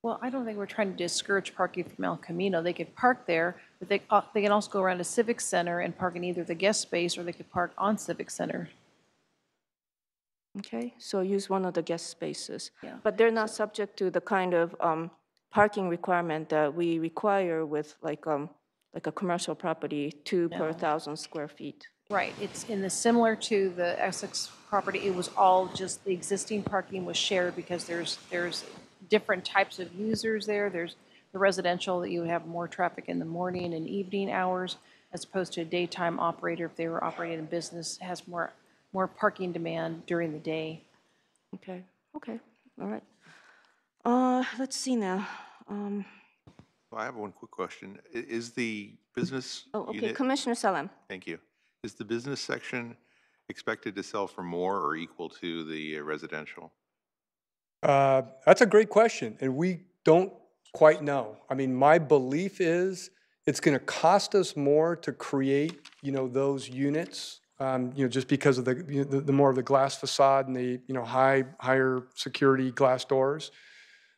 Well, I don't think we're trying to discourage parking from El Camino. They could park there, but they can also go around to Civic Center and park in either the guest space, or they could park on Civic Center. Okay, so use one of the guest spaces. Yeah. But they're not subject to the kind of parking requirement that we require with like a commercial property, 2 per 1,000 square feet. Right, it's similar to the Essex property. It was all just the existing parking was shared, because there's different types of users there. There's the residential that you would have more traffic in the morning and evening hours, as opposed to a daytime operator, if they were operating in business, has more parking demand during the day. Okay, all right. Let's see now. Well, I have one quick question. Is the business Oh, okay, unit? Commissioner Salem. Thank you. Is the business section expected to sell for more or equal to the residential? That's a great question, and we don't quite know. I mean, my belief is it's going to cost us more to create, you know, those units, you know, just because of the more of the glass facade and the, you know, higher security glass doors.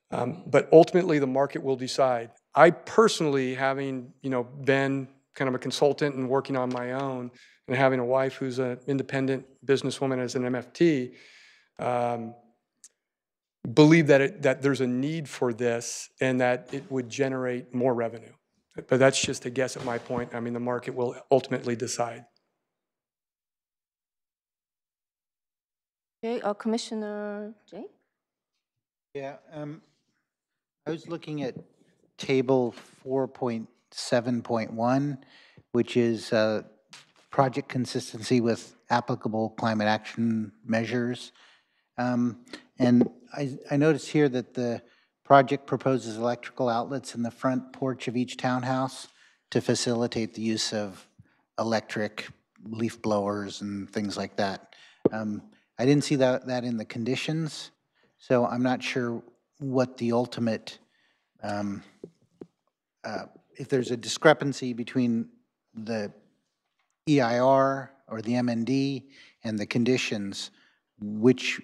But ultimately, the market will decide. I personally, having, you know, been kind of a consultant and working on my own, and having a wife who's an independent businesswoman as an MFT, believe that there's a need for this and that it would generate more revenue. But that's just a guess at my point. I mean, the market will ultimately decide. Okay, Commissioner Jay? Yeah, I was looking at table 4.7.1, which is project consistency with applicable climate action measures. And I noticed here that the project proposes electrical outlets in the front porch of each townhouse to facilitate the use of electric leaf blowers and things like that. I didn't see that in the conditions, so I'm not sure what the ultimate, if there's a discrepancy between the EIR or the MND and the conditions, which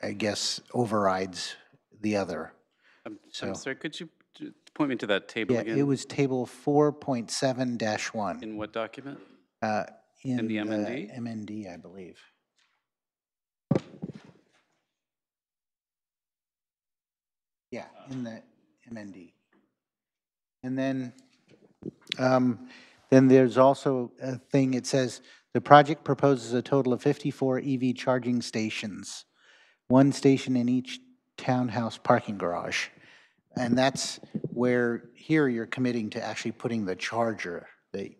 I guess overrides the other. I'm sorry, could you point me to that table again? Yeah, it was table 4.7-1. In what document? In the MND? MND, I believe. Yeah, in the MND. And then there's also a thing, it says, the project proposes a total of 54 EV charging stations, 1 station in each townhouse parking garage. And that's where, here you're committing to actually putting the charger, the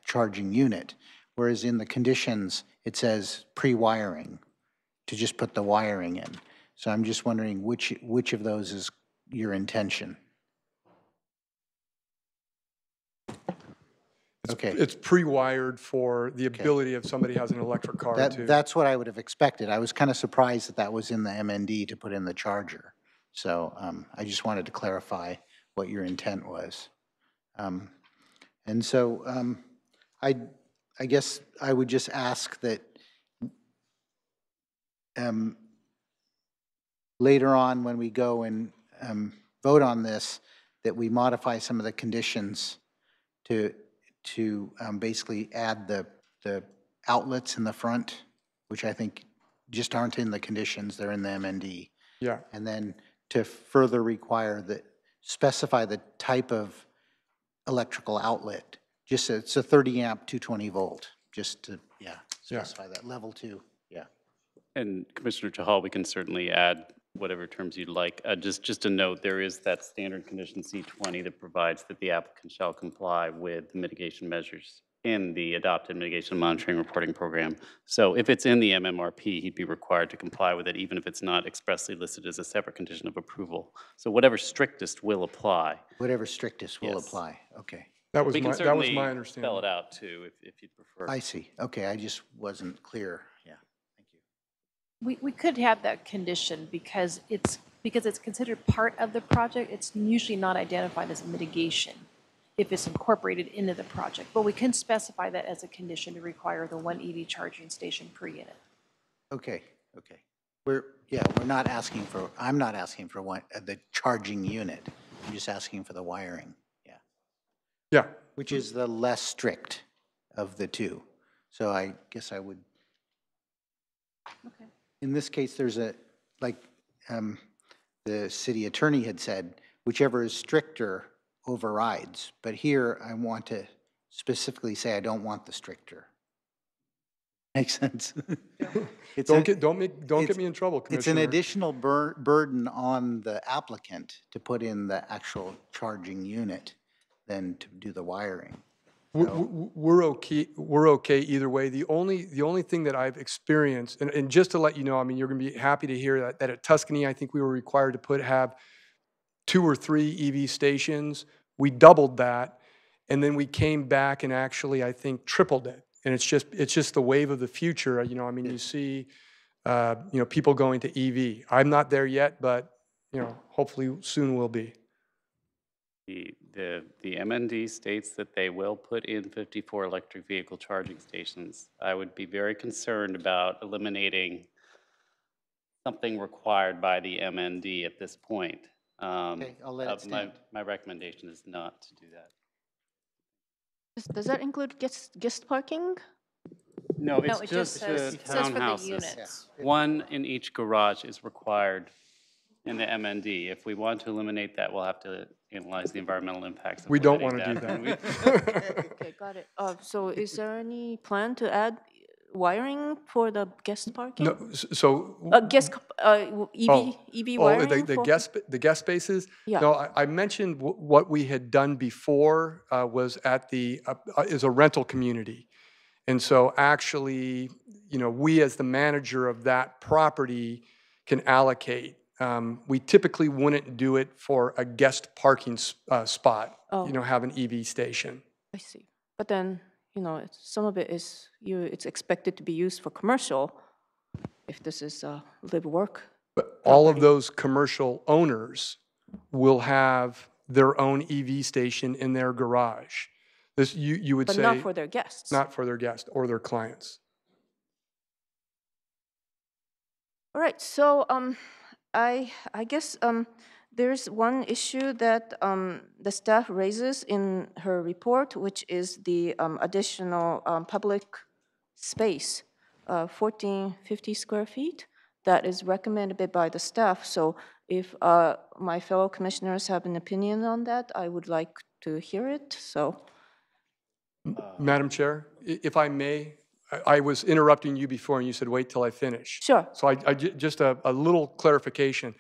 charging unit, whereas in the conditions, it says pre-wiring, to just put the wiring in. So I'm just wondering which of those is your intention? Okay. It's pre-wired for the ability if somebody has an electric car to. That's what I would have expected. I was kind of surprised that that was in the MND to put in the charger. So I just wanted to clarify what your intent was. And so I guess I would just ask that later on when we go and vote on this, that we modify some of the conditions to basically add the outlets in the front, which I think just aren't in the conditions, they're in the MND. Yeah. And then to further require that, specify the type of electrical outlet. Just, it's a 30 amp, 220 volt, just to, specify that, level 2, yeah. And Commissioner Chahal, we can certainly add whatever terms you'd like. Just a note, there is that standard condition C20 that provides that the applicant shall comply with the mitigation measures in the adopted mitigation monitoring reporting program. So if it's in the MMRP, he'd be required to comply with it, even if it's not expressly listed as a separate condition of approval. So whatever strictest will apply. Whatever strictest will apply, okay. That was We can my certainly understanding. spell it out too, if you'd prefer. I see, okay, I just wasn't clear, yeah. We could have that condition because it's considered part of the project. It's usually not identified as a mitigation if it's incorporated into the project. But we can specify that as a condition to require the 1 EV charging station per unit. Okay, okay. We're not asking for, I'm not asking for the charging unit. I'm just asking for the wiring, yeah. Yeah. Which is the less strict of the two. So I guess I would. Okay. In this case, there's like the city attorney had said, whichever is stricter overrides. But here, I want to specifically say I don't want the stricter. Makes sense? Don't get me in trouble, Commissioner. It's an additional burden on the applicant to put in the actual charging unit than to do the wiring. We're okay either way. The only thing that I've experienced, and just to let you know, I mean, you're going to be happy to hear that at Tuscany, I think we were required to have 2 or 3 EV stations. We doubled that, and then we came back and actually, I think, tripled it. And it's just the wave of the future. You know, I mean, you see, people going to EV. I'm not there yet, but hopefully soon will be. The MND states that they will put in 54 electric vehicle charging stations. I would be very concerned about eliminating something required by the MND at this point. Okay, I'll let it stand. My recommendation is not to do that. Does that include guest parking? No, it's it just says the for the townhouses. units. 1 in each garage is required in the MND. If we want to eliminate that, we'll have to analyze the environmental impacts. We don't want to do that. Okay, got it. So is there any plan to add wiring for the guest parking? No, so EV wiring? the guest spaces. Yeah. No, I mentioned what we had done before was at is a rental community, and so actually, we as the manager of that property can allocate. We typically wouldn't do it for a guest parking spot. Oh. Have an EV station. I see. But then, some of it is it's expected to be used for commercial. If this is live work. But all of those commercial owners will have their own EV station in their garage. This you would but say. But not for their guests. Not for their guests or their clients. All right. So I guess there's one issue that the staff raises in her report, which is the additional public space, 1450 square feet, that is recommended by the staff. So If my fellow commissioners have an opinion on that, I would like to hear it, so. Madam Chair, if I may, I was interrupting you before and you said, wait till I finish. Sure. So just a little clarification.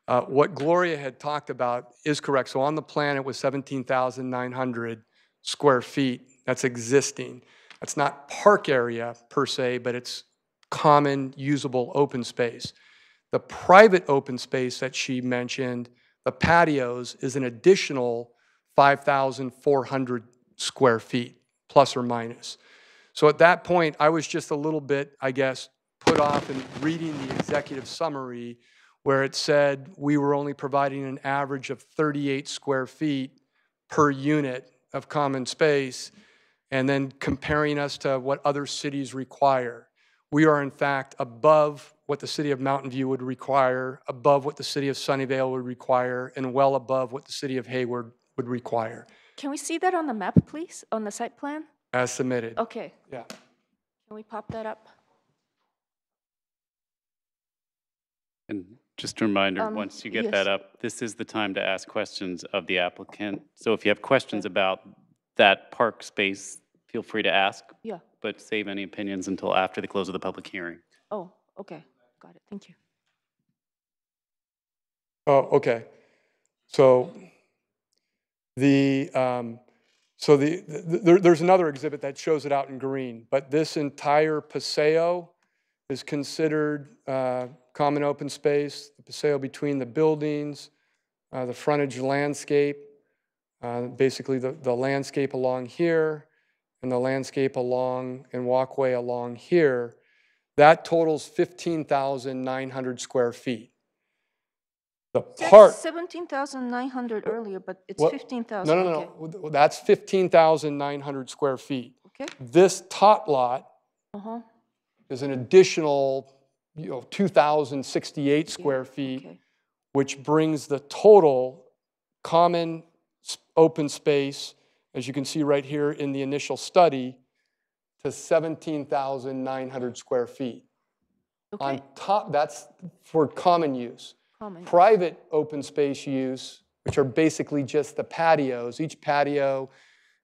What Gloria had talked about is correct. So on the plan, it was 17,900 square feet. That's existing. That's not park area per se, but it's common usable open space. The private open space that she mentioned, the patios, is an additional 5,400 square feet, plus or minus. So at that point, I was just a little bit, I guess, put off in reading the executive summary where it said we were only providing an average of 38 square feet per unit of common space, and then comparing us to what other cities require. We are, in fact, above what the city of Mountain View would require, above what the city of Sunnyvale would require, and well above what the city of Hayward would require. Can we see that on the map, please, on the site plan? As submitted. Okay. Yeah. Can we pop that up? And just a reminder, Um, once you get yes. that up, this is the time to ask questions of the applicant. So if you have questions about that park space, feel free to ask, Yeah. but save any opinions until after the close of the public hearing. Oh, okay. Got it. Thank you. Oh, okay. So there's another exhibit that shows it out in green, but this entire paseo is considered common open space, the paseo between the buildings, the frontage landscape, basically the landscape along here, and the landscape along and walkway along here. That totals 15,900 square feet. The park. 17,900 earlier, but it's What? 15,000. No, no. That's 15,900 square feet. Okay. This tot lot Uh-huh. is an additional, 2,068 square feet, Okay. which brings the total common open space, as you can see right here in the initial study, to 17,900 square feet. Okay. On top, that's for common use. Common. Private open space use, which are basically just the patios. Each patio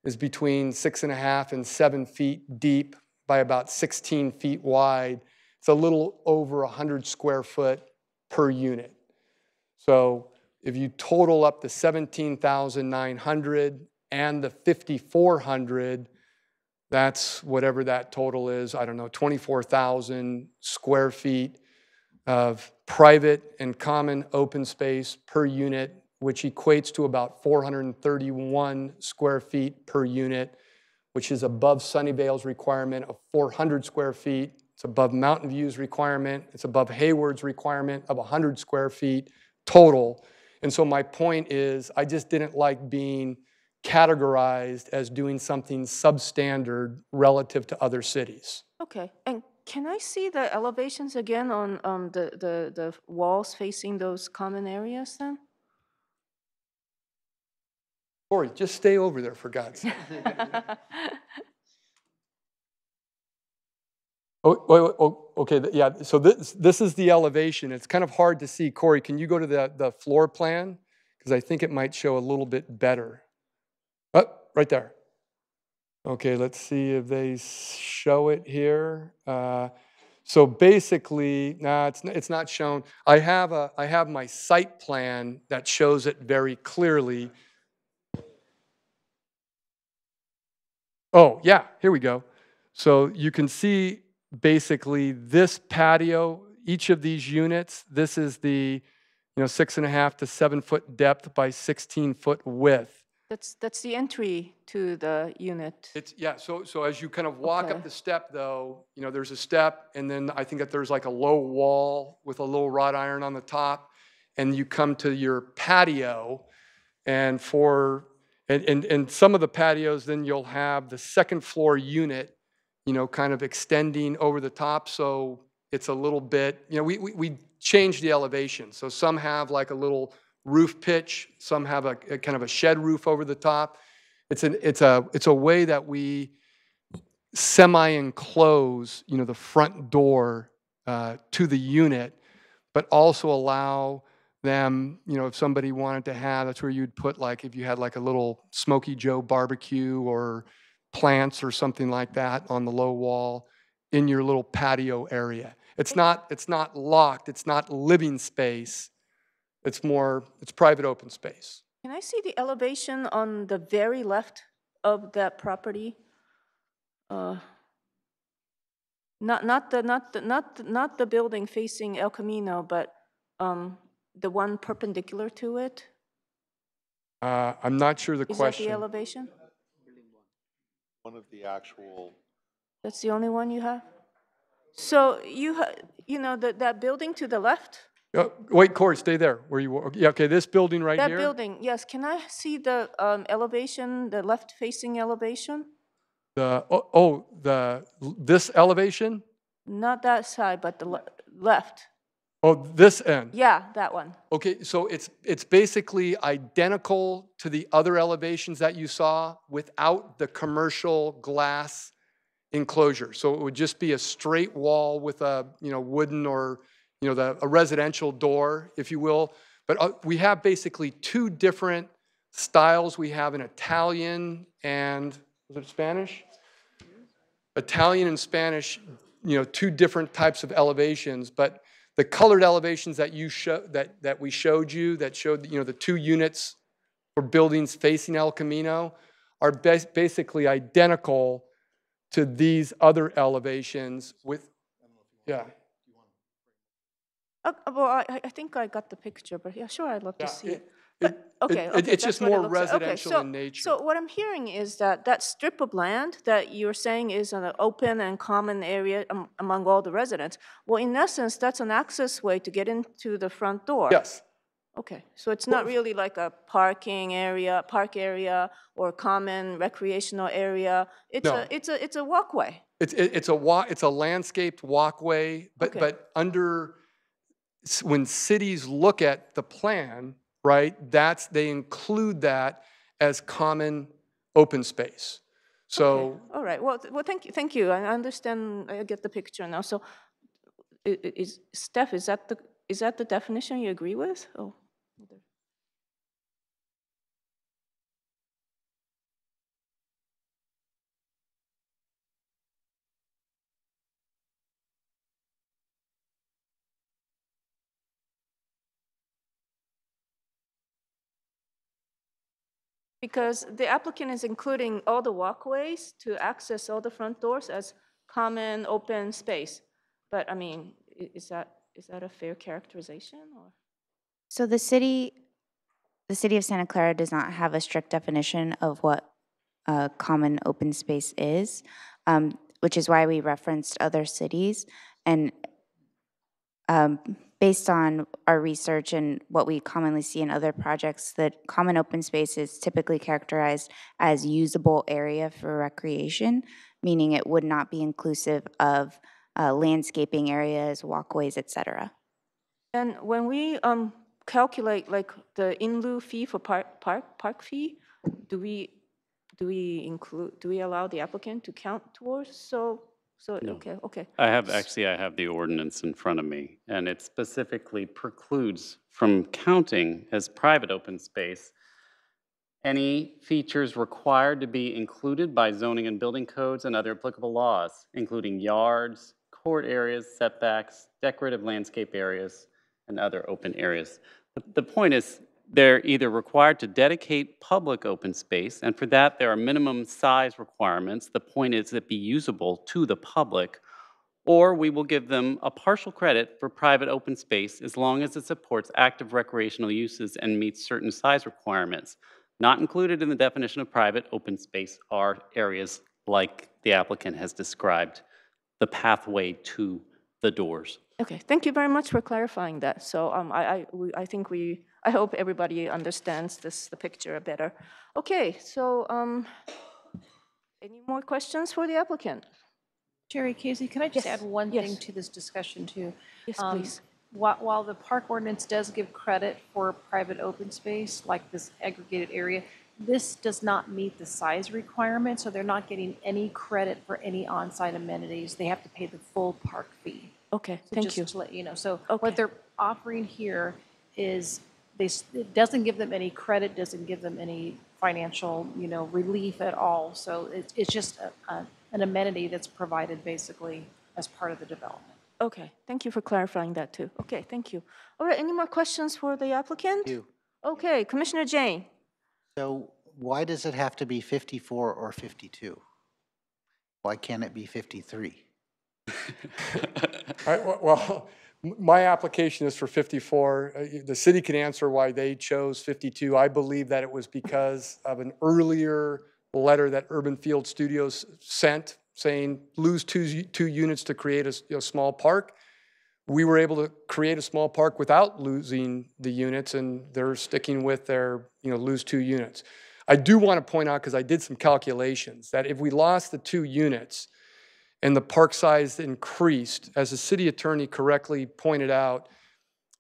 is between 6.5 and 7 feet deep by about 16 feet wide. It's a little over 100 square foot per unit. So if you total up the 17,900 and the 5,400, that's whatever that total is, I don't know, 24,000 square feet of private and common open space per unit, which equates to about 431 square feet per unit, which is above Sunnyvale's requirement of 400 square feet. It's above Mountain View's requirement. It's above Hayward's requirement of 100 square feet total. And so my point is, I just didn't like being categorized as doing something substandard relative to other cities. Okay. And can I see the elevations again on the walls facing those common areas then? Corey, just stay over there for God's sake. Okay, yeah, so this is the elevation. It's kind of hard to see. Corey, can you go to the floor plan? Because I think it might show a little bit better. Oh, right there. Okay, let's see if they show it here. So basically, it's not shown. I have my site plan that shows it very clearly. Oh, yeah, here we go. So you can see basically this patio, each of these units, this is the 6.5 to 7 foot depth by 16 foot width. That's the entry to the unit. Yeah, so as you kind of walk Okay. up the step though, there's a step and then I think that there's like a low wall with a little wrought iron on the top and you come to your patio and and some of the patios then you'll have the second floor unit, kind of extending over the top so it's a little bit, we change the elevation. So some have like a little roof pitch, some have a kind of a shed roof over the top. It's a way that we semi-enclose, the front door to the unit, but also allow them, if somebody wanted to have, that's where you'd put like, if you had like a little Smoky Joe barbecue or plants or something like that on the low wall in your little patio area. It's not locked, it's not living space. It's private open space. Can I see the elevation on the very left of that property? Not the building facing El Camino, but the one perpendicular to it. I'm not sure the Is question. that the elevation? One of the actual. That's the only one you have? So that building to the left? Wait, Corey, stay there where you were. Yeah, okay, this building right here? That building, yes. Can I see the elevation, the left-facing elevation? This elevation? Not that side, but the left. Oh, this end? Yeah, that one. Okay, so it's basically identical to the other elevations that you saw without the commercial glass enclosure. So it would just be a straight wall with a wooden or a residential door, if you will. But we have basically two different styles. We have an Italian and, was it Spanish? Italian and Spanish, two different types of elevations. But the colored elevations that we showed you, that showed the two units for buildings facing El Camino, are basically identical to these other elevations with, yeah. Well, I think I got the picture, but yeah, sure, I'd love to see it. It's just more residential in nature. So what I'm hearing is that strip of land that you're saying is an open and common area among all the residents, well, in essence, that's an access way to get into the front door. Yes. Okay, so it's not really like a park area, or common recreational area. It's a walkway. It's a landscaped walkway, but when cities look at the plan, right, they include that as common open space. So. Okay. All right. Well, thank you. I understand. I get the picture now. So, Steph, is that the definition you agree with? Oh. Because the applicant is including all the walkways to access all the front doors as common open space. But I mean, is that a fair characterization, or? So the city of Santa Clara does not have a strict definition of what common open space is, which is why we referenced other cities. And based on our research and what we commonly see in other projects, that common open space is typically characterized as usable area for recreation, meaning it would not be inclusive of landscaping areas, walkways, et.cetera. And when we calculate like the in lieu fee for park fee, do we allow the applicant to count towards? No. Okay. I have the ordinance in front of me, and it specifically precludes from counting as private open space any features required to be included by zoning and building codes and other applicable laws, including yards, court areas, setbacks, decorative landscape areas, and other open areas. The point is, they're either required to dedicate public open space, and for that there are minimum size requirements. The point is that be usable to the public, or we will give them a partial credit for private open space as long as it supports active recreational uses and meets certain size requirements. Not included in the definition of private open space are areas like the applicant has described, the pathway to the doors. Okay, thank you very much for clarifying that. So I hope everybody understands the picture better. Okay, so any more questions for the applicant? Jerry, Casey, can I just add one thing to this discussion too? Yes, please. While the park ordinance does give credit for private open space, like this aggregated area, this does not meet the size requirement, so they're not getting any credit for any on-site amenities. They have to pay the full park fee. Okay, So thank just you. to let you know. So Okay. what they're offering here is it doesn't give them any credit, doesn't give them any financial, relief at all. So it's just an amenity that's provided basically as part of the development. Okay, thank you for clarifying that too. Okay, thank you. All right, any more questions for the applicant? You. Okay, Commissioner Jane. So why does it have to be 54 or 52? Why can't it be 53? Well, my application is for 54. The city can answer why they chose 52. I believe that it was because of an earlier letter that Urban Field Studios sent saying lose two units to create a small park. We were able to create a small park without losing the units, and they're sticking with their lose 2 units. I do want to point out, because I did some calculations, that if we lost the 2 units and the park size increased, as the city attorney correctly pointed out,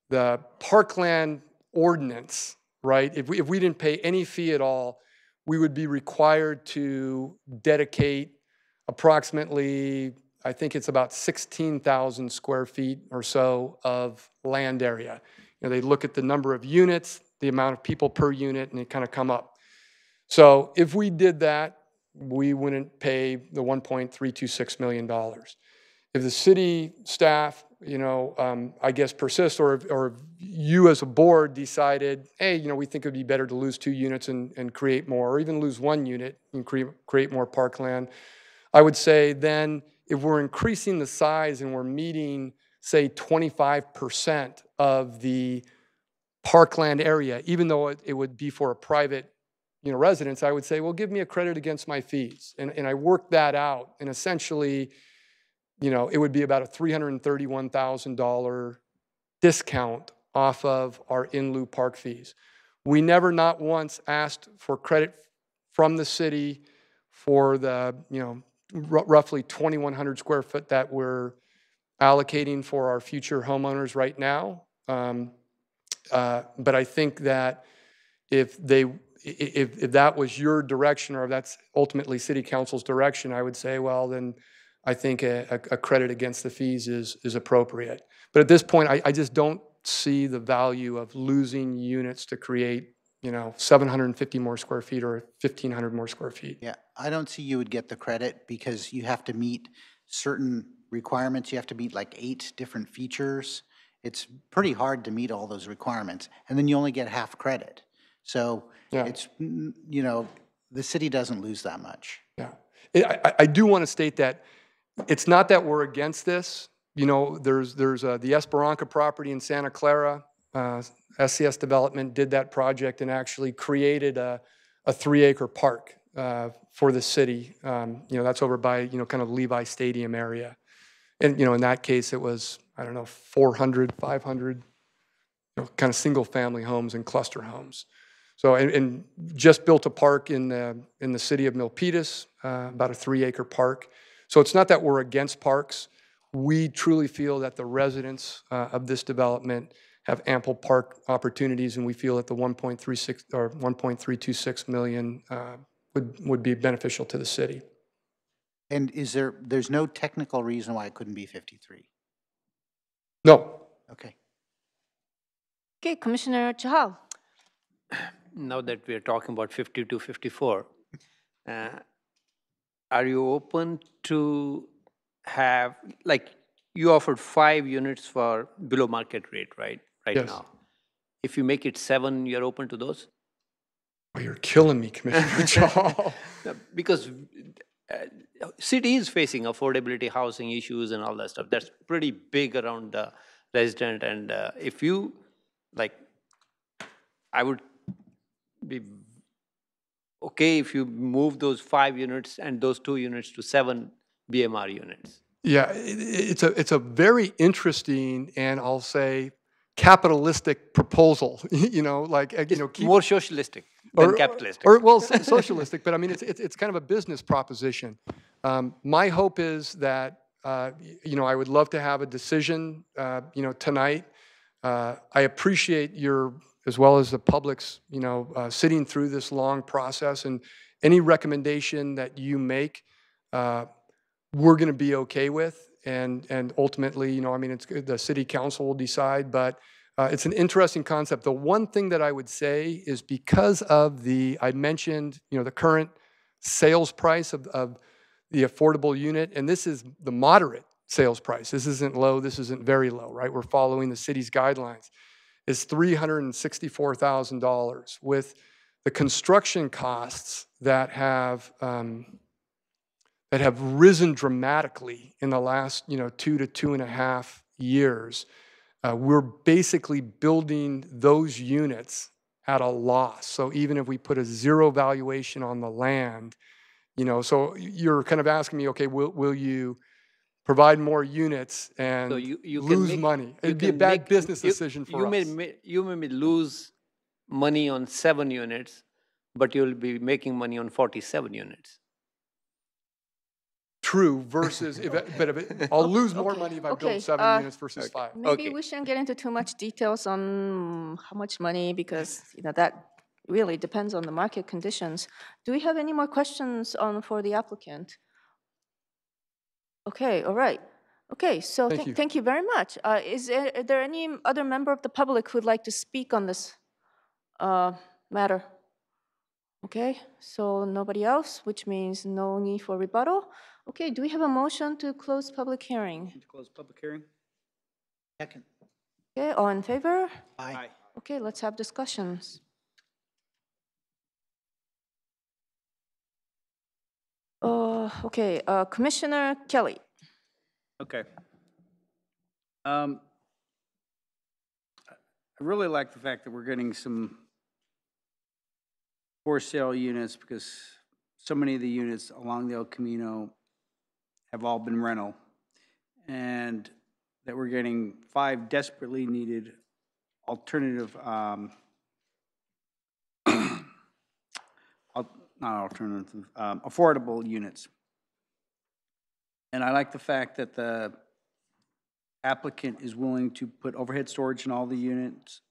the parkland ordinance, right? If we didn't pay any fee at all, we would be required to dedicate approximately, I think it's about 16,000 square feet or so of land area. They look at the number of units, the amount of people per unit, and they kind of come up. So if we did that, we wouldn't pay the $1.326 million. If the city staff, I guess persist, or you as a board decided, hey, we think it would be better to lose 2 units and create more, or even lose 1 unit and create more parkland, I would say then if we're increasing the size and we're meeting, say, 25% of the parkland area, even though it would be for a private residence, I would say, well, give me a credit against my fees. And I worked that out. And essentially, it would be about a $331,000 discount off of our in lieu park fees. We never not once asked for credit from the city for the, roughly 2,100 square foot that we're allocating for our future homeowners right now. But I think that if that was your direction, or if that's ultimately City Council's direction, I would say, well, then I think a credit against the fees is appropriate. But at this point, I just don't see the value of losing units to create 750 more square feet or 1,500 more square feet. Yeah, I don't see you would get the credit because you have to meet certain requirements. You have to meet like 8 different features. It's pretty hard to meet all those requirements. And then you only get half credit. So yeah. It's, the city doesn't lose that much. Yeah. I do want to state that it's not that we're against this. There's the Esperanza property in Santa Clara. SCS Development did that project and actually created a 3-acre park for the city. That's over by, kind of Levi Stadium area. And, in that case, it was, 400, 500, kind of single-family homes and cluster homes. So, and just built a park in the city of Milpitas, about a 3-acre park. So it's not that we're against parks. We truly feel that the residents of this development have ample park opportunities, and we feel that the 1.36 or 1.326 million would be beneficial to the city. And there's no technical reason why it couldn't be 53? No. Okay. Okay, Commissioner Chahal. Now that we are talking about 52, 54, are you open to have, you offered 5 units for below market rate, right Yes. now? If you make it 7, you're open to those? Oh, you're killing me, Commissioner Chahal. Because city is facing affordability housing issues and all that stuff. That's pretty big around the resident. And if you, I would be okay if you move those 5 units and those 2 units to 7 BMR units. Yeah, it's a very interesting, and I'll say capitalistic proposal. Keep more socialistic than capitalistic. Socialistic, but I mean it's kind of a business proposition. My hope is that I would love to have a decision tonight. I appreciate your, as well as the public's, sitting through this long process, and any recommendation that you make, we're going to be okay with, and ultimately, it's the city council will decide. But It's an interesting concept. The one thing that I would say is because of I mentioned, the current sales price of the affordable unit, and this is the moderate sales price. This isn't low, this isn't very low, right? We're following the city's guidelines. Is $364,000 with the construction costs that have risen dramatically in the last 2 to 2.5 years. We're basically building those units at a loss. So even if we put a zero valuation on the land, so you're kind of asking me, okay, will you provide more units and So you can lose money? It'd be a bad business decision for us. You may lose money on 7 units, but you'll be making money on 47 units. True, versus, I'll lose more money if I Okay, build 7 units versus 5. Maybe we shouldn't get into too much details on how much money, because that really depends on the market conditions. Do we have any more questions for the applicant? Okay, all right. Okay, so thank you very much. Is there any other member of the public who'd like to speak on this matter? Okay, so nobody else, which means no need for rebuttal. Okay, do we have a motion to close public hearing? To close public hearing? Second. Okay, all in favor? Aye. Okay, let's have discussions. Okay, Commissioner Kelly. Okay. I really like the fact that we're getting some for sale units, because so many of the units along the El Camino have all been rental, and that we're getting 5 desperately needed alternative, affordable units. And I like the fact that the applicant is willing to put overhead storage in all the units,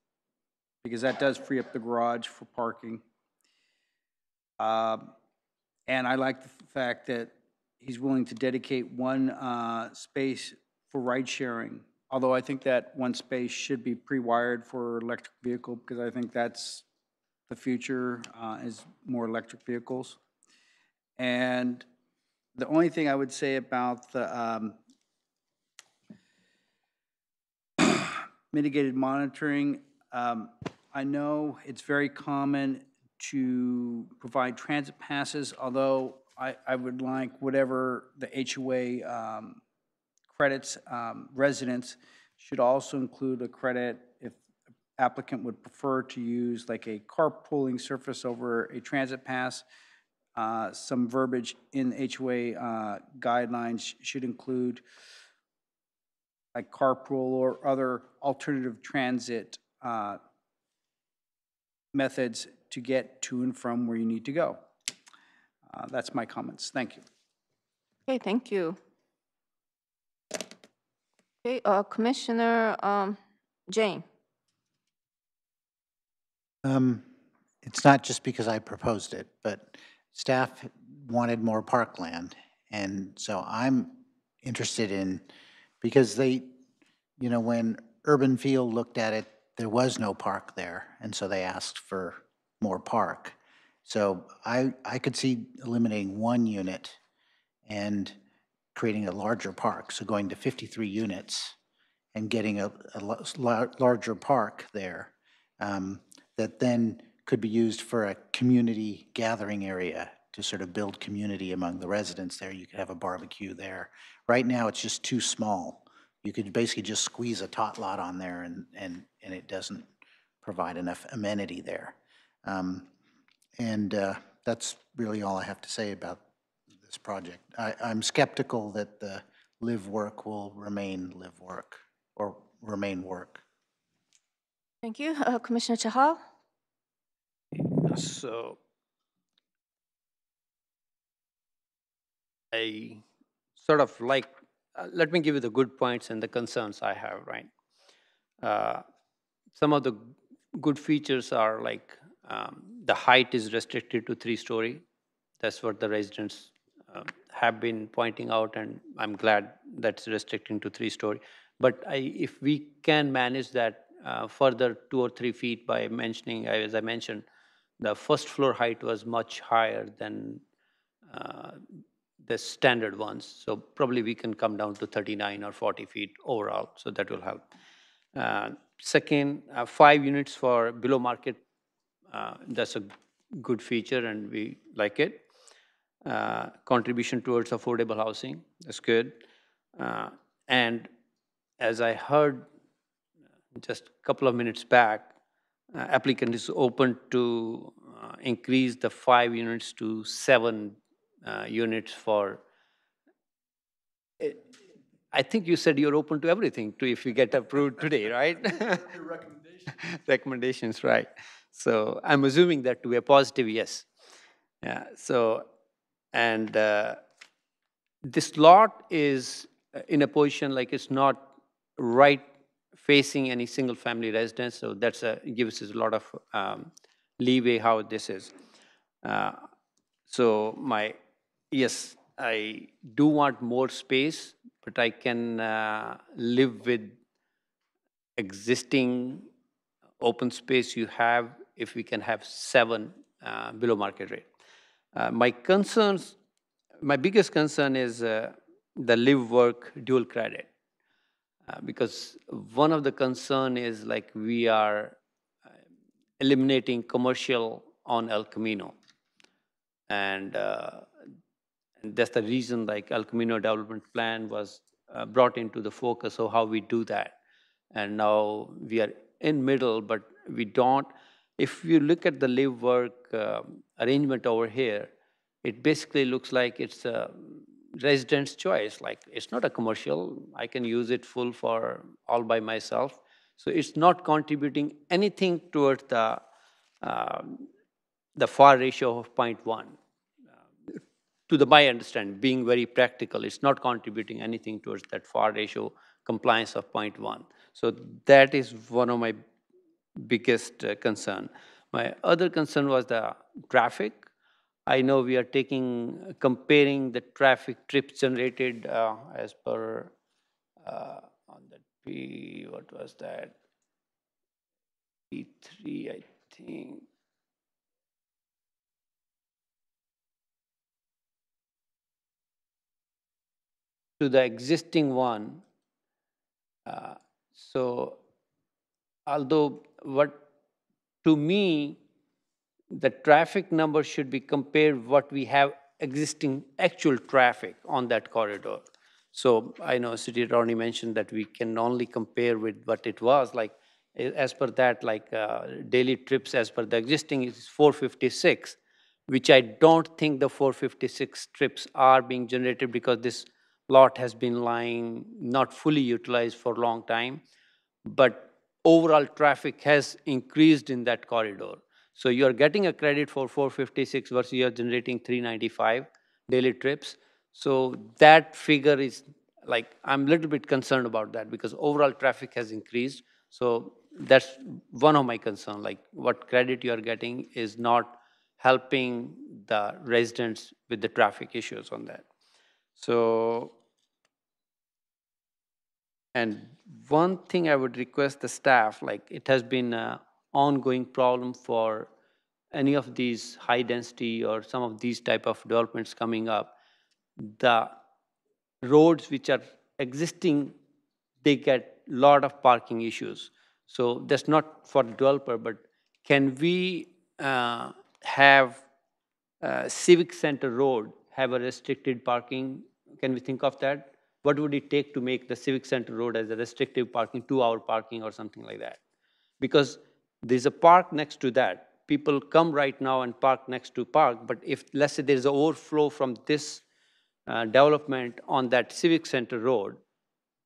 because that does free up the garage for parking. And I like the fact that he's willing to dedicate 1 space for ride sharing, although I think that 1 space should be pre-wired for electric vehicle, because I think that's the future, is more electric vehicles. And the only thing I would say about the mitigated monitoring, I know it's very common to provide transit passes, although I would like whatever the HOA credits, residents should also include a credit if the applicant would prefer to use like a carpooling surface over a transit pass. Some verbiage in HOA guidelines should include like carpool or other alternative transit methods to get to and from where you need to go. That's my comments. Thank you. Okay, thank you. Okay, Commissioner Jane. It's not just because I proposed it, but staff wanted more parkland. And so I'm interested in, because they, when Urban Field looked at it, there was no park there. And so they asked for more park. So I could see eliminating 1 unit and creating a larger park. So going to 53 units and getting a larger park there that then could be used for a community gathering area to sort of build community among the residents there. You could have a barbecue there. Right now, it's just too small. You could basically just squeeze a tot lot on there, and it doesn't provide enough amenity there. That's really all I have to say about this project. I'm skeptical that the live work will remain live work or remain work. Thank you. Commissioner Chahal? So I sort of like, let me give you the good points and the concerns I have, right? Some of the good features are like the height is restricted to 3-story. That's what the residents have been pointing out, and I'm glad that's restricting to 3-story. But if we can manage that further 2 or 3 feet by mentioning, as I mentioned, the first floor height was much higher than the standard ones. So probably we can come down to 39 or 40 feet overall, so that will help. Second, 5 units for below market, that's a good feature and we like it. Contribution towards affordable housing, that's good. And as I heard just a couple of minutes back, applicant is open to increase the 5 units to 7 units for, I think you said you're open to everything to if you get approved today, right? Recommendations, right. So I'm assuming that to be a positive yes. Yeah, so, and this lot is in a position like it's not right facing any single family residence, so that's gives us a lot of leeway how this is. So yes, I do want more space, but I can live with existing open space you have if we can have 7 below market rate. My biggest concern is the live work dual credit. Because one of the concern is like we are eliminating commercial on El Camino. And that's the reason like El Camino development plan was brought into the focus of how we do that. And now we are in middle, but we don't. If you look at the live work arrangement over here, it basically looks like it's a resident's choice. Like it's not a commercial. I can use it full for all by myself. So it's not contributing anything towards the FAR ratio of 0.1. To my understanding, being very practical, it's not contributing anything towards that FAR ratio compliance of 0.1. So that is one of my biggest concern. My other concern was the traffic. I know we are comparing the traffic trips generated as per on that P, what was that? P3, I think. To the existing one. So although to me, the traffic number should be compared what we have existing actual traffic on that corridor. So I know City Attorney mentioned that we can only compare with what it was, like as per that, like daily trips as per the existing is 456, which I don't think the 456 trips are being generated because this lot has been lying not fully utilized for a long time, but overall traffic has increased in that corridor. So you're getting a credit for 456 versus you're generating 395 daily trips. So that figure is like, I'm a little bit concerned about that because overall traffic has increased. So that's one of my concerns, like what credit you're getting is not helping the residents with the traffic issues on that. So, and one thing I would request the staff, like it has been an ongoing problem for any of these high density or some of these type of developments coming up, the roads which are existing, they get a lot of parking issues. So that's not for the developer, but can we have Civic Center Road have a restricted parking? Can we think of that? What would it take to make the Civic Center Road as a restrictive parking, 2-hour parking or something like that? Because there's a park next to that. People come right now and park next to park, but if, let's say there's an overflow from this development on that Civic Center Road,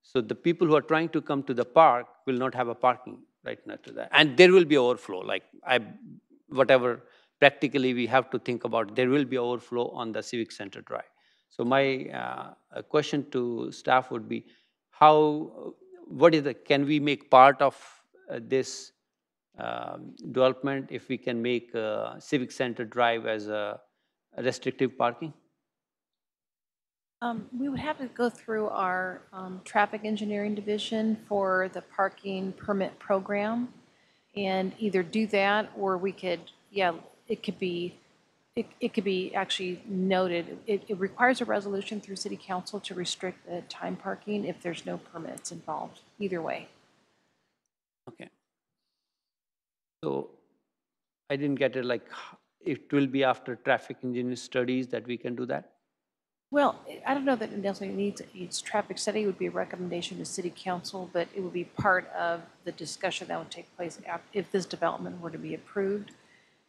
so the people who are trying to come to the park will not have a parking right next to that. And there will be overflow, like whatever practically we have to think about, there will be overflow on the Civic Center Drive. So my question to staff would be, can we make part of this development if we can make Civic Center Drive as a restrictive parking? We would have to go through our traffic engineering division for the parking permit program and either do that, or we could, yeah, it could be actually noted. It requires a resolution through city council to restrict the time parking if there's no permits involved, either way. Okay. So I didn't get it, like, it will be after traffic engineering studies that we can do that? Well, I don't know that it necessarily needs traffic study. It would be a recommendation to city council, but it would be part of the discussion that would take place if this development were to be approved,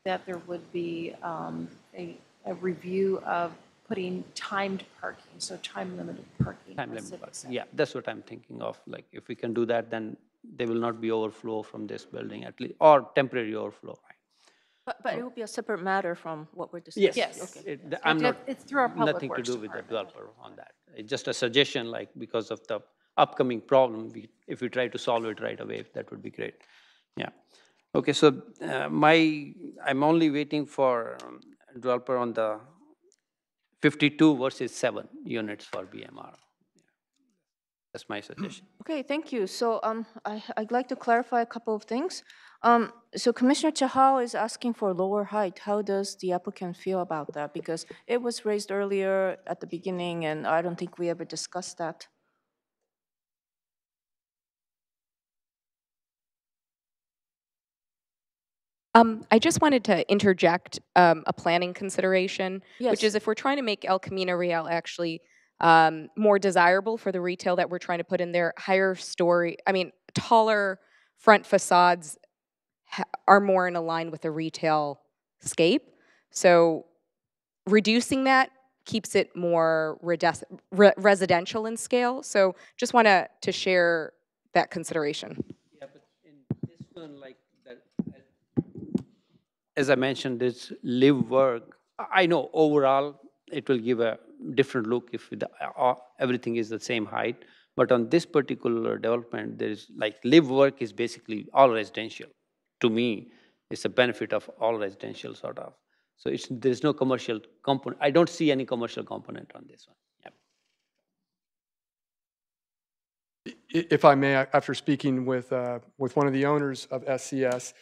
that there would be a review of putting timed parking, so time-limited parking. Time at limit Civic parking. Center. Yeah, that's what I'm thinking of. Like, if we can do that, then there will not be overflow from this building at least, or temporary overflow, right? But it will be a separate matter from what we're discussing? Yes. Okay. I'm not, It's through our public nothing to works do with the department. developer on that. It's just a suggestion, like, because of the upcoming problem, if we try to solve it right away, that would be great. Yeah. Okay, so I'm only waiting for developer on the 52 versus 7 units for BMR. That's my suggestion. Okay, thank you. So I'd like to clarify a couple of things. So Commissioner Chahal is asking for lower height. How does the applicant feel about that? Because it was raised earlier at the beginning, and I don't think we ever discussed that. I just wanted to interject a planning consideration, which Yes. is if we're trying to make El Camino Real actually more desirable for the retail that we're trying to put in there, taller front facades are more in line with the retail scape. So reducing that keeps it more residential in scale. So just want to share that consideration. Yeah, but in this one, like, as I mentioned, this live work, I know overall it will give a different look if everything is the same height. But on this particular development, there is like live work is basically all residential. To me, it's a benefit of all residential sort of. So there's no commercial component. I don't see any commercial component on this one. Yeah. If I may, after speaking with one of the owners of SCS,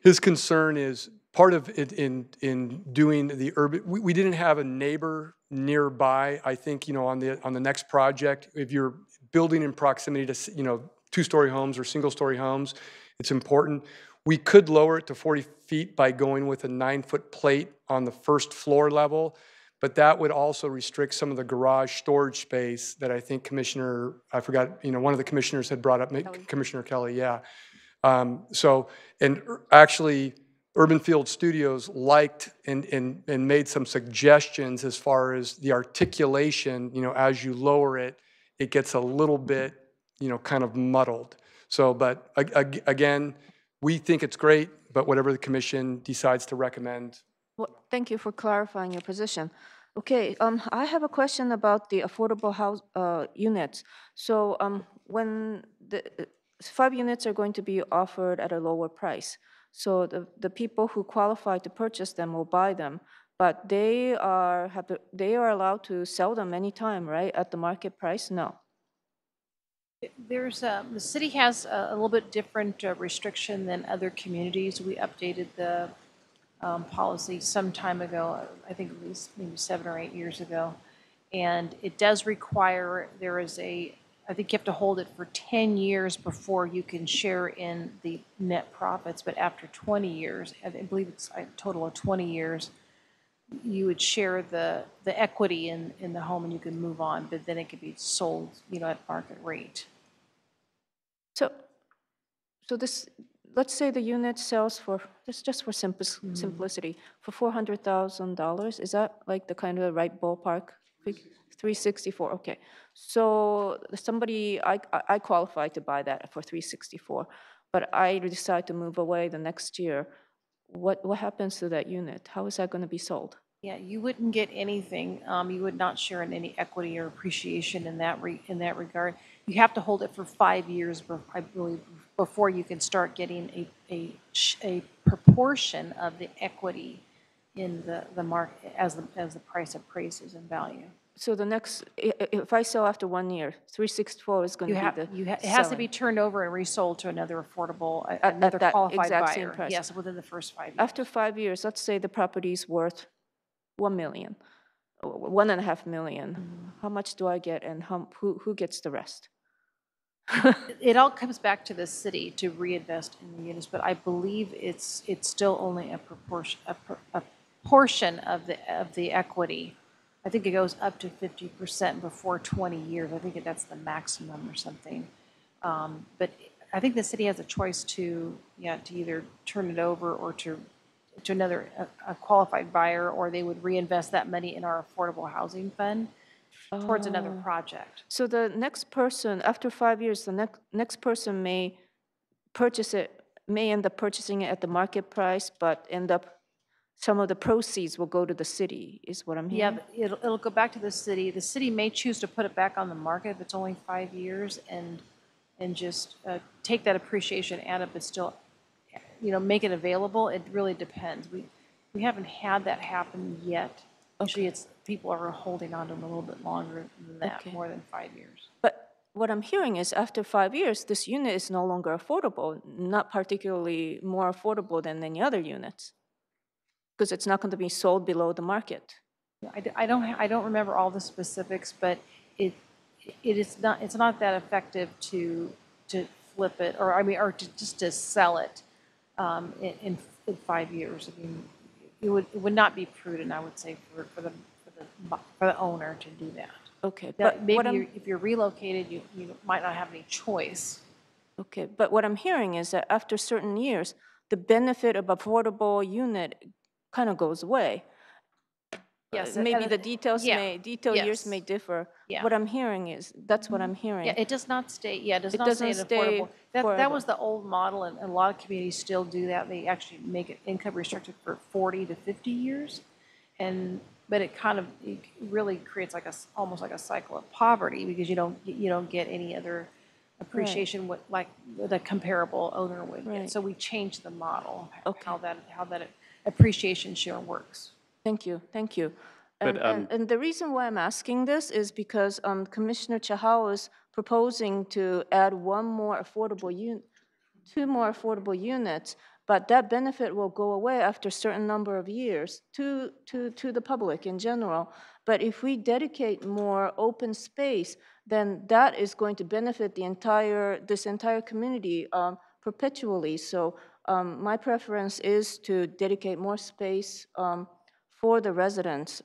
his concern is part of it in doing the urban. We didn't have a neighbor nearby. I think, on the next project, if you're building in proximity to 2-story homes or single-story homes, it's important. We could lower it to 40 feet by going with a 9-foot plate on the first floor level. But that would also restrict some of the garage storage space that I think I forgot, one of the commissioners had brought up, Commissioner Kelly, yeah. And actually, Urban Field Studios liked and made some suggestions as far as the articulation, as you lower it, it gets a little bit, kind of muddled. So, but again, we think it's great, but whatever the commission decides to recommend. Well, thank you for clarifying your position. Okay, I have a question about the affordable house units. So when the 5 units are going to be offered at a lower price, so the people who qualify to purchase them will buy them, but they are allowed to sell them anytime, right? At the market price? No. There's the city has a little bit different restriction than other communities. We updated the policy some time ago, I think at least maybe 7 or 8 years ago. And it does require, I think you have to hold it for 10 years before you can share in the net profits, but after 20 years, I believe it's a total of 20 years, you would share the equity in the home and you can move on, but then it could be sold, at market rate. So this, let's say the unit sells for, just for simplicity, for $400,000. Is that like the kind of the right ballpark? 364, okay. So somebody, I qualify to buy that for 364, but I decide to move away the next year. What happens to that unit? How is that going to be sold? Yeah, you wouldn't get anything. You would not share in any equity or appreciation in that regard. You have to hold it for 5 years, I believe, before you can start getting a proportion of the equity in the market as the price appraises in value. So the next, if I sell after 1 year, 364 is going You to have, be the it has to selling. be turned over and resold to another affordable, At another that qualified exact same buyer. price. Yes, within the first 5 years. After 5 years, let's say the property is worth 1 million, 1.5 million. How much do I get, and who gets the rest? It all comes back to the city to reinvest in the units, but I believe it's still only a proportion, a portion of the equity. I think it goes up to 50% before 20 years. I think that's the maximum or something. But I think the city has a choice to either turn it over or to another a qualified buyer, or they would reinvest that money in our affordable housing fund towards another project. So the next person, after 5 years, the next person may end up purchasing it at the market price, but some of the proceeds will go to the city, is what I'm hearing? Yeah, it'll go back to the city. The city may choose to put it back on the market if it's only 5 years and just take that appreciation out of it, still, make it available. It really depends. We haven't had that happen yet. Usually it's people are holding on to them a little bit longer than that, more than 5 years. But what I'm hearing is after 5 years, this unit is no longer affordable, not particularly more affordable than any other units, because it's not going to be sold below the market. I don't remember all the specifics, but it's not that effective to flip it, or to sell it in 5 years. I mean, it would not be prudent, I would say, for the owner to do that. Okay, Now, but maybe if you're relocated, you might not have any choice. Okay, but what I'm hearing is that after certain years, the benefit of affordable unit kind of goes away. Yes, Maybe and- the details yeah, years may yes. differ. Yeah. What I'm hearing is, that's what I'm hearing. Yeah, it does not stay, it does It not stay doesn't at stay affordable. That forever. was the old model, and a lot of communities still do that. They actually make it income restricted for 40 to 50 years. But it really creates almost like a cycle of poverty, because you don't get any other appreciation like the comparable owner would Right. get. So we changed the model, Okay. how that appreciation share works. Thank you, thank you. But, And the reason why I'm asking this is because Commissioner Chahal is proposing to add two more affordable units, but that benefit will go away after a certain number of years to the public in general. But if we dedicate more open space, then that is going to benefit this entire community perpetually. So my preference is to dedicate more space for the residents,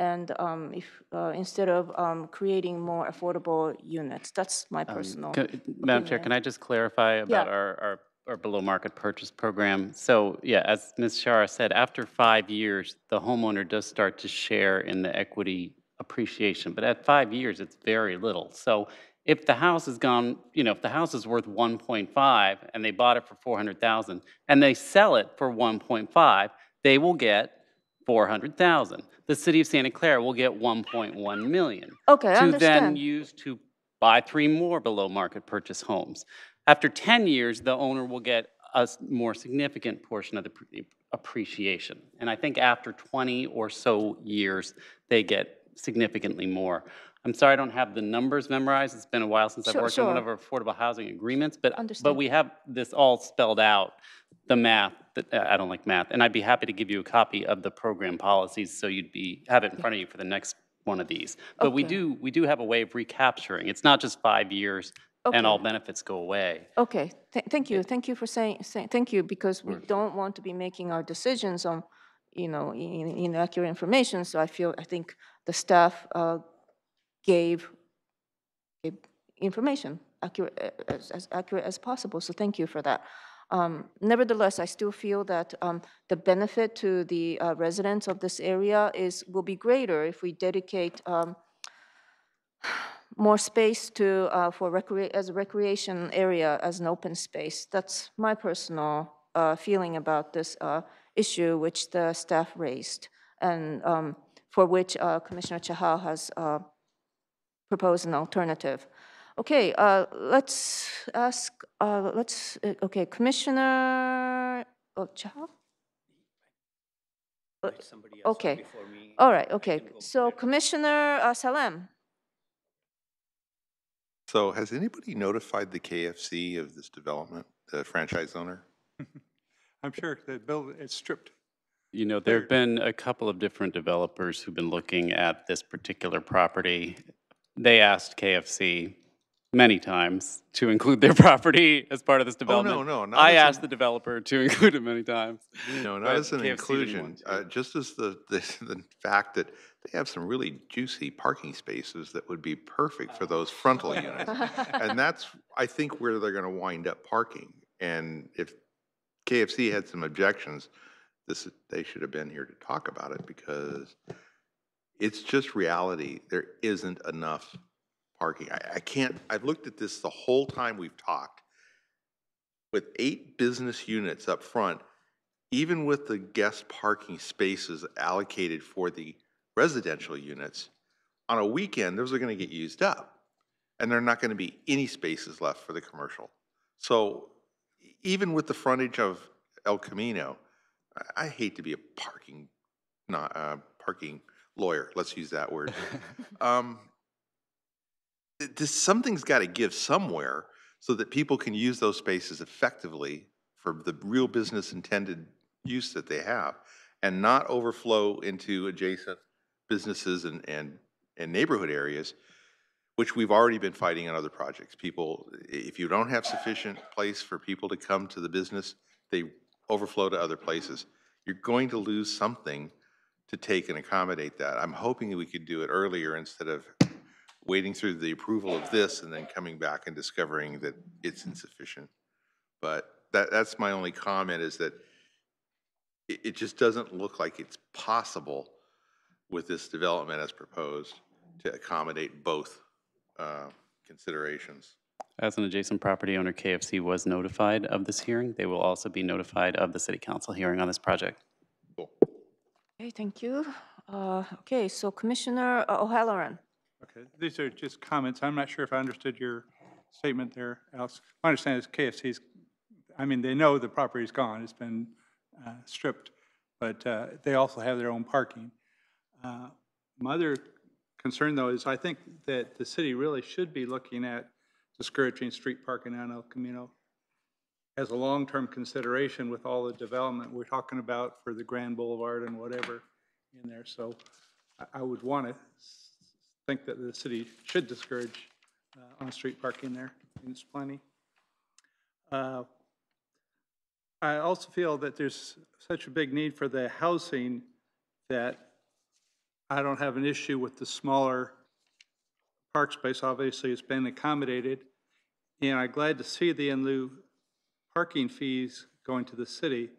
instead of creating more affordable units. That's my personal Madam Chair, opinion. can I just clarify about our below-market purchase program? So, yeah, as Ms. Shara said, after 5 years, the homeowner does start to share in the equity appreciation, but at 5 years, it's very little. So if the house has gone, if the house is worth 1.5 and they bought it for 400,000 and they sell it for 1.5, they will get 400,000. The city of Santa Clara will get 1.1 million. Okay, I To then understand. use to buy 3 more below-market purchase homes. After 10 years, the owner will get a more significant portion of the appreciation. And I think after 20 or so years, they get significantly more. I'm sorry I don't have the numbers memorized. It's been a while since I've worked on one of our affordable housing agreements, but we have this all spelled out, the math. I don't like math, and I'd be happy to give you a copy of the program policies so you'd have it in front of you for the next one of these. But we do have a way of recapturing. It's not just 5 years and all benefits go away. Okay, thank you. Thank you for saying thank you, because we don't want to be making our decisions on, inaccurate information. So I think the staff gave information as accurate as possible. So thank you for that. Nevertheless, I still feel that the benefit to the residents of this area will be greater if we dedicate more space as a recreation area, as an open space. That's my personal feeling about this issue, which the staff raised, and for which Commissioner Chahal has proposed an alternative. Okay, let's ask, okay, Commissioner Chahal? Okay, all right, okay. So Commissioner Salem? So has anybody notified the KFC of this development, the franchise owner? I'm sure the bill is stripped. You know, there have been a couple of different developers who've been looking at this particular property. They asked KFC many times to include their property as part of this development. no, not I as asked the developer to include it many times. No, not but as an KFC didn't inclusion, want to. just as the fact that they have some really juicy parking spaces that would be perfect for those frontal units. And that's, I think, where they're gonna wind up parking. And if KFC had some objections, they should have been here to talk about it, because it's just reality. There isn't enough parking. I can't, I've looked at this the whole time we've talked. With 8 business units up front, even with the guest parking spaces allocated for the residential units, on a weekend, those are going to get used up. And there are not going to be any spaces left for the commercial. So even with the frontage of El Camino, I hate to be a parking lawyer, let's use that word. Something's got to give somewhere so that people can use those spaces effectively for the real business intended use that they have, and not overflow into adjacent businesses and neighborhood areas, which we've already been fighting on other projects. People, if you don't have sufficient place for people to come to the business, they overflow to other places. You're going to lose something to take and accommodate that. I'm hoping that we could do it earlier instead of waiting through the approval of this and then coming back and discovering that it's insufficient. But that's my only comment, is that it just doesn't look like it's possible with this development as proposed to accommodate both considerations. As an adjacent property owner, KFC was notified of this hearing. They will also be notified of the city council hearing on this project. Cool. Okay, thank you. Okay, so Commissioner O'Halloran. Okay, these are just comments. I'm not sure if I understood your statement there, Alex. My understanding is KFC's, I mean, they know the property's gone. It's been stripped, but they also have their own parking. My other concern, though, is I think that the city really should be looking at discouraging street parking on El Camino as a long-term consideration with all the development we're talking about for the Grand Boulevard and whatever in there. So I would want to think that the city should discourage on-street parking there. It's plenty. I also feel that there's such a big need for the housing that I don't have an issue with the smaller park space. Obviously, it's been accommodated. And I'm glad to see the in lieu parking fees going to the city.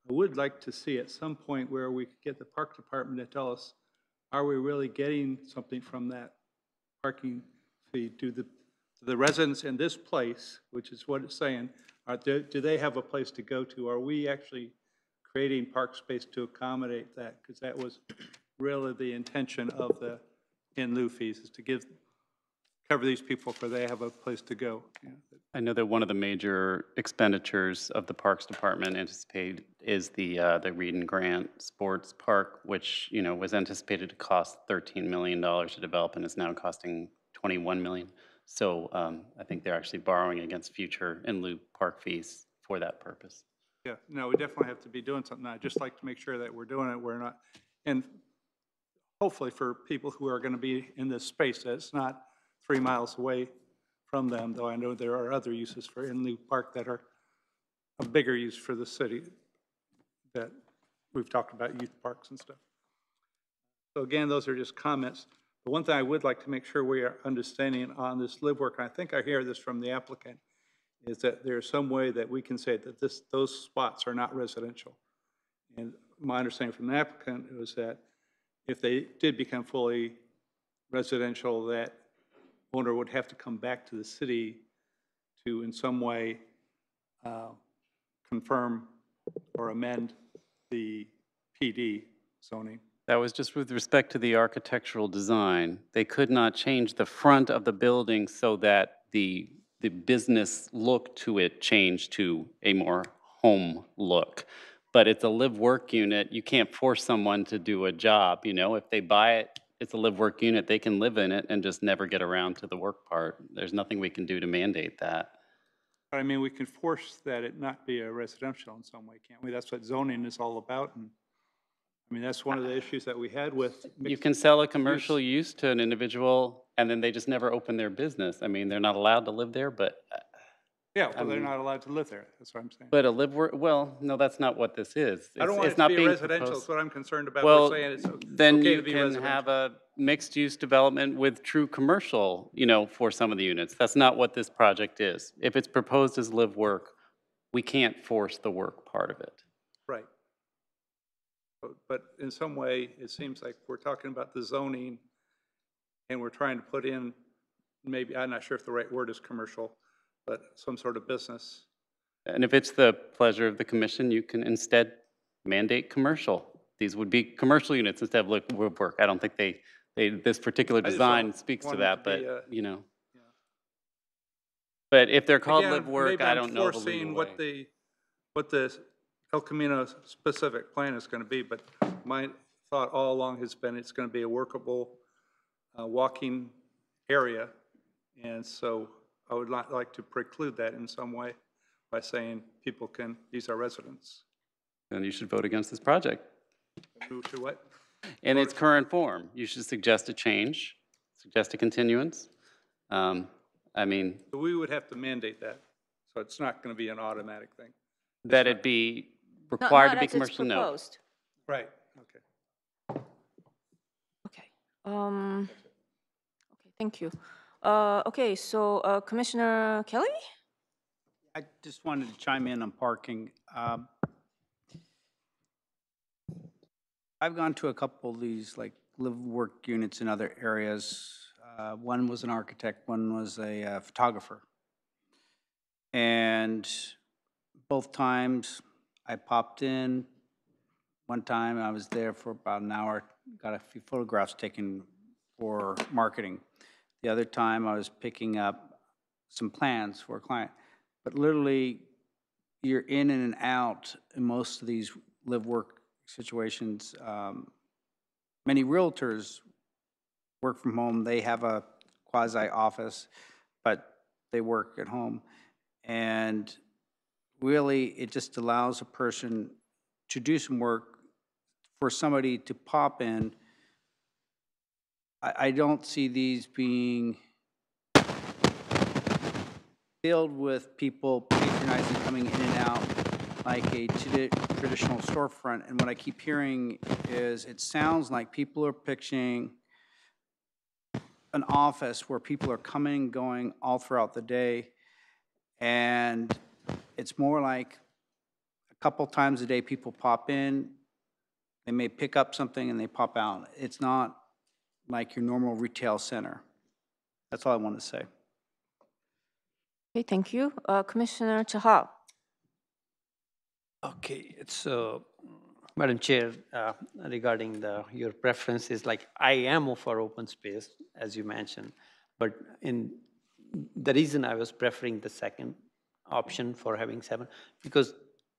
I would like to see at some point where we could get the park department to tell us, are we really getting something from that parking fee? Do the residents in this place, which is what it's saying, do they have a place to go to? Are we actually creating park space to accommodate that? Because that was really the intention of the in lieu fees, is to cover these people for they have a place to go. Yeah. I know that one of the major expenditures of the Parks Department anticipated is the Reed and Grant Sports Park, which, you know, was anticipated to cost $13 million to develop and is now costing $21 million. So I think they're actually borrowing against future in lieu park fees for that purpose. Yeah, no, we definitely have to be doing something. I'd just like to make sure that we're doing it. We're not, and hopefully for people who are going to be in this space, that it's not 3 miles away from them, though I know there are other uses for in lieu park that are a bigger use for the city, that we've talked about, youth parks and stuff. So again, those are just comments. The one thing I would like to make sure we are understanding on this live work, and I think I hear this from the applicant, is that there's some way that we can say that those spots are not residential. And my understanding from the applicant was that if they did become fully residential, that owner would have to come back to the city to in some way confirm or amend the PD zoning. That was just with respect to the architectural design. They could not change the front of the building so that the business look to it changed to a more home look. but it's a live-work unit. You can't force someone to do a job, you know? If they buy it, it's a live-work unit, they can live in it and just never get around to the work part. There's nothing we can do to mandate that. But I mean, we can force that it not be a residential in some way, can't we? That's what zoning is all about, and, I mean, that's one of the issues that we had with. You can sell a commercial use to an individual, and then they just never open their business. I mean, they're not allowed to live there, but, Yeah, well, they're not allowed to live there, that's what I'm saying. but a live-work, well, no, that's not what this is. I don't want it It's to not be being residential, proposed. is what I'm concerned about. Well, We're saying it's then okay you to be can residential. have a mixed-use development with true commercial, you know, for some of the units. That's not what this project is. If it's proposed as live-work, we can't force the work part of it. Right. But in some way, it seems like we're talking about the zoning, and we're trying to put in, maybe, I'm not sure if the right word is commercial, but some sort of business. And if it's the pleasure of the commission, you can instead mandate commercial. These would be commercial units instead of live-work. I don't think this particular I just design don't speaks to want it that, to be, but, you know. yeah. But if they're called Again, live-work, maybe I I'm don't know of a foreseeing legal what way. what the El Camino specific plan is going to be, but my thought all along has been it's going to be a workable walking area, and so I would not like to preclude that in some way by saying people can, these are residents. Then you should vote against this project. Who to what? In its current form, you should suggest a change, suggest a continuance. I mean, So we would have to mandate that, so it's not going to be an automatic thing. that it be Not- required to not be as it's commercial, no. proposed. Right, okay. Okay. Okay, thank you. Okay, so Commissioner Kelly? I just wanted to chime in on parking. I've gone to a couple of these, like, live-work units in other areas. One was an architect, one was a photographer. And both times I popped in. One time I was there for about an hour, got a few photographs taken for marketing. The other time I was picking up some plans for a client. But literally, you're in and out in most of these live-work situations. Many realtors work from home. They have a quasi-office, but they work at home. And really, it just allows a person to do some work for somebody to pop in. I don't see these being filled with people patronizing, coming in and out like a traditional storefront. And what I keep hearing is it sounds like people are pitching an office where people are coming and going all throughout the day. And it's more like a couple times a day people pop in, they may pick up something and they pop out. It's not like your normal retail center. That's all I want to say. Okay, thank you. Commissioner Chahal? Okay, so, Madam Chair, regarding your preferences, like, I am for open space, as you mentioned, but the reason I was preferring the second option for having 7, because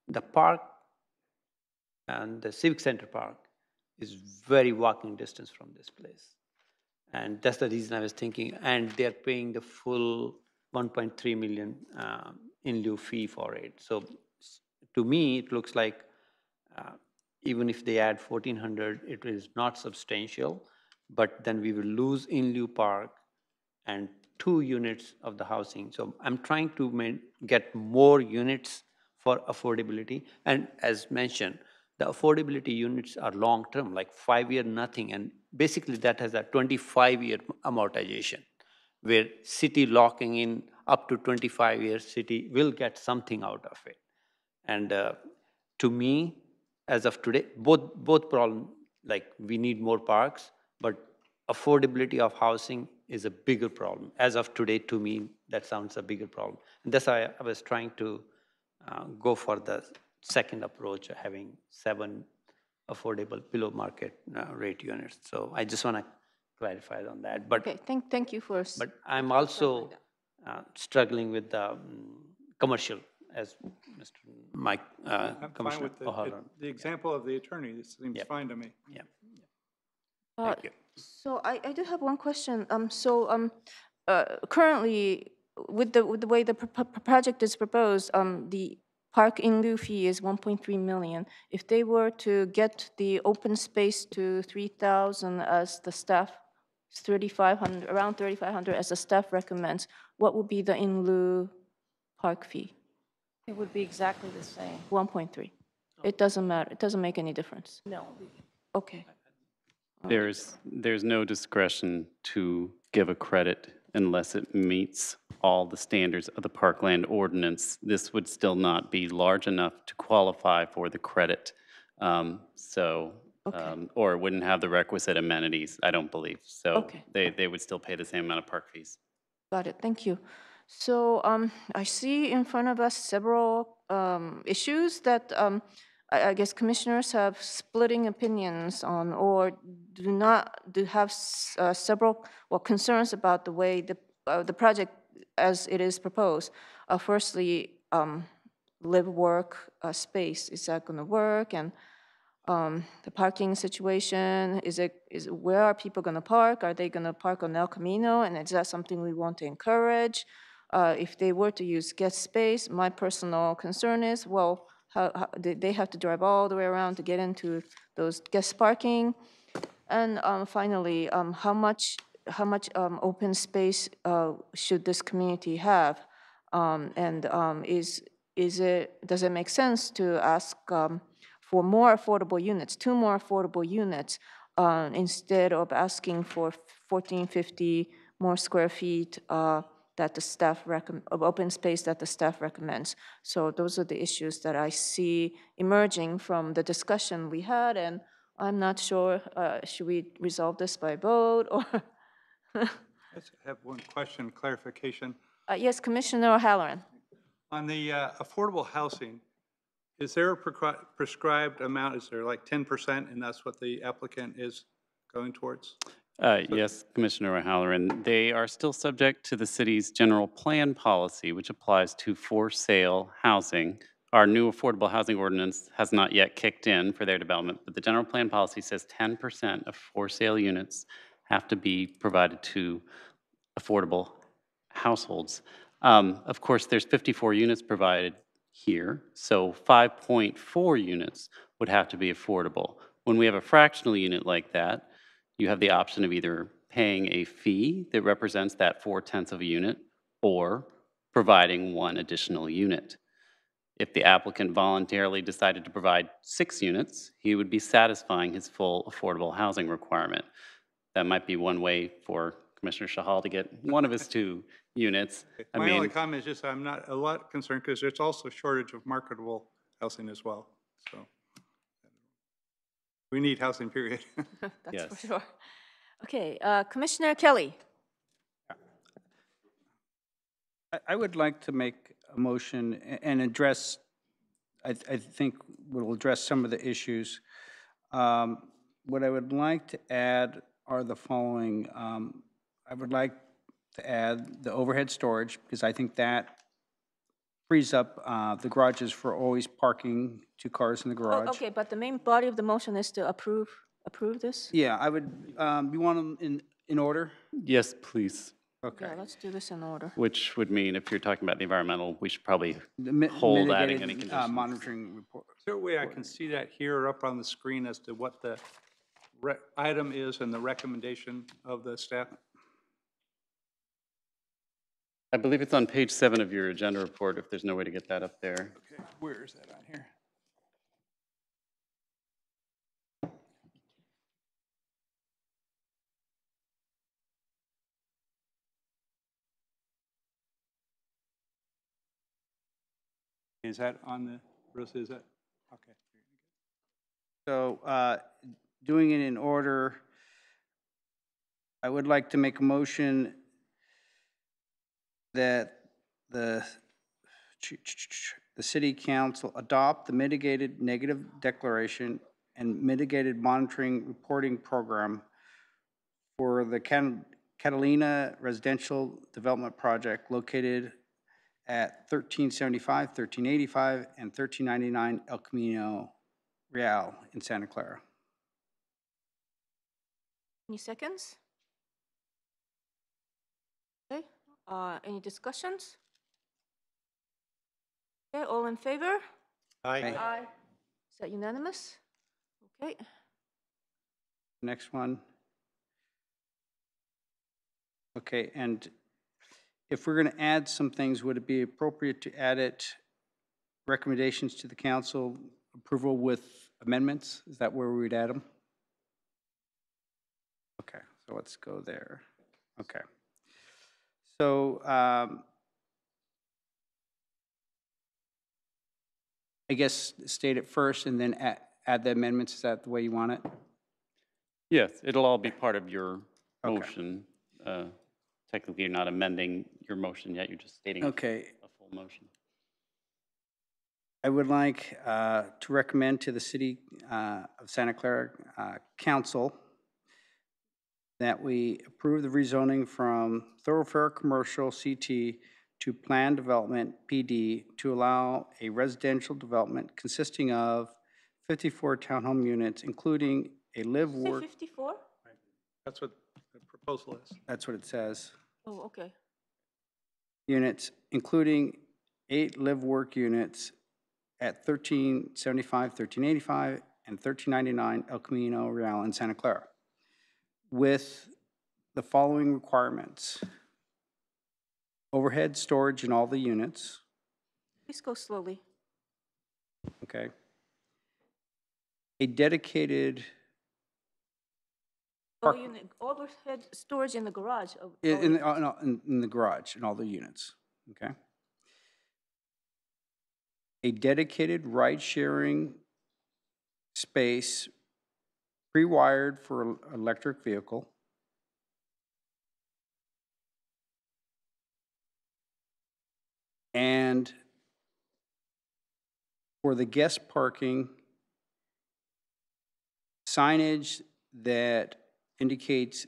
the park and the Civic Center Park is very walking distance from this place. And that's the reason I was thinking, and they're paying the full 1.3 million in lieu fee for it. So to me, it looks like even if they add 1,400, it is not substantial, but then we will lose in lieu park and 2 units of the housing. So I'm trying to get more units for affordability. And as mentioned, the affordability units are long-term, like 5-year nothing. And basically that has a 25-year amortization, where city locking in up to 25 years, city will get something out of it. And to me, as of today, both problem, like we need more parks, but affordability of housing is a bigger problem. As of today, to me, that sounds a bigger problem. And that's why I was trying to go for the second approach, having 7 affordable below market rate units. So I just want to clarify on that. But Okay, thank you for. But I'm also struggling with the commercial as Mr. Mike, I'm fine Commissioner with O'Halloran. the example of the attorney. This seems Yep. fine to me. Yeah. Uh, Thank you. So I do have one question. Currently, with the way the project is proposed, the park in lieu fee is 1.3 million. If they were to get the open space to 3,000 as the staff, 3,500, around 3,500 as the staff recommends, what would be the in lieu park fee? It would be exactly the same. 1.3. It doesn't matter. It doesn't make any difference. No. Okay. There's no discretion to give a credit unless it meets all the standards of the Parkland ordinance. This would still not be large enough to qualify for the credit. Or it wouldn't have the requisite amenities, I don't believe. So Okay. they would still pay the same amount of park fees. Got it, thank you. So I see in front of us several issues that I guess commissioners have splitting opinions on, or do have several concerns about the way the project as it is proposed. Firstly, live work space, is that going to work? And the parking situation, where are people going to park? Are they going to park on El Camino? And is that something we want to encourage? If they were to use guest space, my personal concern is, well, how they have to drive all the way around to get into those guest parking? And finally, how much open space should this community have? Does it make sense to ask for more affordable units, 2 more affordable units, instead of asking for 1,450 more square feet that the staff of open space that the staff recommends? So those are the issues that I see emerging from the discussion we had, and I'm not sure, should we resolve this by vote or? I have one question, clarification. Yes, Commissioner O'Halloran. On the affordable housing, is there a prescribed amount? Is there like 10%, and that's what the applicant is going towards? Yes, Commissioner O'Halloran, they are still subject to the city's general plan policy, which applies to for-sale housing. Our new affordable housing ordinance has not yet kicked in for their development, but the general plan policy says 10% of for-sale units have to be provided to affordable households. Of course, there's 54 units provided here, so 5.4 units would have to be affordable. When we have a fractional unit like that, you have the option of either paying a fee that represents that 4/10 of a unit or providing 1 additional unit. If the applicant voluntarily decided to provide 6 units, he would be satisfying his full affordable housing requirement. That might be one way for Commissioner Shahal to get one of his 2 units. My only comment is just I'm not a lot concerned because there's also a shortage of marketable housing as well. So we need housing, period. That's Yes. for sure. Okay, Commissioner Kelly. I would like to make a motion and address, I think we'll address some of the issues. What I would like to add are the following. I would like to add the overhead storage, because I think that frees up the garages for always parking 2 cars in the garage. Okay, but the main body of the motion is to approve this? Yeah, I would, you want them in order? Yes, please. Okay. Yeah, let's do this in order. Which would mean if you're talking about the environmental, we should probably The hold adding any mitigated, conditions. monitoring report. Is there a way I can see that here or up on the screen as to what the item is and the recommendation of the staff? I believe it's on page 7 of your agenda report, if there's no way to get that up there. Okay, where is that on here? Is that on the, Rosa, is that? Okay. So, doing it in order, I would like to make a motion that the city council adopt the mitigated negative declaration and mitigated monitoring reporting program for the Catalina Residential Development Project located at 1375, 1385, and 1399 El Camino Real in Santa Clara. Any seconds? Okay, any discussions? Okay, all in favor? Aye. Is that unanimous? Okay. Next one. Okay, and if we're going to add some things, would it be appropriate to add it, recommendations to the council, approval with amendments? Is that where we would add them? Okay, so let's go there. Okay. So I guess state it first and then add the amendments. Is that the way you want it? Yes, it'll all be part of your Okay. motion. Technically, you're not amending your motion yet, you're just stating a Okay. full motion. I would like to recommend to the City of Santa Clara Council that we approve the rezoning from thoroughfare commercial CT to planned development PD to allow a residential development consisting of 54 townhome units, including a live Say work. 54? That's what the proposal is. That's what it says. Oh, okay. Units, including 8 live work units at 1375, 1385, and 1399 El Camino Real in Santa Clara, with the following requirements: overhead storage in all the units, Please go slowly. okay? A dedicated Park- Overhead storage in the garage. in the garage, in all the units, okay? A dedicated ride-sharing space pre-wired for electric vehicle. And for the guest parking, signage that indicates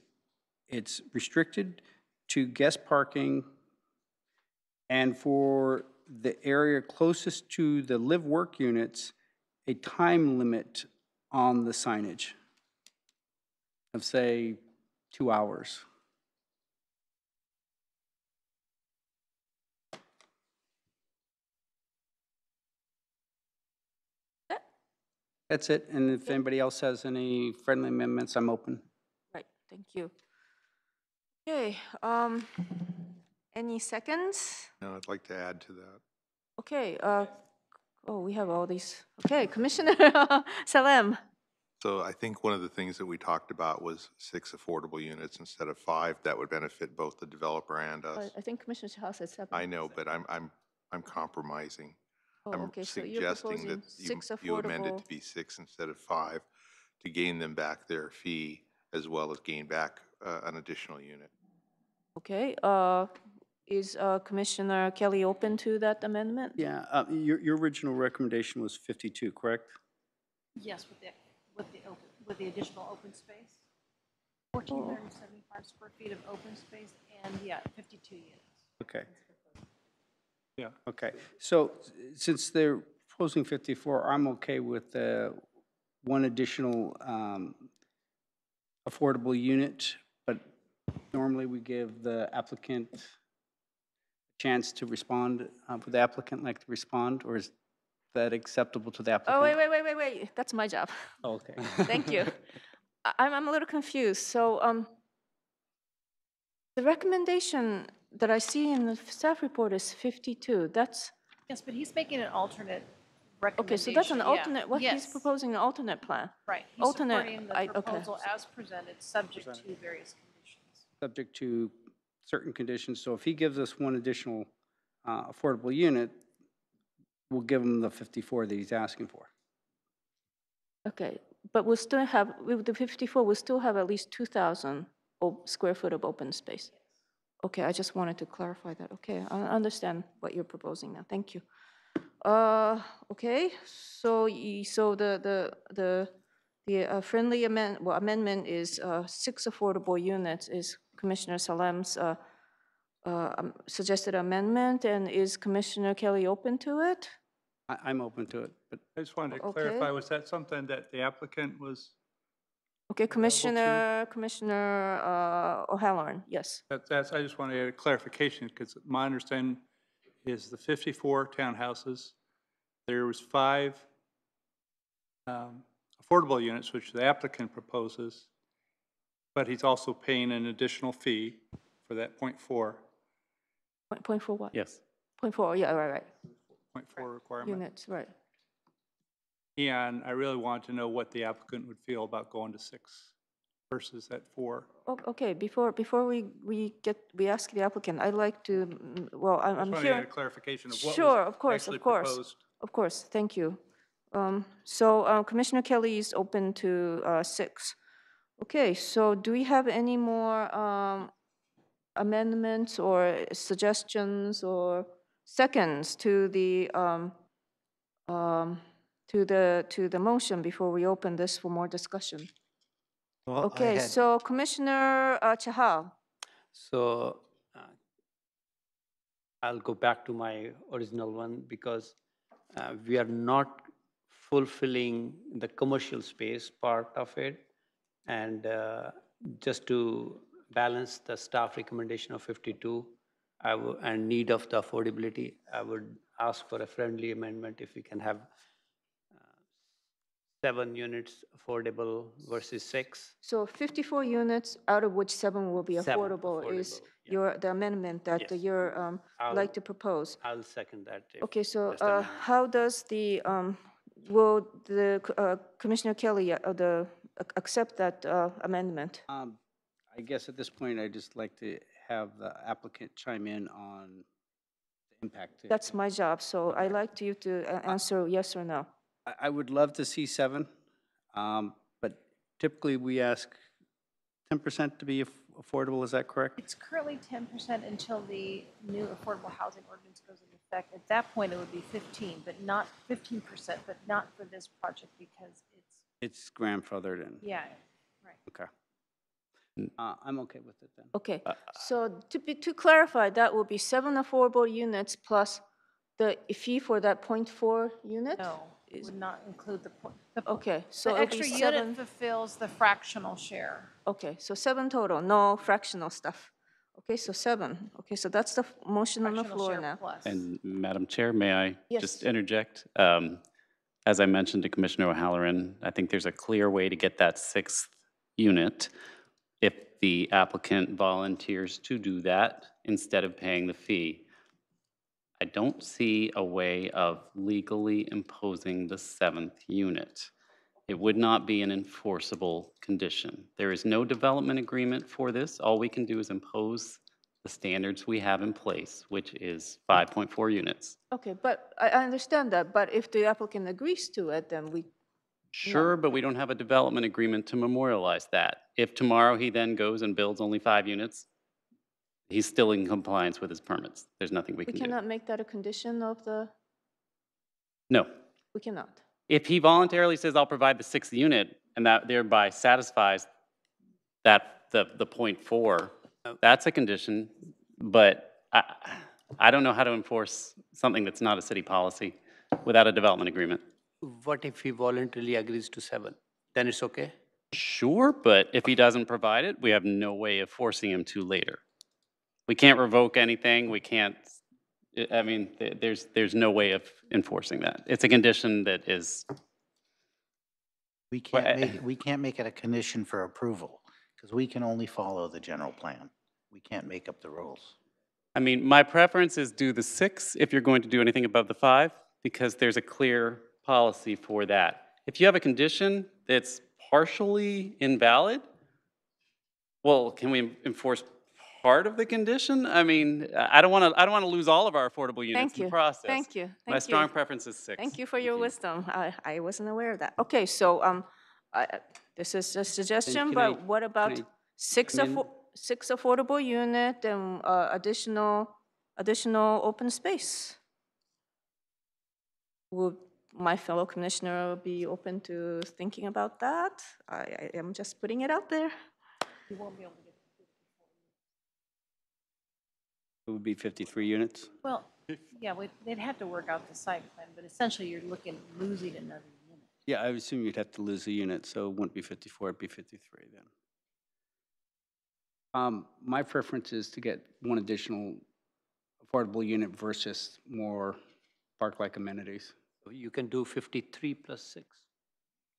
it's restricted to guest parking, and for the area closest to the live-work units, a time limit on the signage of, say, 2 hours. That's it, and if anybody else has any friendly amendments, I'm open. Right, thank you. Okay, any seconds? No, I'd like to add to that. Okay, oh, we have all these. Okay, Commissioner Salem. So I think one of the things that we talked about was 6 affordable units instead of 5. That would benefit both the developer and us. I think Commissioner Chao said 7. I know, but I'm compromising. Oh, I'm okay, so you're suggesting that proposing 6 you amend it affordable. to be 6 instead of 5 to gain them back their fee as well as gain back an additional unit. Okay, is Commissioner Kelly open to that amendment? Yeah, your original recommendation was 52, correct? Yes, with the additional open space. 1,475 square feet of open space and, yeah, 52 units. Okay. Yeah. Okay, so since they're proposing 54, I'm okay with one additional affordable unit, but normally we give the applicant a chance to respond. Would the applicant like to respond, or is that acceptable to the applicant? Oh, wait, that's my job. Oh, okay. Thank you. I'm a little confused. So the recommendation that I see in the staff report is 52. That's, Yes, but he's making an alternate okay, recommendation. so that's an yeah. alternate, what he's Yes. proposing, an alternate plan. Right. He's alternate, supporting the okay. proposal as presented, subject to various conditions. Subject to certain conditions. So if he gives us one additional affordable unit, we'll give him the 54 that he's asking for. Okay, but we'll still have, with the 54, we'll still have at least 2,000 square foot of open space. Okay, I just wanted to clarify that. Okay, I understand what you're proposing now. Thank you. Okay, so the friendly amendment is 6 affordable units is Commissioner Salem's suggested amendment, and is Commissioner Kelly open to it? I'm open to it, but I just wanted to Okay. clarify, was that something that the applicant was, Okay, Commissioner O'Halloran, yes. that's, I just wanted to get a clarification, because my understanding is the 54 townhouses, there was 5 affordable units, which the applicant proposes, but he's also paying an additional fee for that .4 Point four what? Yes. 0.4, yeah, right, requirement. units, right. And I really wanted to know what the applicant would feel about going to 6 versus that 4. Okay, before we ask the applicant, I'd like to, well, I I'm just wanted to here. get a clarification of what Sure, was of course, actually of course. proposed. Of course, thank you. So Commissioner Kelly is open to 6. Okay, so do we have any more amendments or suggestions or seconds to the motion before we open this for more discussion? Well, Okay, so Commissioner Chahal. So I'll go back to my original one because we are not fulfilling the commercial space part of it. And just to balance the staff recommendation of 52 and need of the affordability, I would ask for a friendly amendment if we can have 7 units affordable versus 6. So 54 units, out of which 7 will be 7 affordable, is affordable, the amendment that Yes. you're like to propose. I'll second that. if Okay, so that's the amendment. how does will the Commissioner Kelly accept that amendment? I guess at this point, I'd just like to have the applicant chime in on the impact. That's my job, so I'd like you to answer yes or no. I would love to see 7, but typically we ask 10% to be affordable, is that correct? It's currently 10% until the new affordable housing ordinance goes into effect. At that point, it would be 15, but not 15%, but not for this project because It's grandfathered in. yeah, right. Okay. I'm okay with it then. Okay, so to clarify, that will be 7 affordable units plus the fee for that 0.4 unit? No, it would not include the point. Okay, so The it'll be extra 7. unit fulfills the fractional share. Okay, so 7 total, no fractional stuff. Okay, so 7. Okay, so that's the motion on the Fractional floor share now. plus. And Madam Chair, may I Yes. just interject? As I mentioned to Commissioner O'Halloran, I think there's a clear way to get that 6th unit if the applicant volunteers to do that instead of paying the fee. I don't see a way of legally imposing the 7th unit. It would not be an enforceable condition. There is no development agreement for this. All we can do is impose the standards we have in place, which is 5.4 units. Okay, but I understand that, but if the applicant agrees to it, then we, Sure, but we don't have a development agreement to memorialize that. If tomorrow he then goes and builds only 5 units, he's still in compliance with his permits. There's nothing we we can do. cannot make that a condition of the, No. we cannot. If he voluntarily says, I'll provide the 6th unit, and that thereby satisfies that, the 0.4, that's a condition, but I don't know how to enforce something that's not a city policy without a development agreement. What if he voluntarily agrees to 7? Then it's okay? Sure, but if he doesn't provide it, we have no way of forcing him to later. We can't revoke anything, we can't, I mean, there's no way of enforcing that. It's a condition that is, We can't make it a condition for approval, because we can only follow the general plan. We can't make up the rules. I mean, my preference is do the 6 if you're going to do anything above the 5, because there's a clear policy for that. If you have a condition that's partially invalid, well, can we enforce part of the condition? I mean, I don't want to lose all of our affordable units in the process. Thank you. My strong preference is 6. Thank you for your wisdom. I wasn't aware of that. Okay, so this is a suggestion, can I- but what about can I 6 come in? 6 affordable unit and additional open space? Would my fellow commissioner be open to thinking about that? I am just putting it out there. You won't be able to get It would be 53 units. Well, yeah, they'd have to work out the site plan, but essentially you're looking at losing another unit. Yeah, I would assume you'd have to lose a unit, so it wouldn't be 54, it'd be 53 then. My preference is to get one additional affordable unit versus more park-like amenities. So you can do 53 plus 6.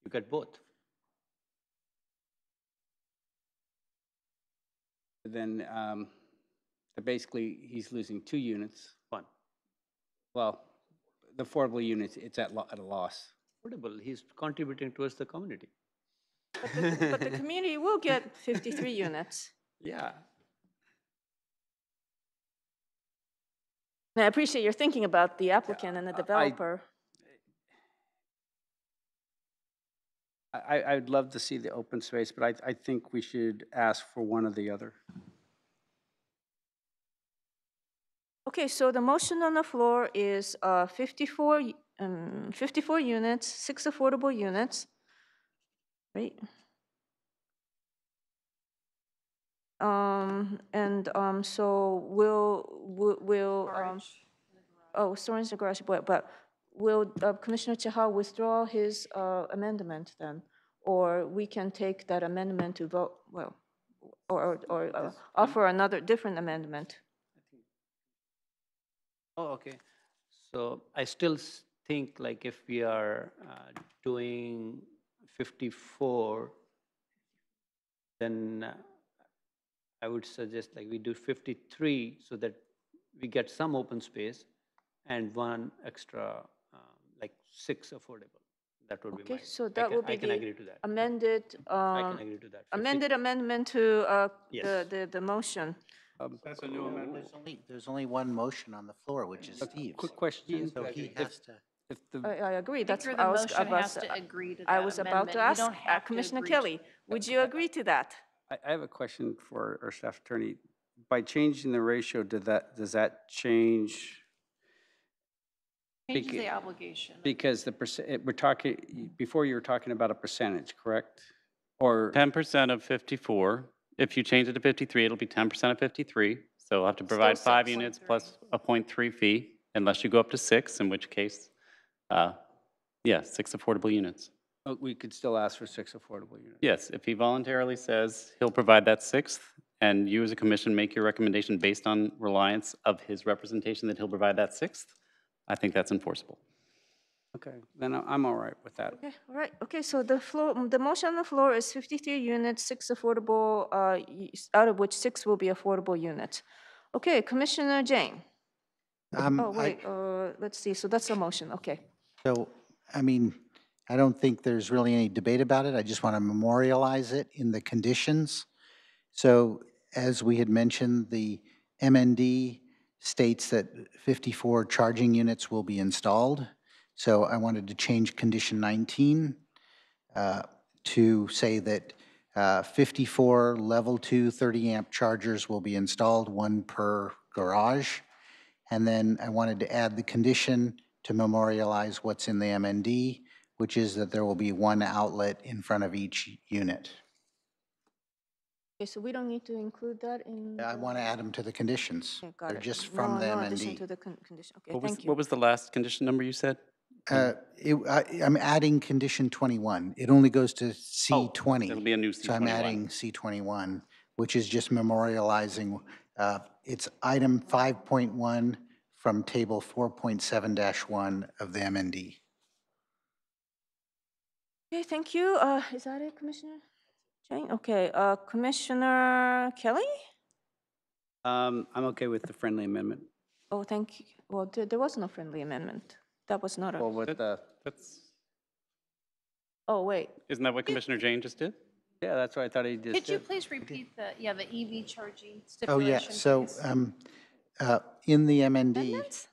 You get both. Then basically, he's losing 2 units. One. Well, the affordable units, it's at a loss. Affordable, he's contributing towards the community. But the community will get 53 units. Yeah. And I appreciate your thinking about the applicant and the developer. I'd love to see the open space, but I think we should ask for one or the other. Okay, so the motion on the floor is 54 units, 6 affordable units, right? So storage in the garage, but will Commissioner Chahal withdraw his amendment then? Or we can take that amendment to vote, well, or offer another different amendment? Oh, okay. So I still think like if we are doing 54, then I would suggest like we do 53 so that we get some open space and one extra, like 6 affordable. That would be my. Okay, so that will be I can the agree to that. amended, I can agree to that. 50 amended amendment to Yes. the motion. That's a new amendment. There's only one motion on the floor, which is Steve's. Quick question. So he has to. If the, I agree, that's Speaker, what the I was motion about has to, to agree to I that was about to amendment. You ask don't have to Commissioner agree to- Kelly, would you agree to that? I have a question for our staff attorney. By changing the ratio, does that change? Changes the obligation. Because we're talking, before you were talking about a percentage, correct? Or 10% of 54. If you change it to 53, it'll be 10% of 53. So we'll have to provide Still 5 units plus a 0.3 fee, unless you go up to 6, in which case, yeah, 6 affordable units. we could still ask for 6 affordable units? Yes, if he voluntarily says he'll provide that 6th, and you as a commission make your recommendation based on reliance of his representation that he'll provide that 6th, I think that's enforceable. Okay, then I'm all right with that. Okay, all right, okay, so the motion on the floor is 53 units, 6 affordable, out of which 6 will be affordable units. Okay, Commissioner Jane. Oh, wait, let's see, so that's a motion, okay. So, I mean, I don't think there's really any debate about it. I just want to memorialize it in the conditions. So, as we had mentioned, the MND states that 54 charging units will be installed. So I wanted to change condition 19 to say that 54 level 2 30 amp chargers will be installed, 1 per garage. And then I wanted to add the condition to memorialize what's in the MND, which is that there will be 1 outlet in front of each unit. Okay, so we don't need to include that in? I want to add them to the conditions. Okay, got They're it. just from the No addition to MND. the condition, okay, thank you. What was the last condition number you said? I'm adding condition 21. It only goes to C20. It'll be a new So I'm C21. adding C21, which is just memorializing, it's item 5.1 from table 4.7-1 of the MND. Okay, thank you. Is that it, Commissioner Jane? Okay, Commissioner Kelly? I'm okay with the friendly amendment. Oh, thank you. Well, there was no friendly amendment. That was not Well, a, with the, That's, oh, wait. isn't that what Commissioner Jane just did? yeah, that's what I thought he just Could you did. please repeat the EV charging Oh, yeah, stipulation? so please? in the MND, Amendments?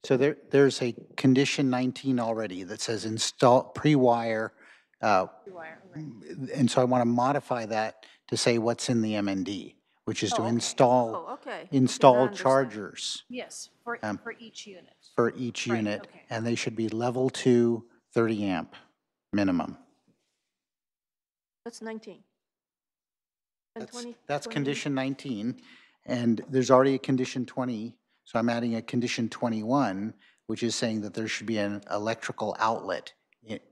so there's a condition 19 already that says install, pre-wire, Rewire, right. and so I want to modify that to say what's in the MND, which is to Oh, okay. install, Oh, okay. install I understand. chargers Yes, for each unit. for each Right, unit, okay. and they should be level 2, 30 amp minimum. That's 19. And That's 20 that's 20 condition 19, And there's already a condition 20, so I'm adding a condition 21, which is saying that there should be an electrical outlet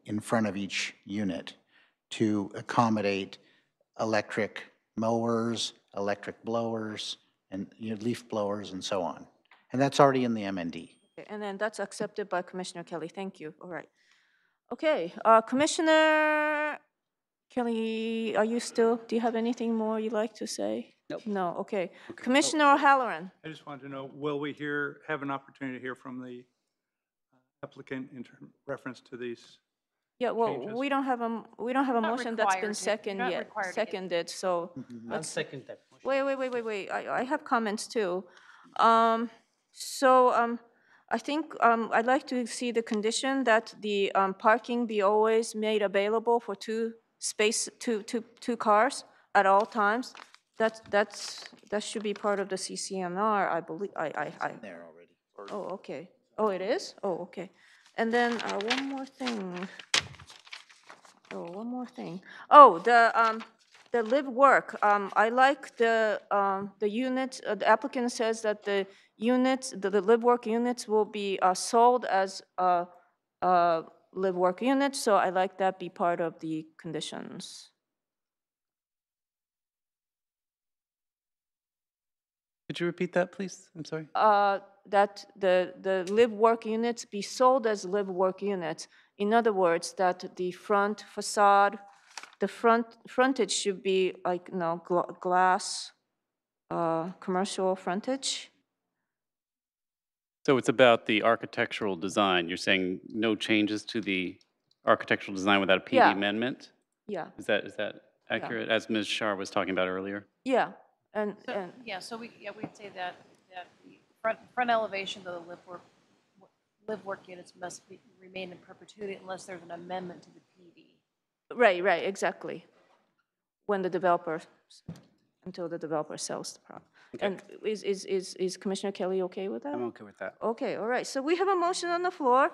in front of each unit to accommodate electric mowers, electric blowers, and leaf blowers, and so on. And that's already in the MND. Okay, and then that's accepted by Commissioner Kelly. Thank you. All right. Okay, Commissioner Kelly, are you still, do you have anything more you'd like to say? Nope. No, okay. Commissioner O'Halloran. I just wanted to know, will we have an opportunity to hear from the applicant in reference to these? Yeah, well, Changes. we don't have a Not motion that's been required to- you're not required to get- seconded, so. I'll second that motion. Wait, I have comments too. I think, I'd like to see the condition that the, parking be always made available for two cars at all times. That should be part of the CCNR, I believe, There already. Oh, okay. Oh, it is? Oh, okay. And then, one more thing. Oh, the live work. I like the unit, the applicant says that the units, the live work units will be sold as live work units, so I like that be part of the conditions. Could you repeat that, please? I'm sorry. That the live work units be sold as live work units. In other words, that the front facade, the frontage should be like, you know, glass, commercial frontage. So it's about the architectural design. You're saying no changes to the architectural design without a PD Yeah. amendment? Yeah, Is that accurate, as Ms. Shar was talking about earlier? yeah, and, So, yeah, so we'd say that the front elevation of the live work units must remain in perpetuity unless there's an amendment to the PD. right, exactly. When the developer, until the developer sells the property. And is Commissioner Kelly okay with that? I'm okay with that. Okay, all right, so we have a motion on the floor.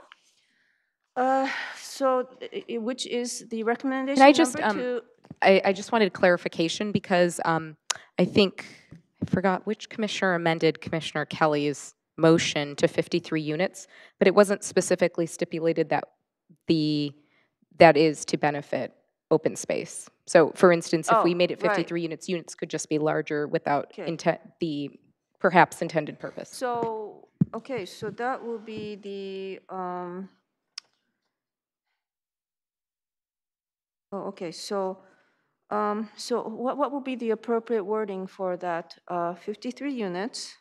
Which is the recommendation Can I just, number two? I just wanted clarification because I think, I forgot which commissioner amended Commissioner Kelly's motion to 53 units, but it wasn't specifically stipulated that that is to benefit open space. So for instance, if we made it 53 units, units could just be larger without Okay. the perhaps intended purpose. So, okay, so that will be the, what will be the appropriate wording for that? 53 units,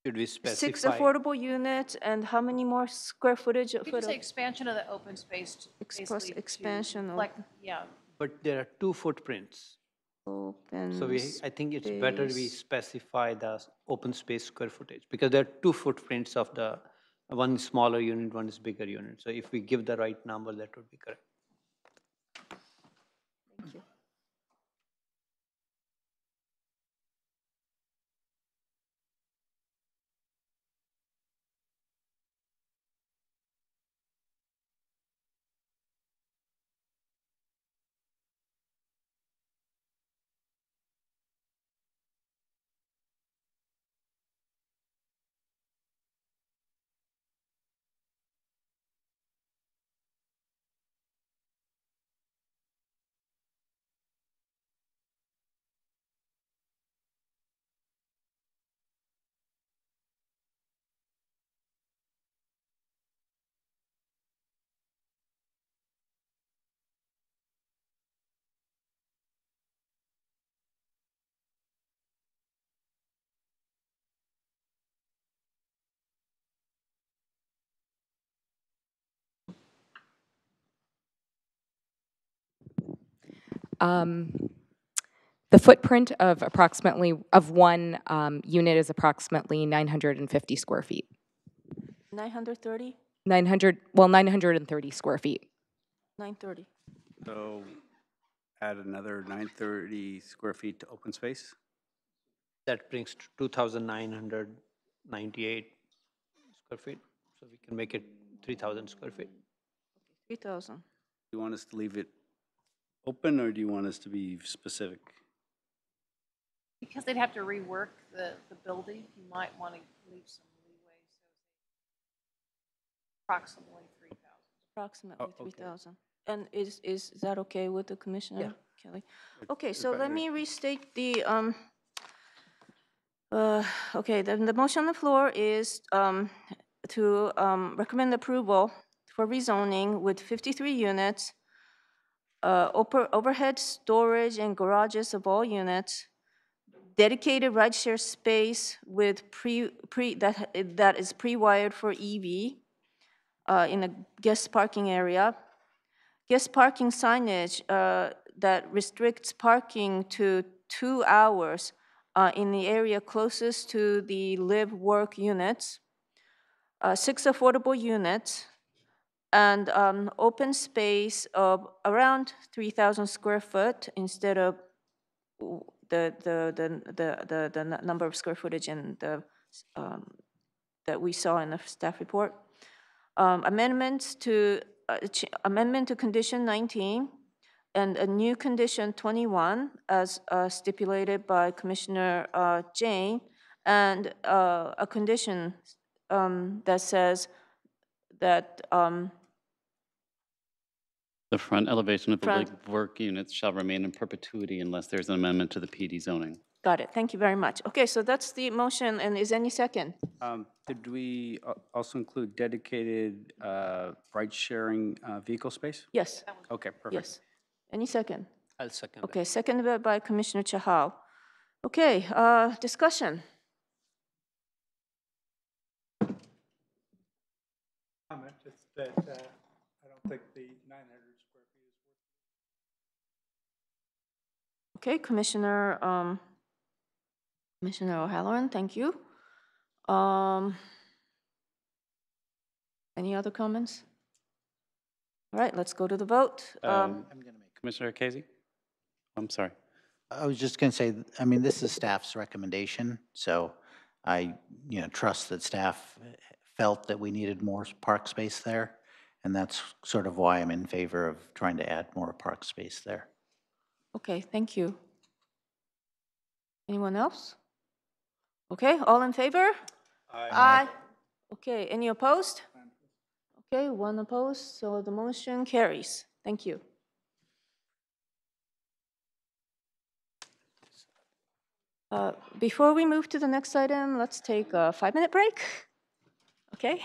Should we 6 specify? affordable units, and how many more square footage? We could say expansion of the open space to basically expansion of- reflect, yeah. But there are two footprints. Open So I think it's better we specify the open space square footage because there are two footprints of the, one is smaller unit, one is bigger unit. So if we give the right number, that would be correct. Thank you. The footprint of one unit is approximately 950 square feet. 930? 930 square feet. 930. So add another 930 square feet to open space? That brings to 2,998 square feet. So we can make it 3,000 square feet. 3,000. Do you want us to leave it open, or do you want us to be specific? Because they'd have to rework the building, you might want to leave some leeway, so approximately 3,000. Approximately okay. 3,000. And is that okay with the Commissioner Kelly? Okay, so let better. me restate the, okay, then the motion on the floor is to recommend approval for rezoning with 53 units, overhead storage and garages of all units, dedicated rideshare space with that is pre-wired for EV in a guest parking area, guest parking signage that restricts parking to 2 hours in the area closest to the live-work units, 6 affordable units, and open space of around 3,000 square foot instead of the number of square footage in the that we saw in the staff report. Amendment to condition 19 and a new condition 21 as stipulated by Commissioner Jane, and a condition that says that The front elevation of the Front. live work units shall remain in perpetuity unless there's an amendment to the PD zoning. got it. Thank you very much. Okay, so that's the motion, and is any second? Did we also include dedicated ride-sharing vehicle space? Yes. Okay, perfect. Yes. Any second? I'll second that. Okay, seconded by Commissioner Chahal. Okay, discussion. Comment is that I don't think the 900 square feet is worth it. Okay, Commissioner O'Halloran, thank you. Any other comments? All right, let's go to the vote. Commissioner Casey? I'm sorry. I was just going to say, I mean, this is staff's recommendation, so I, trust that staff felt that we needed more park space there, and that's sort of why I'm in favor of trying to add more park space there. Okay, thank you. Anyone else? Okay, all in favor? Aye. Okay, any opposed? Okay, one opposed, so the motion carries. Thank you. Before we move to the next item, let's take a 5-minute break. Okay?